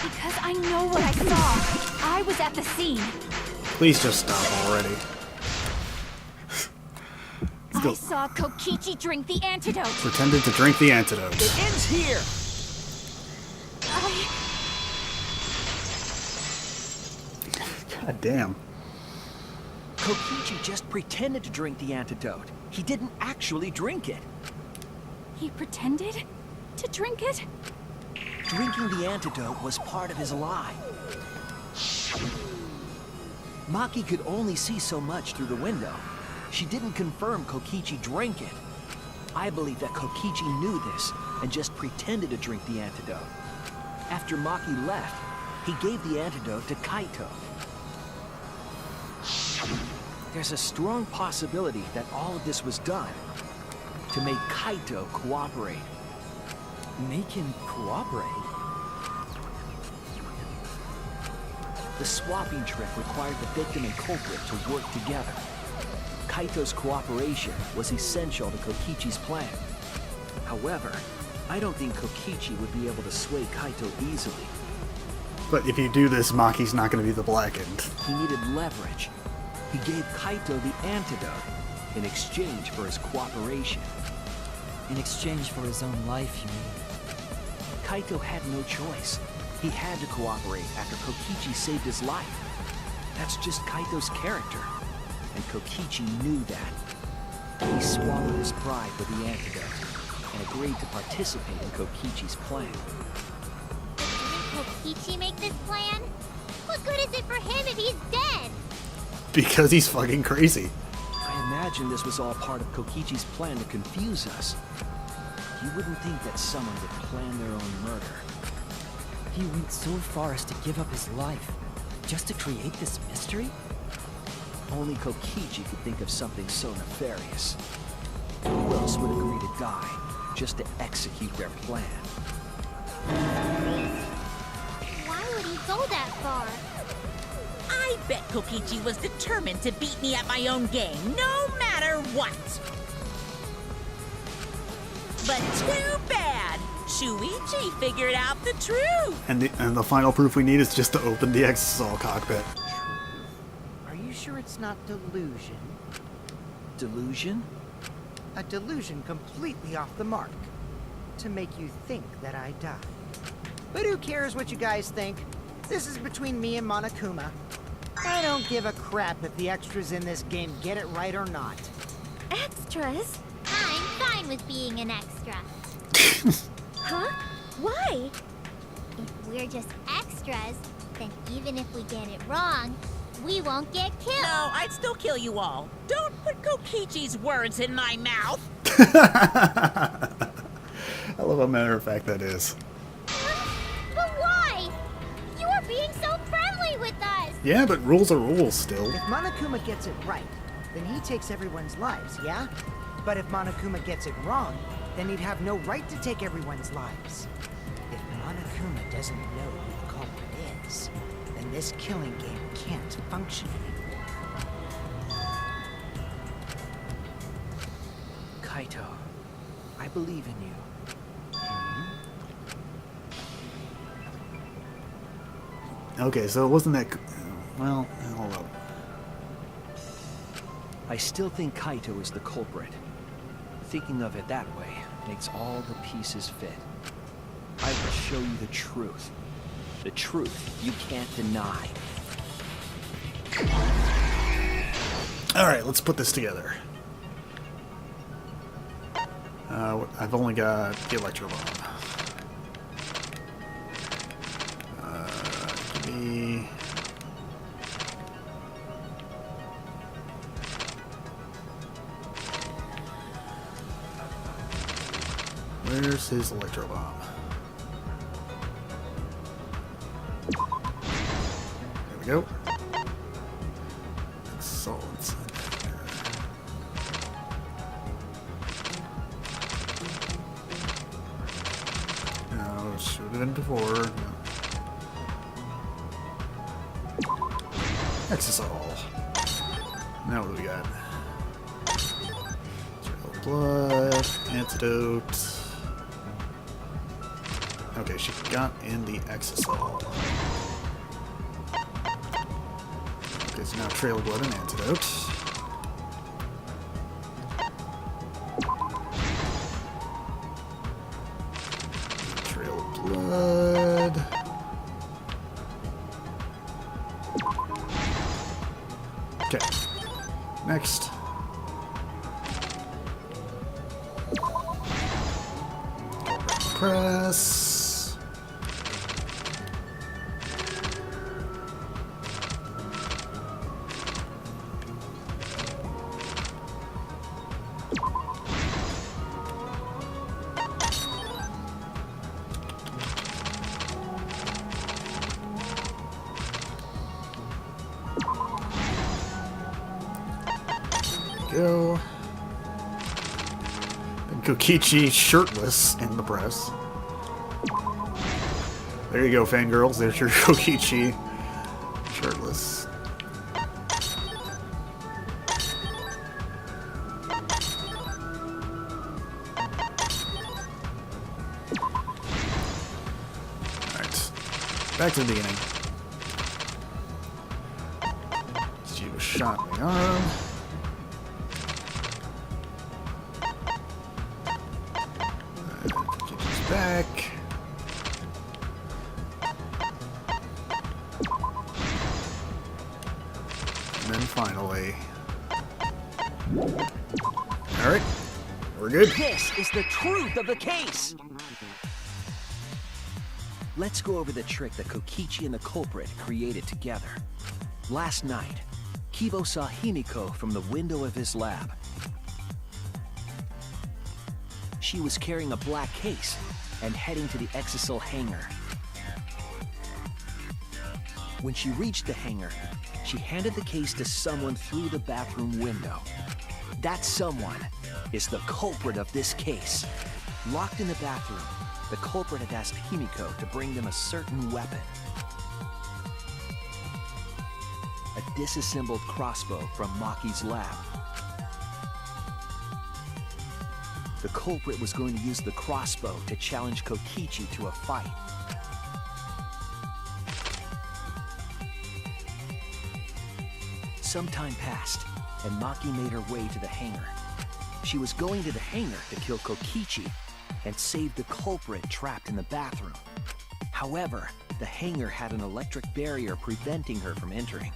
Because I know what I saw. I was at the scene. Please just stop already. I saw Kokichi drink the antidote. Pretended to drink the antidote. It ends here! God damn. Kokichi just pretended to drink the antidote. He didn't actually drink it. He pretended to drink it? Drinking the antidote was part of his lie. Maki could only see so much through the window. She didn't confirm Kokichi drank it. I believe that Kokichi knew this and just pretended to drink the antidote. After Maki left, he gave the antidote to Kaito. There's a strong possibility that all of this was done to make Kaito cooperate. Make him cooperate? The swapping trick required the victim and culprit to work together. Kaito's cooperation was essential to Kokichi's plan. However, I don't think Kokichi would be able to sway Kaito easily. But if you do this, Maki's not going to be the blackened. He needed leverage. He gave Kaito the antidote in exchange for his cooperation. In exchange for his own life, you mean? Kaito had no choice. He had to cooperate after Kokichi saved his life. That's just Kaito's character. And Kokichi knew that. He swallowed his pride with the antidote and agreed to participate in Kokichi's plan. Didn't Kokichi make this plan? What good is it for him if he's dead? Because he's fucking crazy. I imagine this was all part of Kokichi's plan to confuse us. You wouldn't think that someone would plan their own murder. He went so far as to give up his life, just to create this mystery? Only Kokichi could think of something so nefarious. Who else would agree to die just to execute their plan? Why would he go that far? I bet Kokichi was determined to beat me at my own game, no matter what. But too bad. Shuichi figured out the truth. And the final proof we need is just to open the Exisol cockpit. Are you sure it's not delusion? Delusion? A delusion completely off the mark. To make you think that I died. But who cares what you guys think? This is between me and Monokuma. I don't give a crap if the extras in this game get it right or not. Extras? I'm fine with being an extra. Huh? Why? If we're just extras, then even if we get it wrong, we won't get killed. No, I'd still kill you all. Don't put Kokichi's words in my mouth. I love how matter of fact that is. But why? You are being so friendly with us. Yeah, but rules are rules still. If Monokuma gets it right, then he takes everyone's lives, yeah? But if Monokuma gets it wrong, then he'd have no right to take everyone's lives. If Monokuma doesn't know who the culprit is, then this killing game can't function anymore. Kaito, I believe in you. Okay, so it wasn't that... Well, hold up. I still think Kaito is the culprit. Thinking of it that way makes all the pieces fit. I will show you the truth. The truth you can't deny. Alright, let's put this together. I've only got the electro bomb. Give me... Where's his electro bomb? There we go. Excellent. even before. Exisol. Now what do we got? Trail blood, antidote. Okay, she got in the Exisol. Okay, so now trail blood and antidote. Trail blood. Okay. Next. Press. Go. And Kokichi shirtless in the press. There you go, fangirls. There's your Kokichi shirtless. Alright. Back to the beginning. She was shot in the arm. Back. And then finally. Alright. We're good. This is the truth of the case! Let's go over the trick that Kokichi and the culprit created together. Last night, Kibo saw Himiko from the window of his lab. She was carrying a black case and heading to the Exisal hangar. When she reached the hangar, she handed the case to someone through the bathroom window. That someone is the culprit of this case. Locked in the bathroom, the culprit had asked Himiko to bring them a certain weapon. A disassembled crossbow from Maki's lab. The culprit was going to use the crossbow to challenge Kokichi to a fight. Some time passed, and Maki made her way to the hangar. She was going to the hangar to kill Kokichi and save the culprit trapped in the bathroom. However, the hangar had an electric barrier preventing her from entering.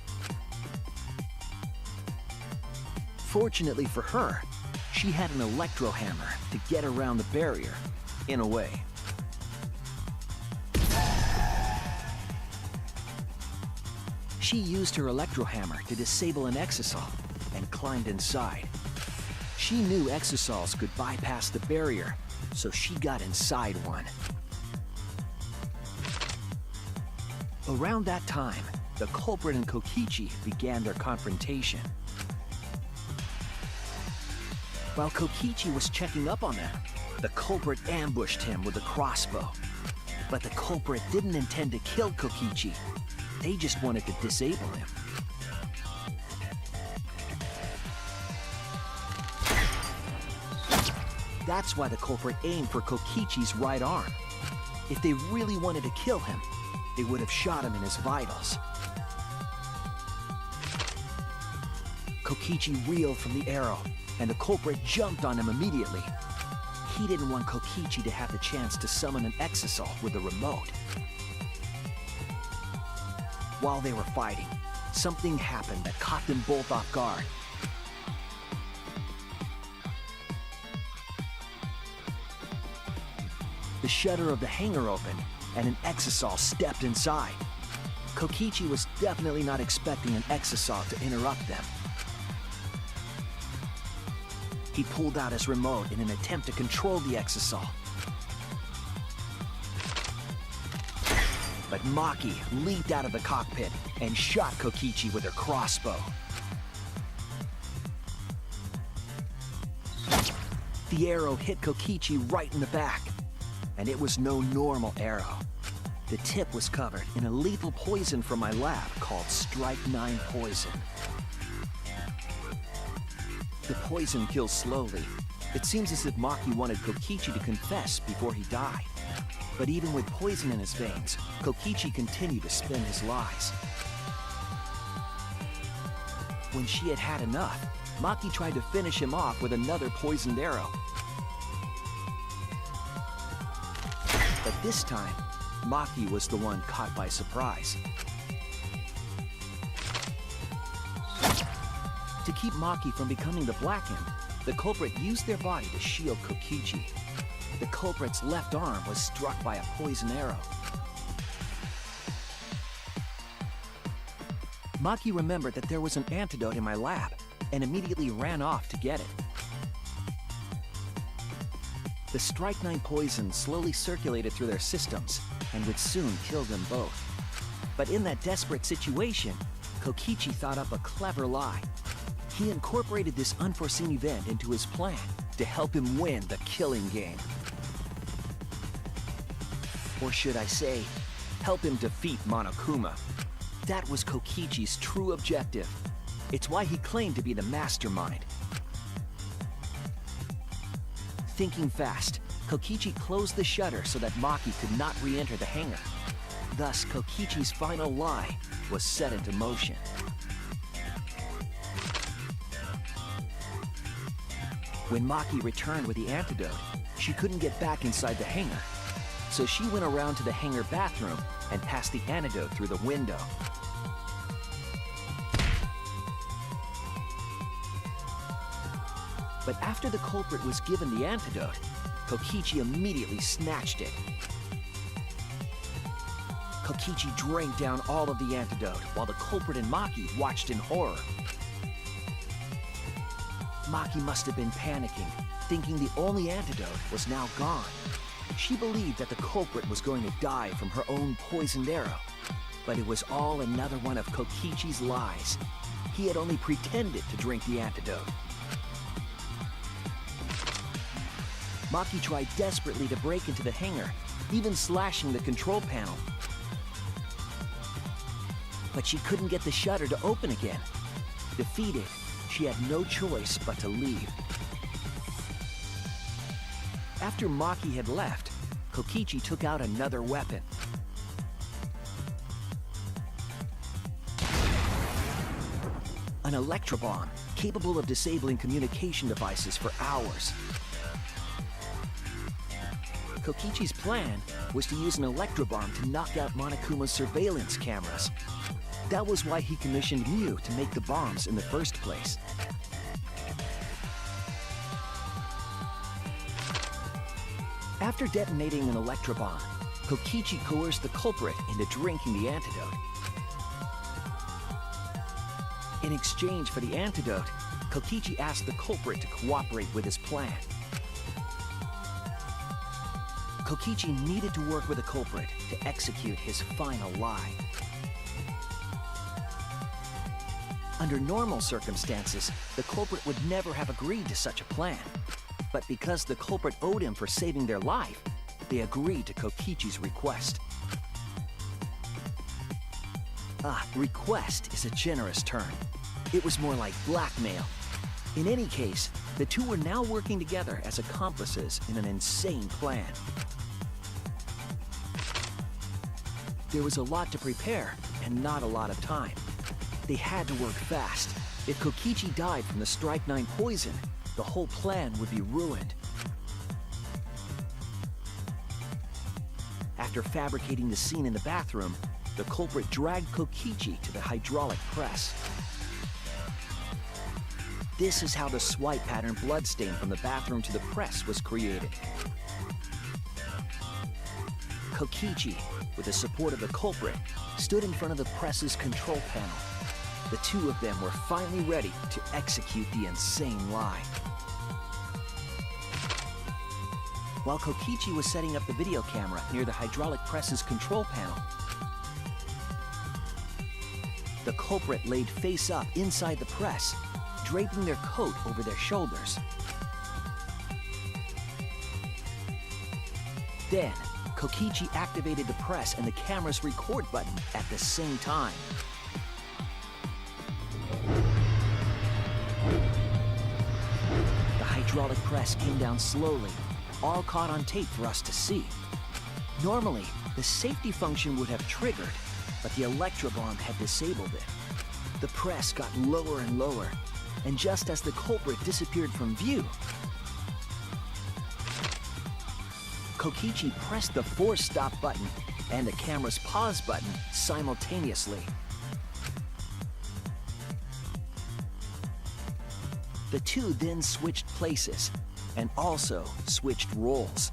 Fortunately for her, she had an electro hammer to get around the barrier, in a way. She used her electro hammer to disable an exisal and climbed inside. She knew exisals could bypass the barrier, so she got inside one. Around that time, the culprit and Kokichi began their confrontation. While Kokichi was checking up on them, the culprit ambushed him with a crossbow. But the culprit didn't intend to kill Kokichi. They just wanted to disable him. That's why the culprit aimed for Kokichi's right arm. If they really wanted to kill him, they would have shot him in his vitals. Kokichi reeled from the arrow, and the culprit jumped on him immediately. He didn't want Kokichi to have the chance to summon an exisal with a remote. While they were fighting, something happened that caught them both off guard. The shutter of the hangar opened, and an exisal stepped inside. Kokichi was definitely not expecting an exisal to interrupt them. He pulled out his remote in an attempt to control the exisal. But Maki leaped out of the cockpit and shot Kokichi with her crossbow. The arrow hit Kokichi right in the back, and it was no normal arrow. The tip was covered in a lethal poison from my lab called Strike 9 poison. The poison kills slowly. It seems as if Maki wanted Kokichi to confess before he died. But even with poison in his veins, Kokichi continued to spin his lies. When she had had enough, Maki tried to finish him off with another poisoned arrow. But this time, Maki was the one caught by surprise. To keep Maki from becoming the Blackened, the culprit used their body to shield Kokichi. The culprit's left arm was struck by a poison arrow. Maki remembered that there was an antidote in my lab and immediately ran off to get it. The Strike 9 poison slowly circulated through their systems and would soon kill them both. But in that desperate situation, Kokichi thought up a clever lie. He incorporated this unforeseen event into his plan to help him win the killing game. Or should I say, help him defeat Monokuma. That was Kokichi's true objective. It's why he claimed to be the mastermind. Thinking fast, Kokichi closed the shutter so that Maki could not re-enter the hangar. Thus, Kokichi's final lie was set into motion. When Maki returned with the antidote, she couldn't get back inside the hangar. So she went around to the hangar bathroom and passed the antidote through the window. But after the culprit was given the antidote, Kokichi immediately snatched it. Kokichi drank down all of the antidote while the culprit and Maki watched in horror. Maki must have been panicking, thinking the only antidote was now gone. She believed that the culprit was going to die from her own poisoned arrow. But it was all another one of Kokichi's lies. He had only pretended to drink the antidote. Maki tried desperately to break into the hangar, even slashing the control panel. But she couldn't get the shutter to open again. Defeated, she had no choice but to leave. After Maki had left, Kokichi took out another weapon. An electrobomb, capable of disabling communication devices for hours. Kokichi's plan was to use an electrobomb to knock out Monokuma's surveillance cameras. That was why he commissioned Mew to make the bombs in the first place. After detonating an electrobomb, Kokichi coerced the culprit into drinking the antidote. In exchange for the antidote, Kokichi asked the culprit to cooperate with his plan. Kokichi needed to work with the culprit to execute his final lie. Under normal circumstances, the culprit would never have agreed to such a plan. But because the culprit owed him for saving their life, they agreed to Kokichi's request. Request is a generous term. It was more like blackmail. In any case, the two were now working together as accomplices in an insane plan. There was a lot to prepare and not a lot of time. They had to work fast. If Kokichi died from the Strike 9 poison, the whole plan would be ruined. After fabricating the scene in the bathroom, the culprit dragged Kokichi to the hydraulic press. This is how the swipe pattern bloodstain from the bathroom to the press was created. Kokichi, with the support of the culprit, stood in front of the press's control panel. The two of them were finally ready to execute the insane lie. While Kokichi was setting up the video camera near the hydraulic press's control panel, the culprit laid face up inside the press, draping their coat over their shoulders. Then, Kokichi activated the press and the camera's record button at the same time. The hydraulic press came down slowly, all caught on tape for us to see. Normally, the safety function would have triggered, but the electrobomb had disabled it. The press got lower and lower, and just as the culprit disappeared from view, Kokichi pressed the force stop button and the camera's pause button simultaneously. The two then switched places and also switched roles.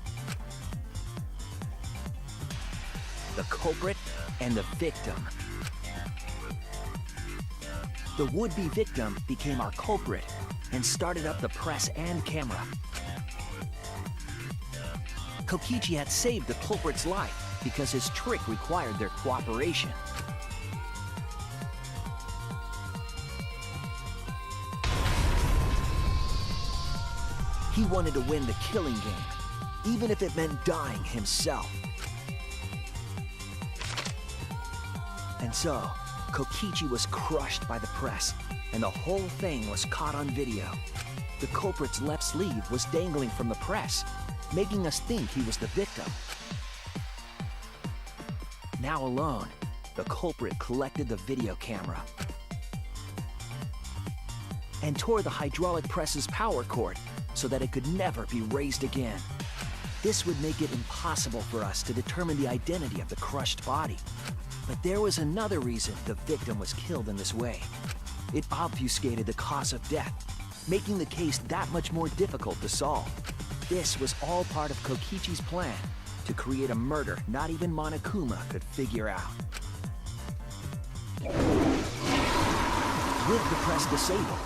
The culprit and the victim. The would-be victim became our culprit and started up the press and camera. Kokichi had saved the culprit's life because his trick required their cooperation. He wanted to win the killing game, even if it meant dying himself. And so, Kokichi was crushed by the press, and the whole thing was caught on video. The culprit's left sleeve was dangling from the press, making us think he was the victim. Now alone, the culprit collected the video camera and tore the hydraulic press's power cord so that it could never be raised again. This would make it impossible for us to determine the identity of the crushed body. But there was another reason the victim was killed in this way. It obfuscated the cause of death, making the case that much more difficult to solve. This was all part of Kokichi's plan to create a murder not even Monokuma could figure out. With the press disabled,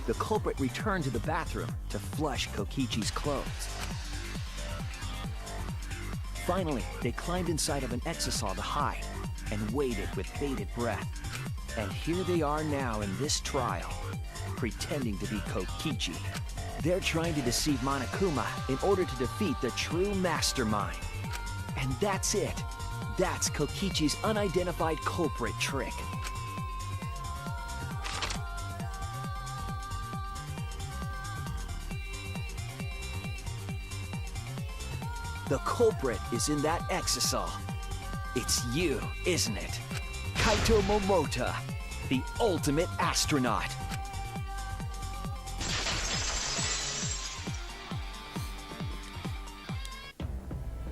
the culprit returned to the bathroom to flush Kokichi's clothes. Finally, they climbed inside of an exisal to hide and waited with bated breath. And here they are now in this trial, pretending to be Kokichi. They're trying to deceive Monokuma in order to defeat the true mastermind. And that's it. That's Kokichi's unidentified culprit trick. The culprit is in that exisal. It's you, isn't it? Kaito Momota, the ultimate astronaut.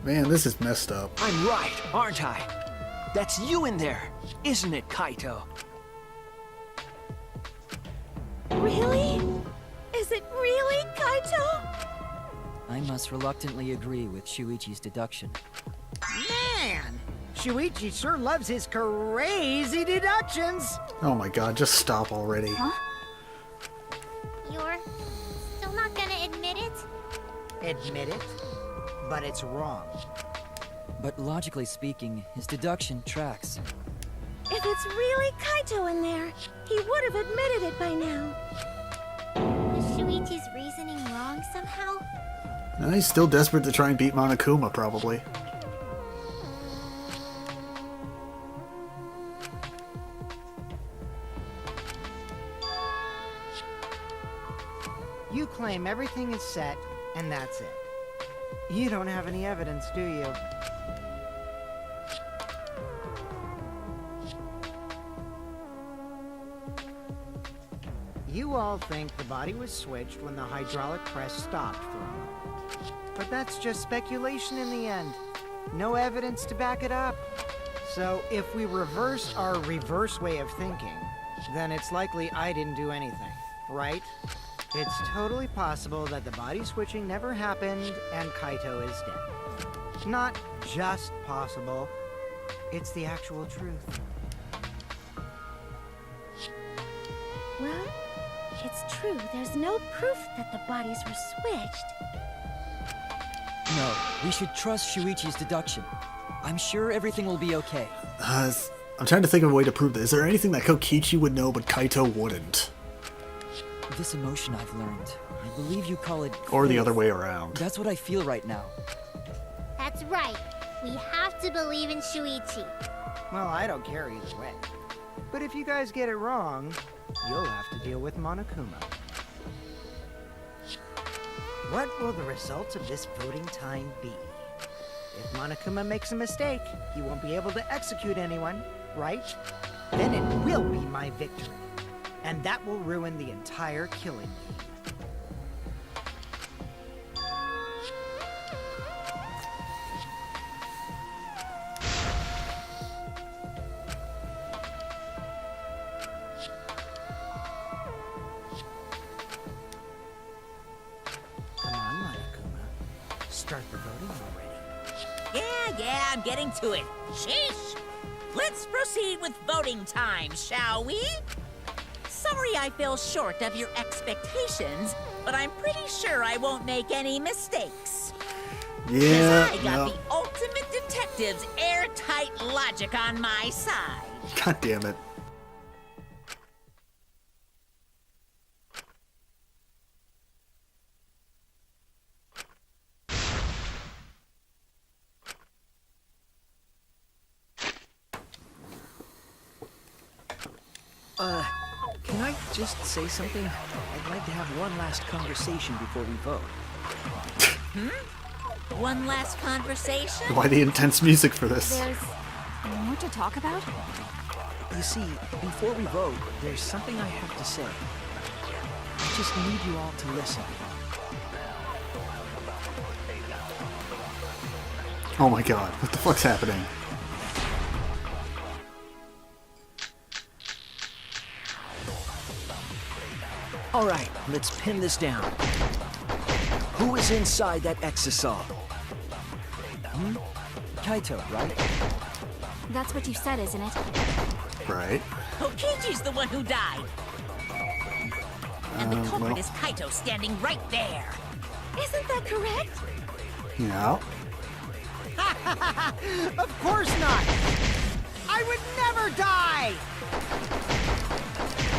Man, this is messed up. I'm right, aren't I? That's you in there, isn't it, Kaito? Really? Is it really Kaito? I must reluctantly agree with Shuichi's deduction. Man, Shuichi sure loves his crazy deductions. Oh my god, just stop already. Huh? You're still not gonna admit it? Admit it, but it's wrong. But logically speaking, his deduction tracks. If it's really Kaito in there, he would have admitted it by now. Was Shuichi's reasoning wrong somehow? He's still desperate to try and beat Monokuma, probably. You claim everything is set, and that's it. You don't have any evidence, do you? You all think the body was switched when the hydraulic press stopped for a moment. But that's just speculation in the end. No evidence to back it up. So if we reverse our reverse way of thinking, then it's likely I didn't do anything, right? It's totally possible that the body switching never happened and Kaito is dead. Not just possible, it's the actual truth. Well, it's true. There's no proof that the bodies were switched. No, we should trust Shuichi's deduction. I'm sure everything will be okay. I'm trying to think of a way to prove this. Is there anything that Kokichi would know but Kaito wouldn't? This emotion I've learned, I believe you call it Or the faith. other way around. That's what I feel right now. That's right. We have to believe in Shuichi. Well, I don't care either way. But if you guys get it wrong, you'll have to deal with Monokuma. What will the results of this voting time be? If Monokuma makes a mistake, he won't be able to execute anyone, right? Then it will be my victory. And that will ruin the entire killing game. Come on, Monokuma. Start the voting already. Yeah, I'm getting to it. Sheesh! Let's proceed with voting time, shall we? Sorry I fell short of your expectations, but I'm pretty sure I won't make any mistakes. Yeah, 'Cause I got the ultimate detective's airtight logic on my side. God damn it. Can I just say something? I'd like to have one last conversation before we vote. One last conversation? Why the intense music for this? There's more to talk about? You see, before we vote, there's something I have to say. I just need you all to listen. Oh my god, what the fuck's happening? All right, let's pin this down. Who is inside that exisal? Kaito, right? That's what you said, isn't it? Right. Kokichi's the one who died. And the culprit well. is Kaito standing right there. Isn't that correct? Yeah. Of course not! I would never die!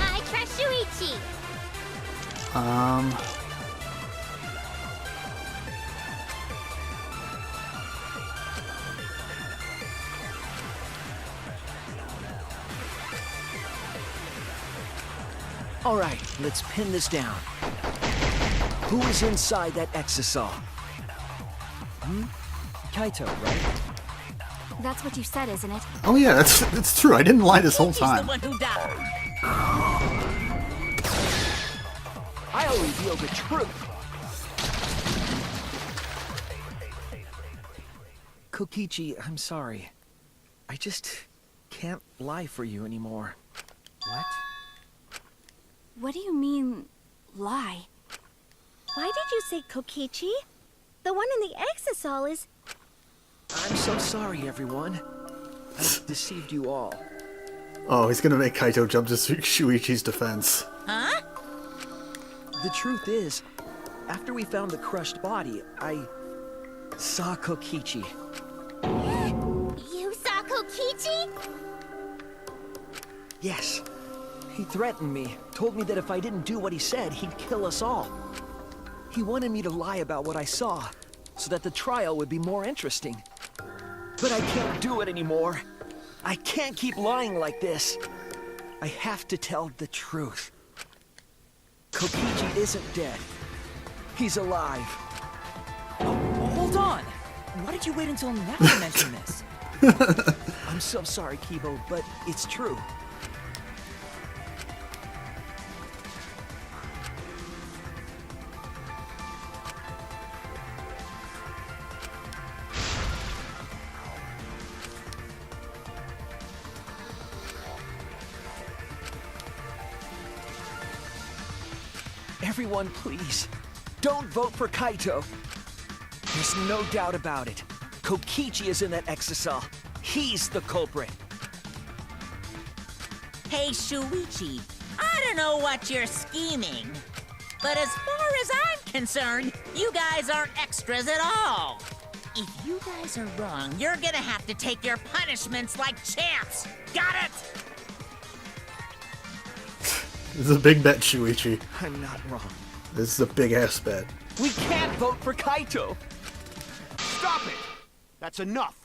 I trust Shuichi. All right, let's pin this down. Who is inside that exisal? Kaito, right? That's what you said, isn't it? Oh yeah, that's true. I didn't lie this whole Kokichi's time. the one who died. I'll reveal the truth. Kokichi, I'm sorry. I just can't lie for you anymore. What? What do you mean, lie? Why did you say Kokichi? The one in the exisal is... I'm so sorry, everyone. I deceived you all. Oh, he's gonna make Kaito jump to Shuichi's defense. Huh? The truth is, after we found the crushed body, I saw Kokichi. You saw Kokichi? Yes. He threatened me, told me that if I didn't do what he said, he'd kill us all. He wanted me to lie about what I saw, so that the trial would be more interesting. But I can't do it anymore. I can't keep lying like this. I have to tell the truth. Kokichi isn't dead. He's alive. Oh, hold on! Why did you wait until now to mention this? I'm so sorry, Kibo, but it's true. Everyone, please, don't vote for Kaito. There's no doubt about it. Kokichi is in that exisal. He's the culprit. Hey, Shuichi, I don't know what you're scheming, but as far as I'm concerned, you guys aren't extras at all. If you guys are wrong, you're gonna have to take your punishments like champs. Got it? This is a big bet, Shuichi. I'm not wrong. This is a big ass bet. We can't vote for Kaito. Stop it! That's enough.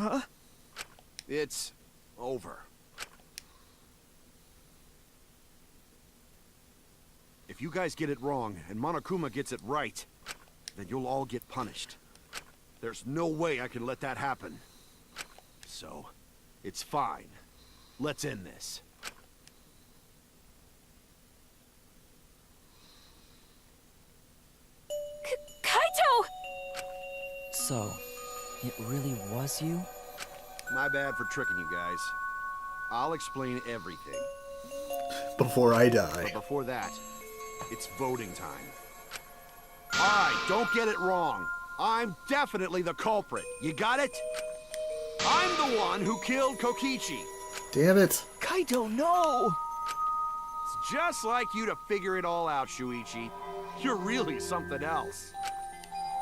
Huh? It's over. If you guys get it wrong and Monokuma gets it right, then you'll all get punished. There's no way I can let that happen. So, it's fine. Let's end this. Kaito! So, it really was you? My bad for tricking you guys. I'll explain everything. Before I But die. before that, it's voting time. Alright, don't get it wrong. I'm definitely the culprit. You got it? I'm the one who killed Kokichi. Damn it. Kaito, no! It's just like you to figure it all out, Shuichi. You're really something else.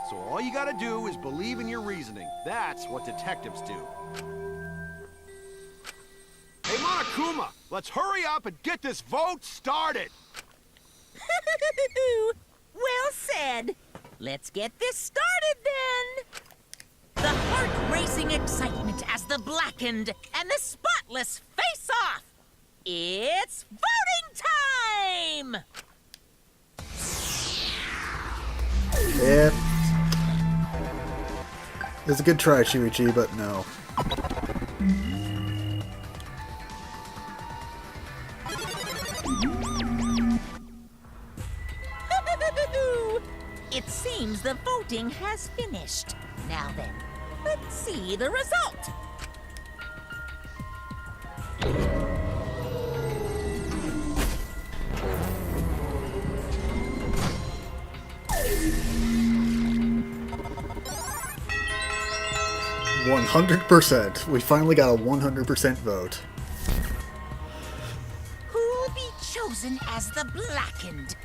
So all you gotta do is believe in your reasoning. That's what detectives do. Hey, Monokuma, let's hurry up and get this vote started. Well said. Let's get this started then. The heart-racing excitement as the Blackened and the Spotless face off. It's voting time! Yeah. It was a good try, Shuichi, but no. It seems the voting has finished. Now then, let's see the result. %. We finally got a 100% vote. Who'll be chosen as the Blackened?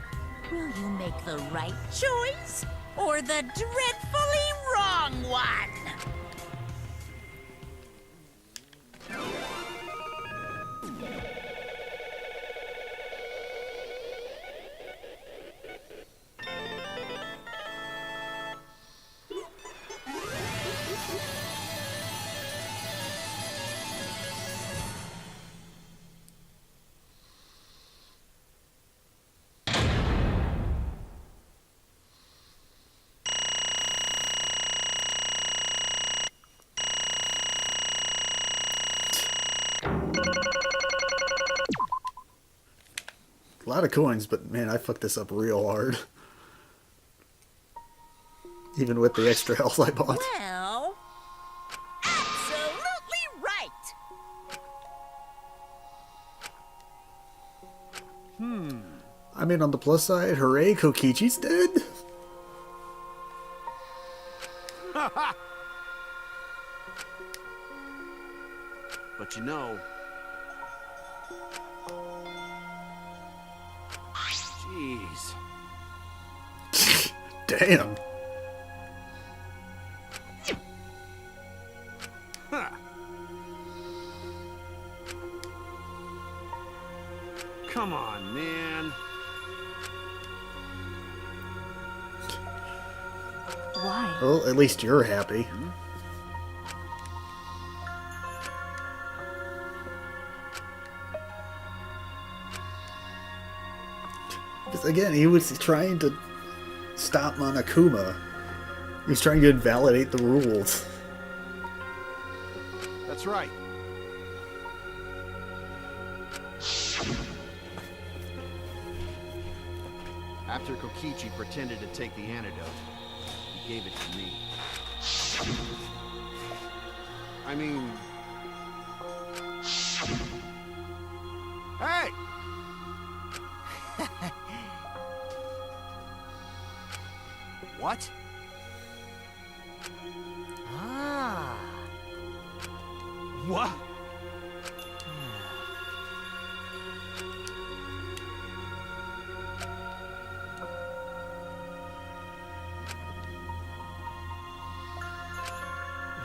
Will you make the right choice or the dreadfully wrong one? A lot of coins, but man, I fucked this up real hard. Even with the extra health I bought. Well, absolutely right. I mean, on the plus side, hooray, Kokichi's dead? But you know... Jeez. Damn. Huh. Come on, man. Why? Well, at least you're happy. Because again, he was trying to stop Monokuma. He was trying to invalidate the rules. That's right. After Kokichi pretended to take the antidote, he gave it to me. I mean... Hey! What? Ah. What?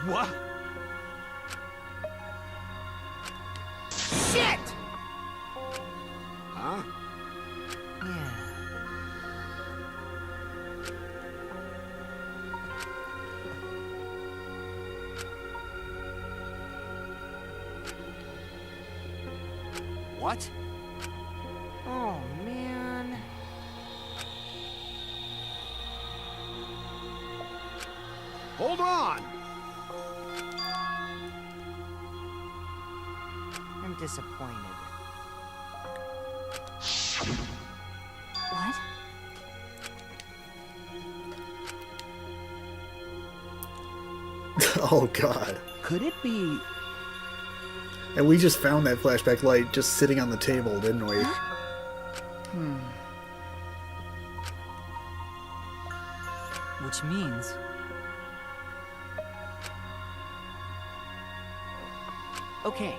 What? Shit! Huh? Yeah. What? Oh, man. Hold on! I'm disappointed. What? Oh god. Could it be... And we just found that flashback light just sitting on the table, didn't we? Which means... Okay.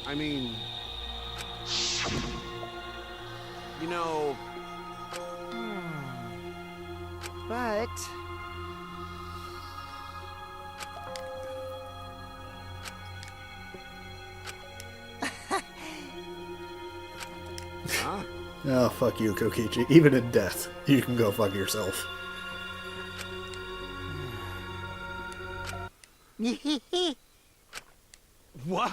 I mean... You know... But... Huh? Oh, fuck you, Kokichi. Even in death, you can go fuck yourself. What?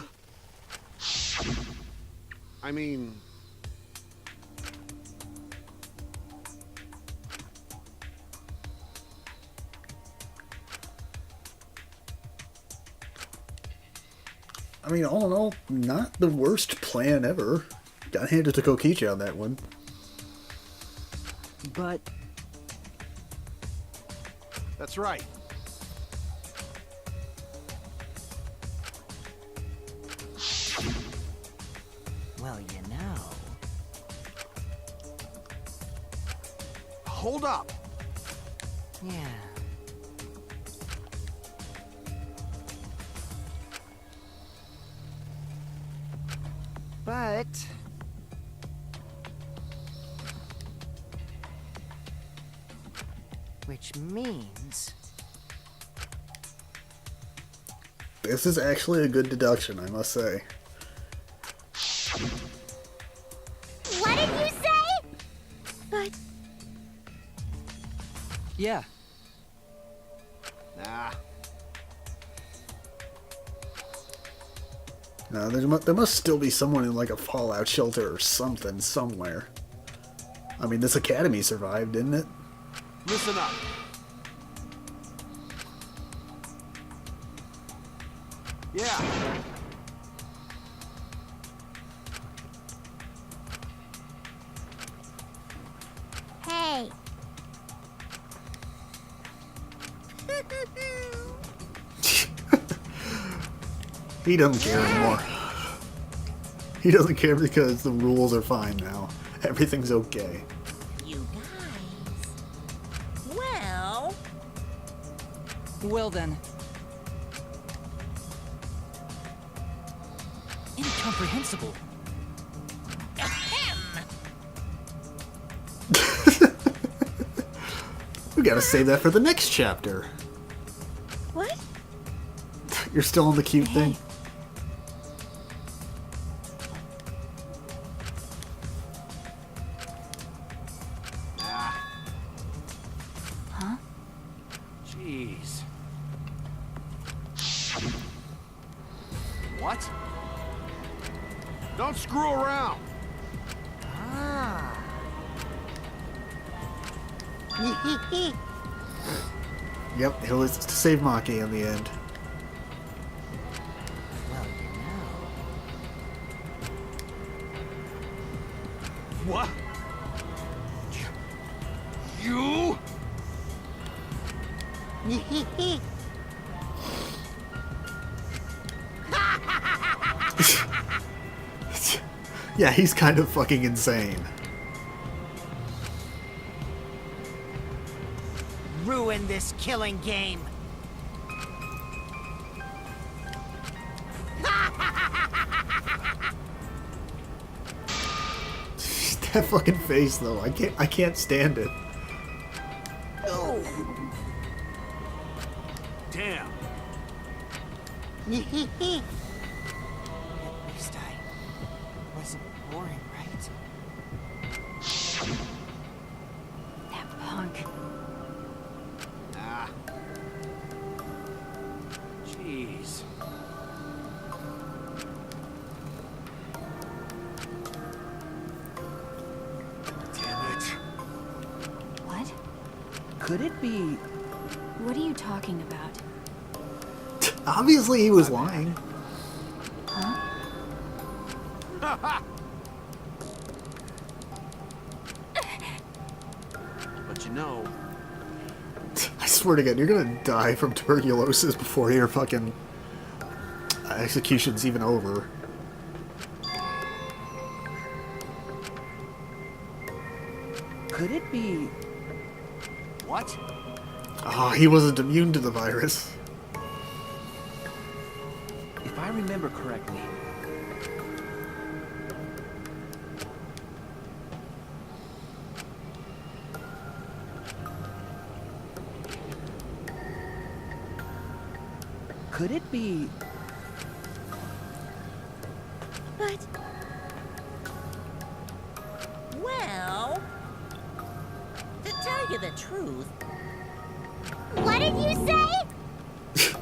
I mean... I mean, all in all, not the worst plan ever. Got handed to Kokichi on that one. But... That's right. Well, you know. Hold up! Yeah. But... Which means... This is actually a good deduction, I must say. What did you say? But Yeah. Nah. No, there must still be someone in like a fallout shelter or something somewhere. I mean, this academy survived, didn't it? Listen up. Yeah. hey, He doesn't care anymore. He doesn't care because the rules are fine now. Everything's okay. You guys. Well, Well then. Incomprehensible. ahem. We gotta save that for the next chapter. what? You're still on the cute thing? Huh? Jeez. What? Don't screw around. Ah. Yep, it was to save Maki in the end. Well, you know. What? You? Yeah, he's kind of fucking insane. Ruin this killing game. That fucking face, though, I can't stand it. Damn. me! At least I wasn't boring, right? That punk. Ah. Jeez. Damn it. What? Could it be... What are you talking about? Obviously, he was lying. Huh? But you know, I swear to God, you're gonna die from tuberculosis before your fucking execution's even over. Could it be... what? Oh, he wasn't immune to the virus. If I remember correctly... Could it be... But Well, to tell you the truth, What did you say?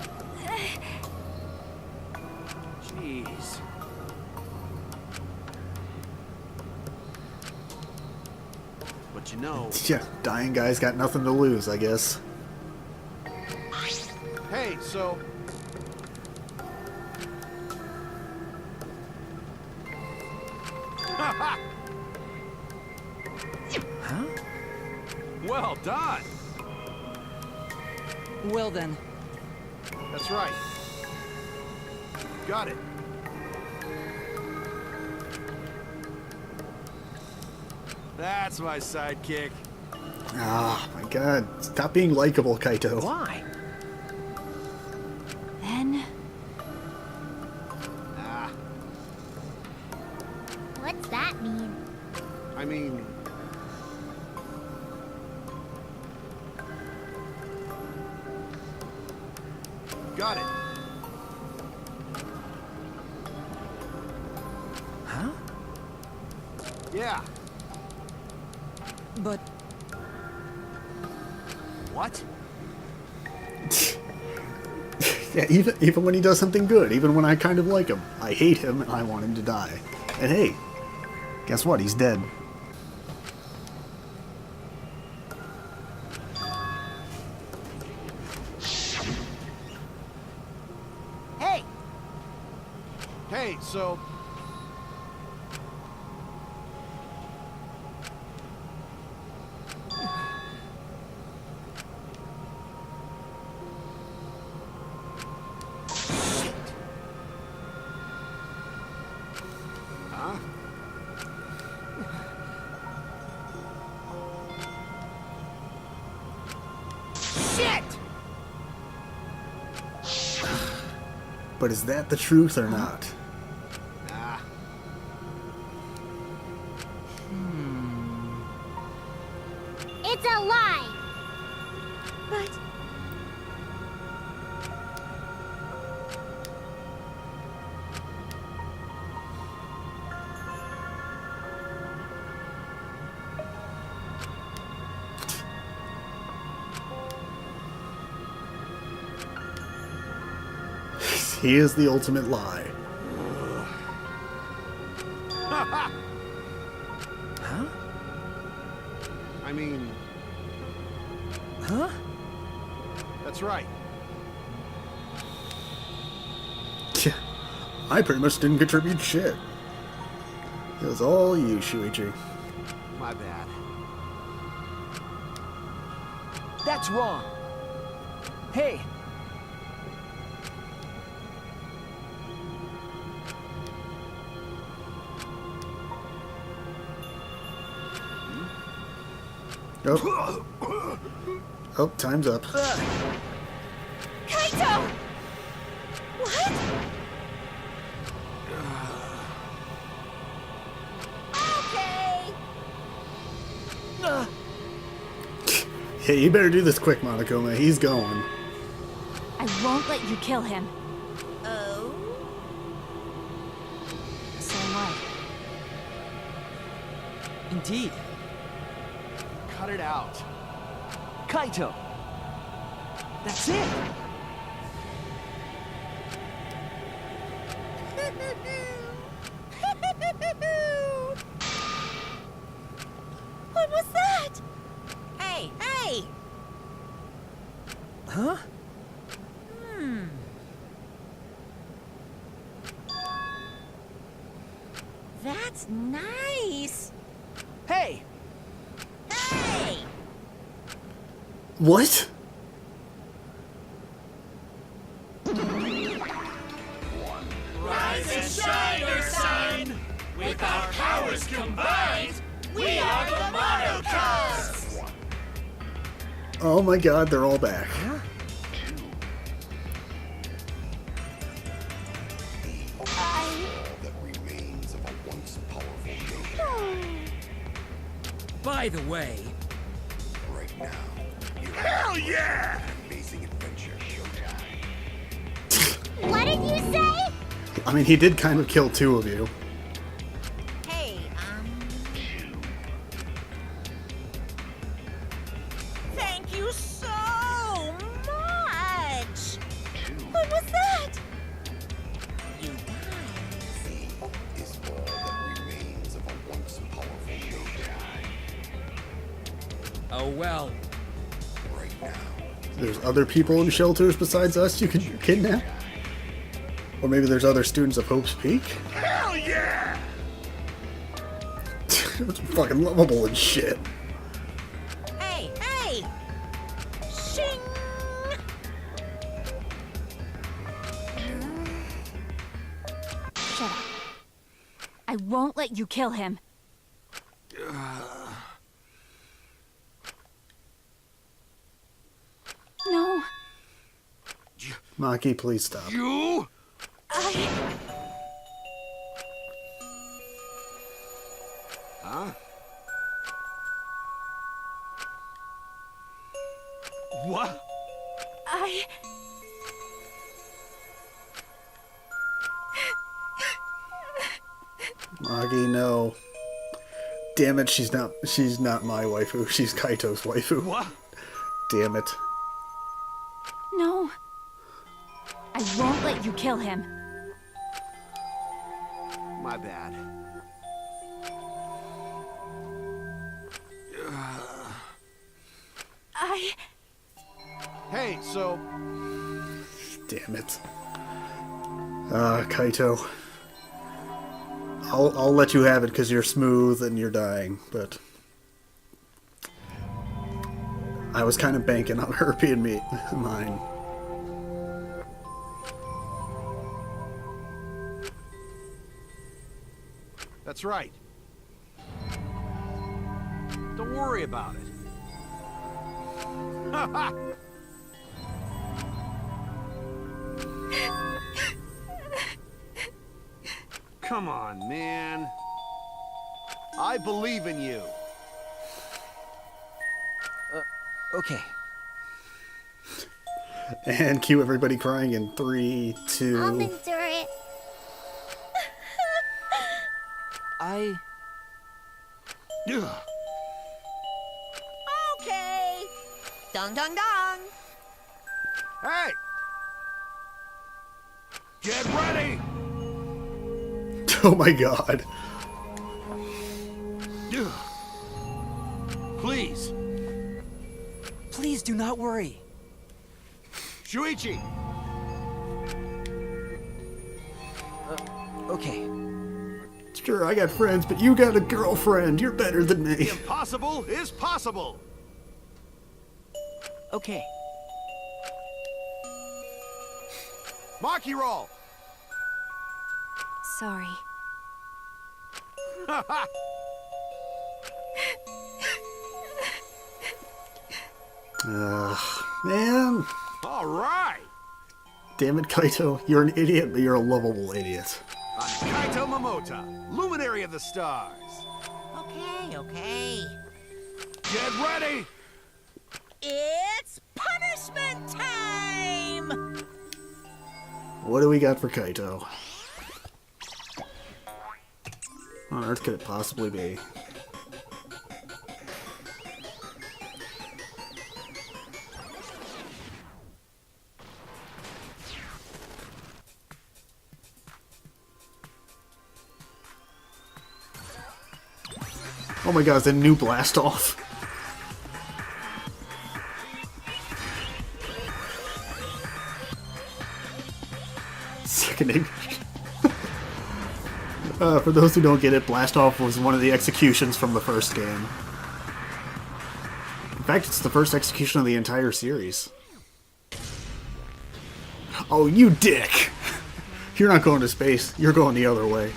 Jeez. But you know, Yeah, dying guy's got nothing to lose, I guess. hey, so Huh? well done. Well then, That's right. Got it. That's my sidekick. Ah, my God. Stop being likable, Kaito. Why? Then, Ah, What's that mean? I mean, got it. Huh? Yeah. but What? Yeah, even when he does something good, even when I kind of like him, I hate him and I want him to die. And hey, guess what? He's dead. Hey! Hey, so huh? Shit! But is that the truth or not? Nah. It's a lie! but He is the ultimate lie. Huh? I mean, Huh? that's right. Yeah, I pretty much didn't contribute shit. It was all you, Shuichi. My bad. That's wrong. Hey, Oh. Oh, time's up. Kaito! What? okay. Hey, you better do this quick, Monokuma. He's going. I won't let you kill him. Oh, Indeed. Cut it out. Kaito! That's it! What was that? Hey, hey! Huh? That's nice. Hey! Hey! What? Rise and shine, Earthsign! With our powers combined, we are the Monocons! Oh my god, they're all back. By the way, Hell yeah! What did you say? I mean, he did kind of kill two of you. Hey, thank you so much. What was that? You guys. oh well. There's other people in shelters besides us you can kidnap? Or maybe there's other students of Hope's Peak? Hell yeah! It's fucking lovable and shit. Hey, hey! Shing! Shut up. I won't let you kill him. No. Maki, please stop. You? Huh? What? Maki, no. Damn it, she's not my waifu. She's Kaito's waifu. What? Damn it. No. I won't let you kill him. My bad. Hey, so... Damn it. Kaito. I'll let you have it because you're smooth and you're dying, but... I was kind of banking on her being mine. That's right. Don't worry about it. Come on, man. I believe in you. Okay. And cue everybody crying in 3, 2... I'll endure it. Ugh. Okay. Dong dong dong. Hey! Get ready! Oh my god. Ugh. Please, Please do not worry. Shuichi! Okay. Sure, I got friends, but you got a girlfriend. You're better than me. Impossible is possible! Okay. Maki roll! Sorry. Man. All right! Damn it, Kaito. You're an idiot, but you're a lovable idiot. I'm Kaito Momota, luminary of the stars. Okay, okay. Get ready! It's punishment time! What do we got for Kaito? What on earth could it possibly be? Oh my god, is that a new blast off? Sickening. For those who don't get it, blast off was one of the executions from the first game. In fact, it's the first execution of the entire series. Oh, you dick! You're not going to space, you're going the other way.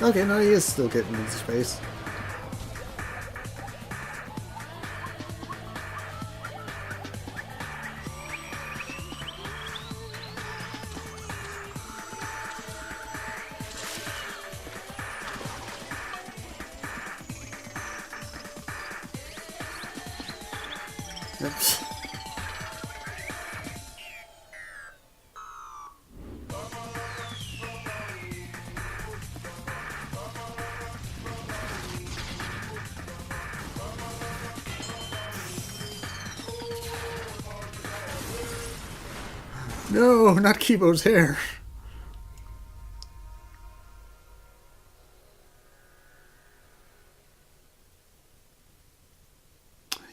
Okay, no, he is still getting into space. Oops. No, not Kibo's hair.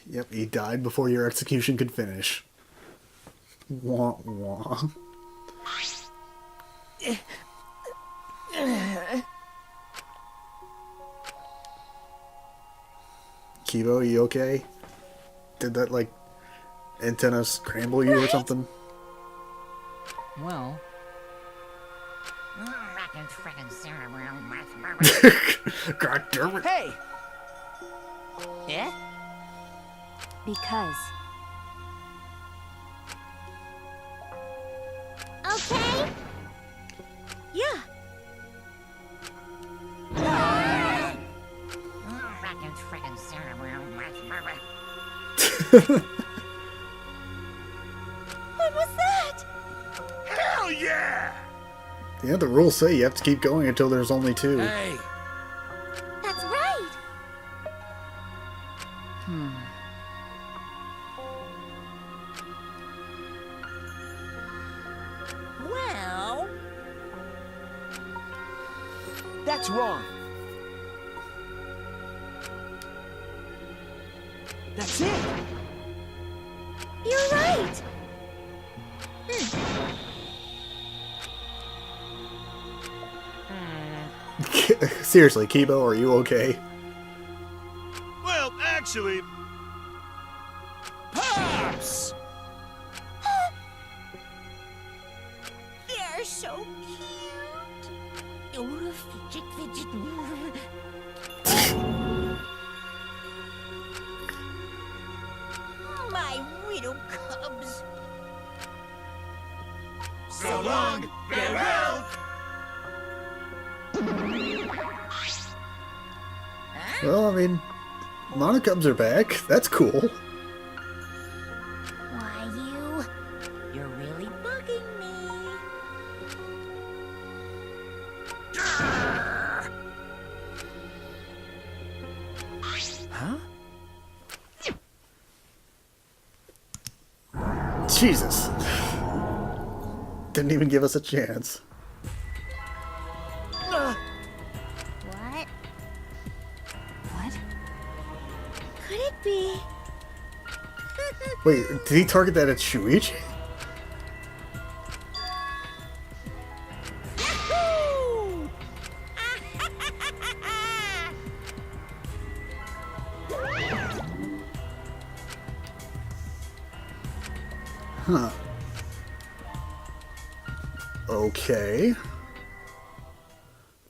Yep, he died before your execution could finish. Wah wah. Kibo, you okay? Did that, like, antenna scramble you or something? Well, God damn it. Hey! Yeah? Because. Okay? Yeah. What was that? Hell yeah! Yeah, the rules say you have to keep going until there's only two. Hey, That's right. Well, That's wrong. That's it. You're right. Seriously, Kibo, are you okay? Well, actually... Pops! they're so cute. Oh, fidget, fidget. My widow cubs. so long, farewell. Well, I mean, Monocubs are back. That's cool. Why, You're really bugging me. Huh? Jesus. Didn't even give us a chance. what? What? Could it be? Wait, did he target that at Shuichi? Yahoo! Huh. Okay.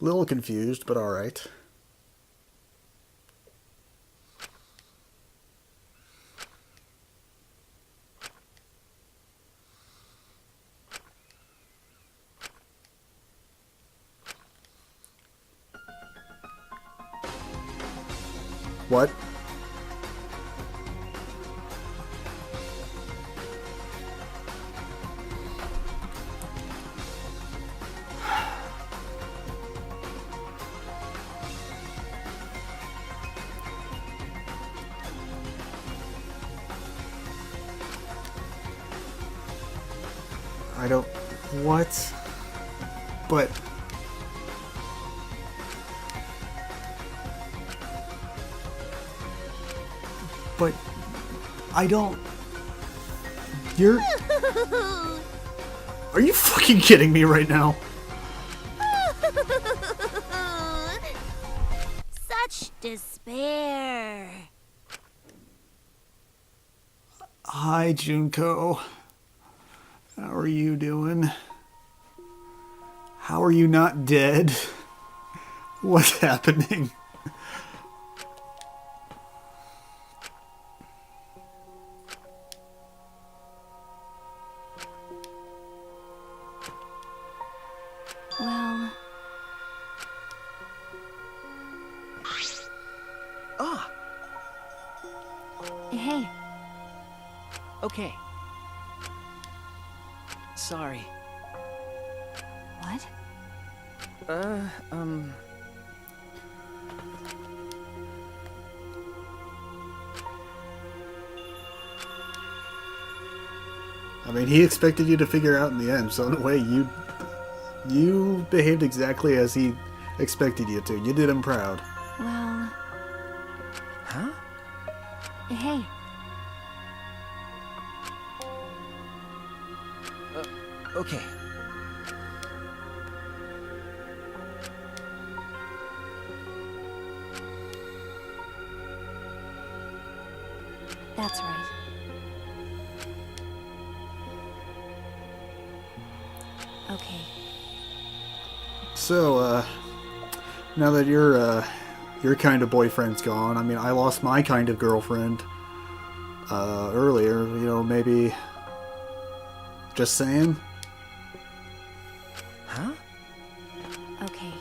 Little confused, but alright. What? I don't... What? But... But... I don't... You're... Are you fucking kidding me right now? Such despair. Hi, Junko. How are you doing? How are you not dead? What's happening? Well, Ah, hey, okay. Sorry. what? I mean, he expected you to figure out in the end, so in a way, you behaved exactly as he expected you to. You did him proud. Well, Huh? hey, Okay. that's right. Okay. So, now that your kind of boyfriend's gone, I mean, I lost my kind of girlfriend, earlier, you know, maybe... Just saying? Huh? Okay.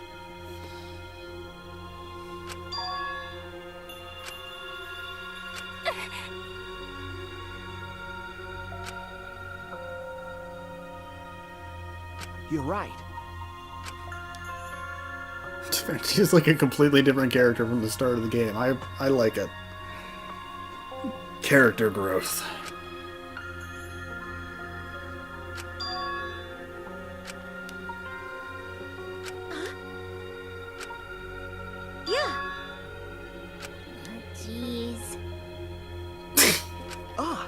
You're right. She's like a completely different character from the start of the game. I like it. Character growth. Yeah. Jeez. Ah,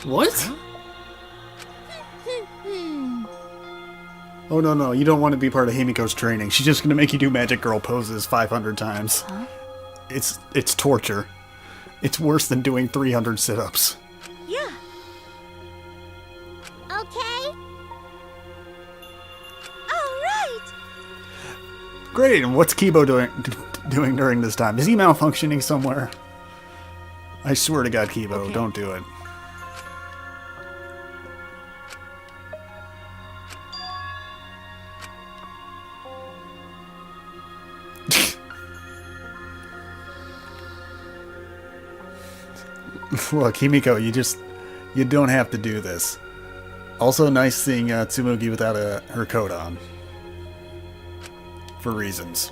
What? Oh, no, you don't want to be part of Himiko's training. She's just going to make you do magic girl poses 500 times. Huh? It's torture. It's worse than doing 300 sit-ups. Yeah. Okay. All right. Great, and what's Kibo doing during this time? Is he malfunctioning somewhere? I swear to God, Kibo, Okay. don't do it. Look, Himiko, you don't have to do this. Also, nice seeing Tsumugi without her coat on. For reasons.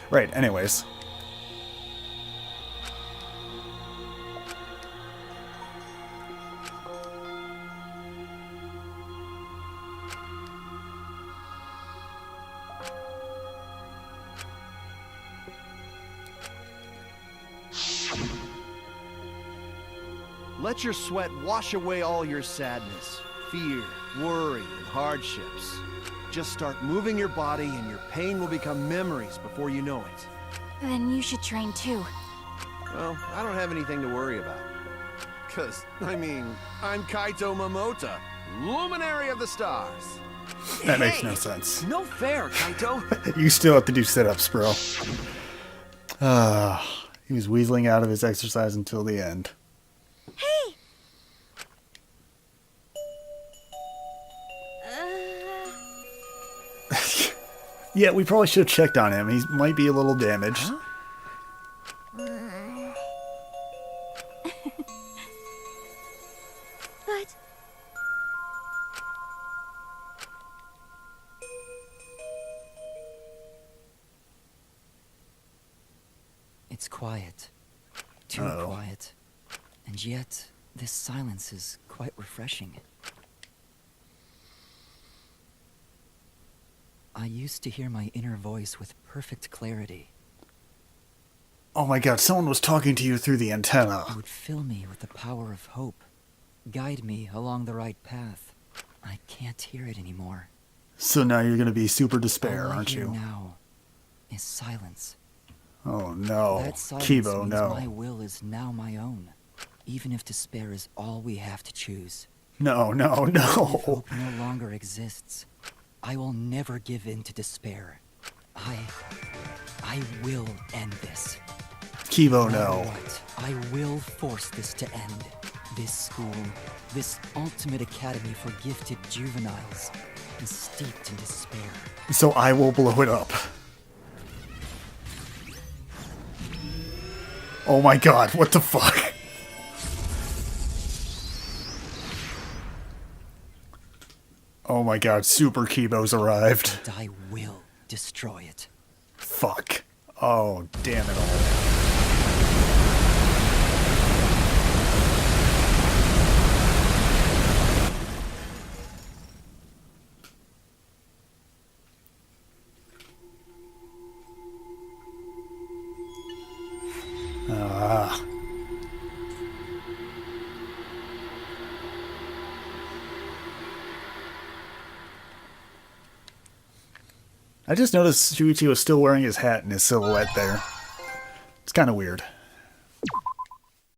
Right, anyways. Let your sweat wash away all your sadness, fear, worry, and hardships. Just start moving your body and your pain will become memories before you know it. Then you should train too. Well, I don't have anything to worry about. Cause, I mean, I'm Kaito Momota, luminary of the stars. That makes no sense. no fair, Kaito. You still have to do sit-ups, bro. He was weaseling out of his exercise until the end. Hey. Yeah, we probably should have checked on him. He might be a little damaged. Huh? But It's quiet. Too Uh-oh. quiet. And yet, this silence is quite refreshing. I used to hear my inner voice with perfect clarity. Oh my god, someone was talking to you through the antenna. It would fill me with the power of hope, guide me along the right path. I can't hear it anymore. So now you're gonna be super despair, All I aren't hear you? now is silence. Oh no. That silence Kibo, means no. my will is now my own, even if despair is all we have to choose. No, no, If no. hope no longer exists, I will never give in to despair. I will end this. Kibo, No matter no. what, I will force this to end. This school, this ultimate academy for gifted juveniles, is steeped in despair. So I will blow it up. Oh my god, what the fuck? Oh my god, Super Kibo's arrived. And I will destroy it. Fuck. Oh, damn it all. Ah. I just noticed Shuichi was still wearing his hat and his silhouette there. It's kind of weird.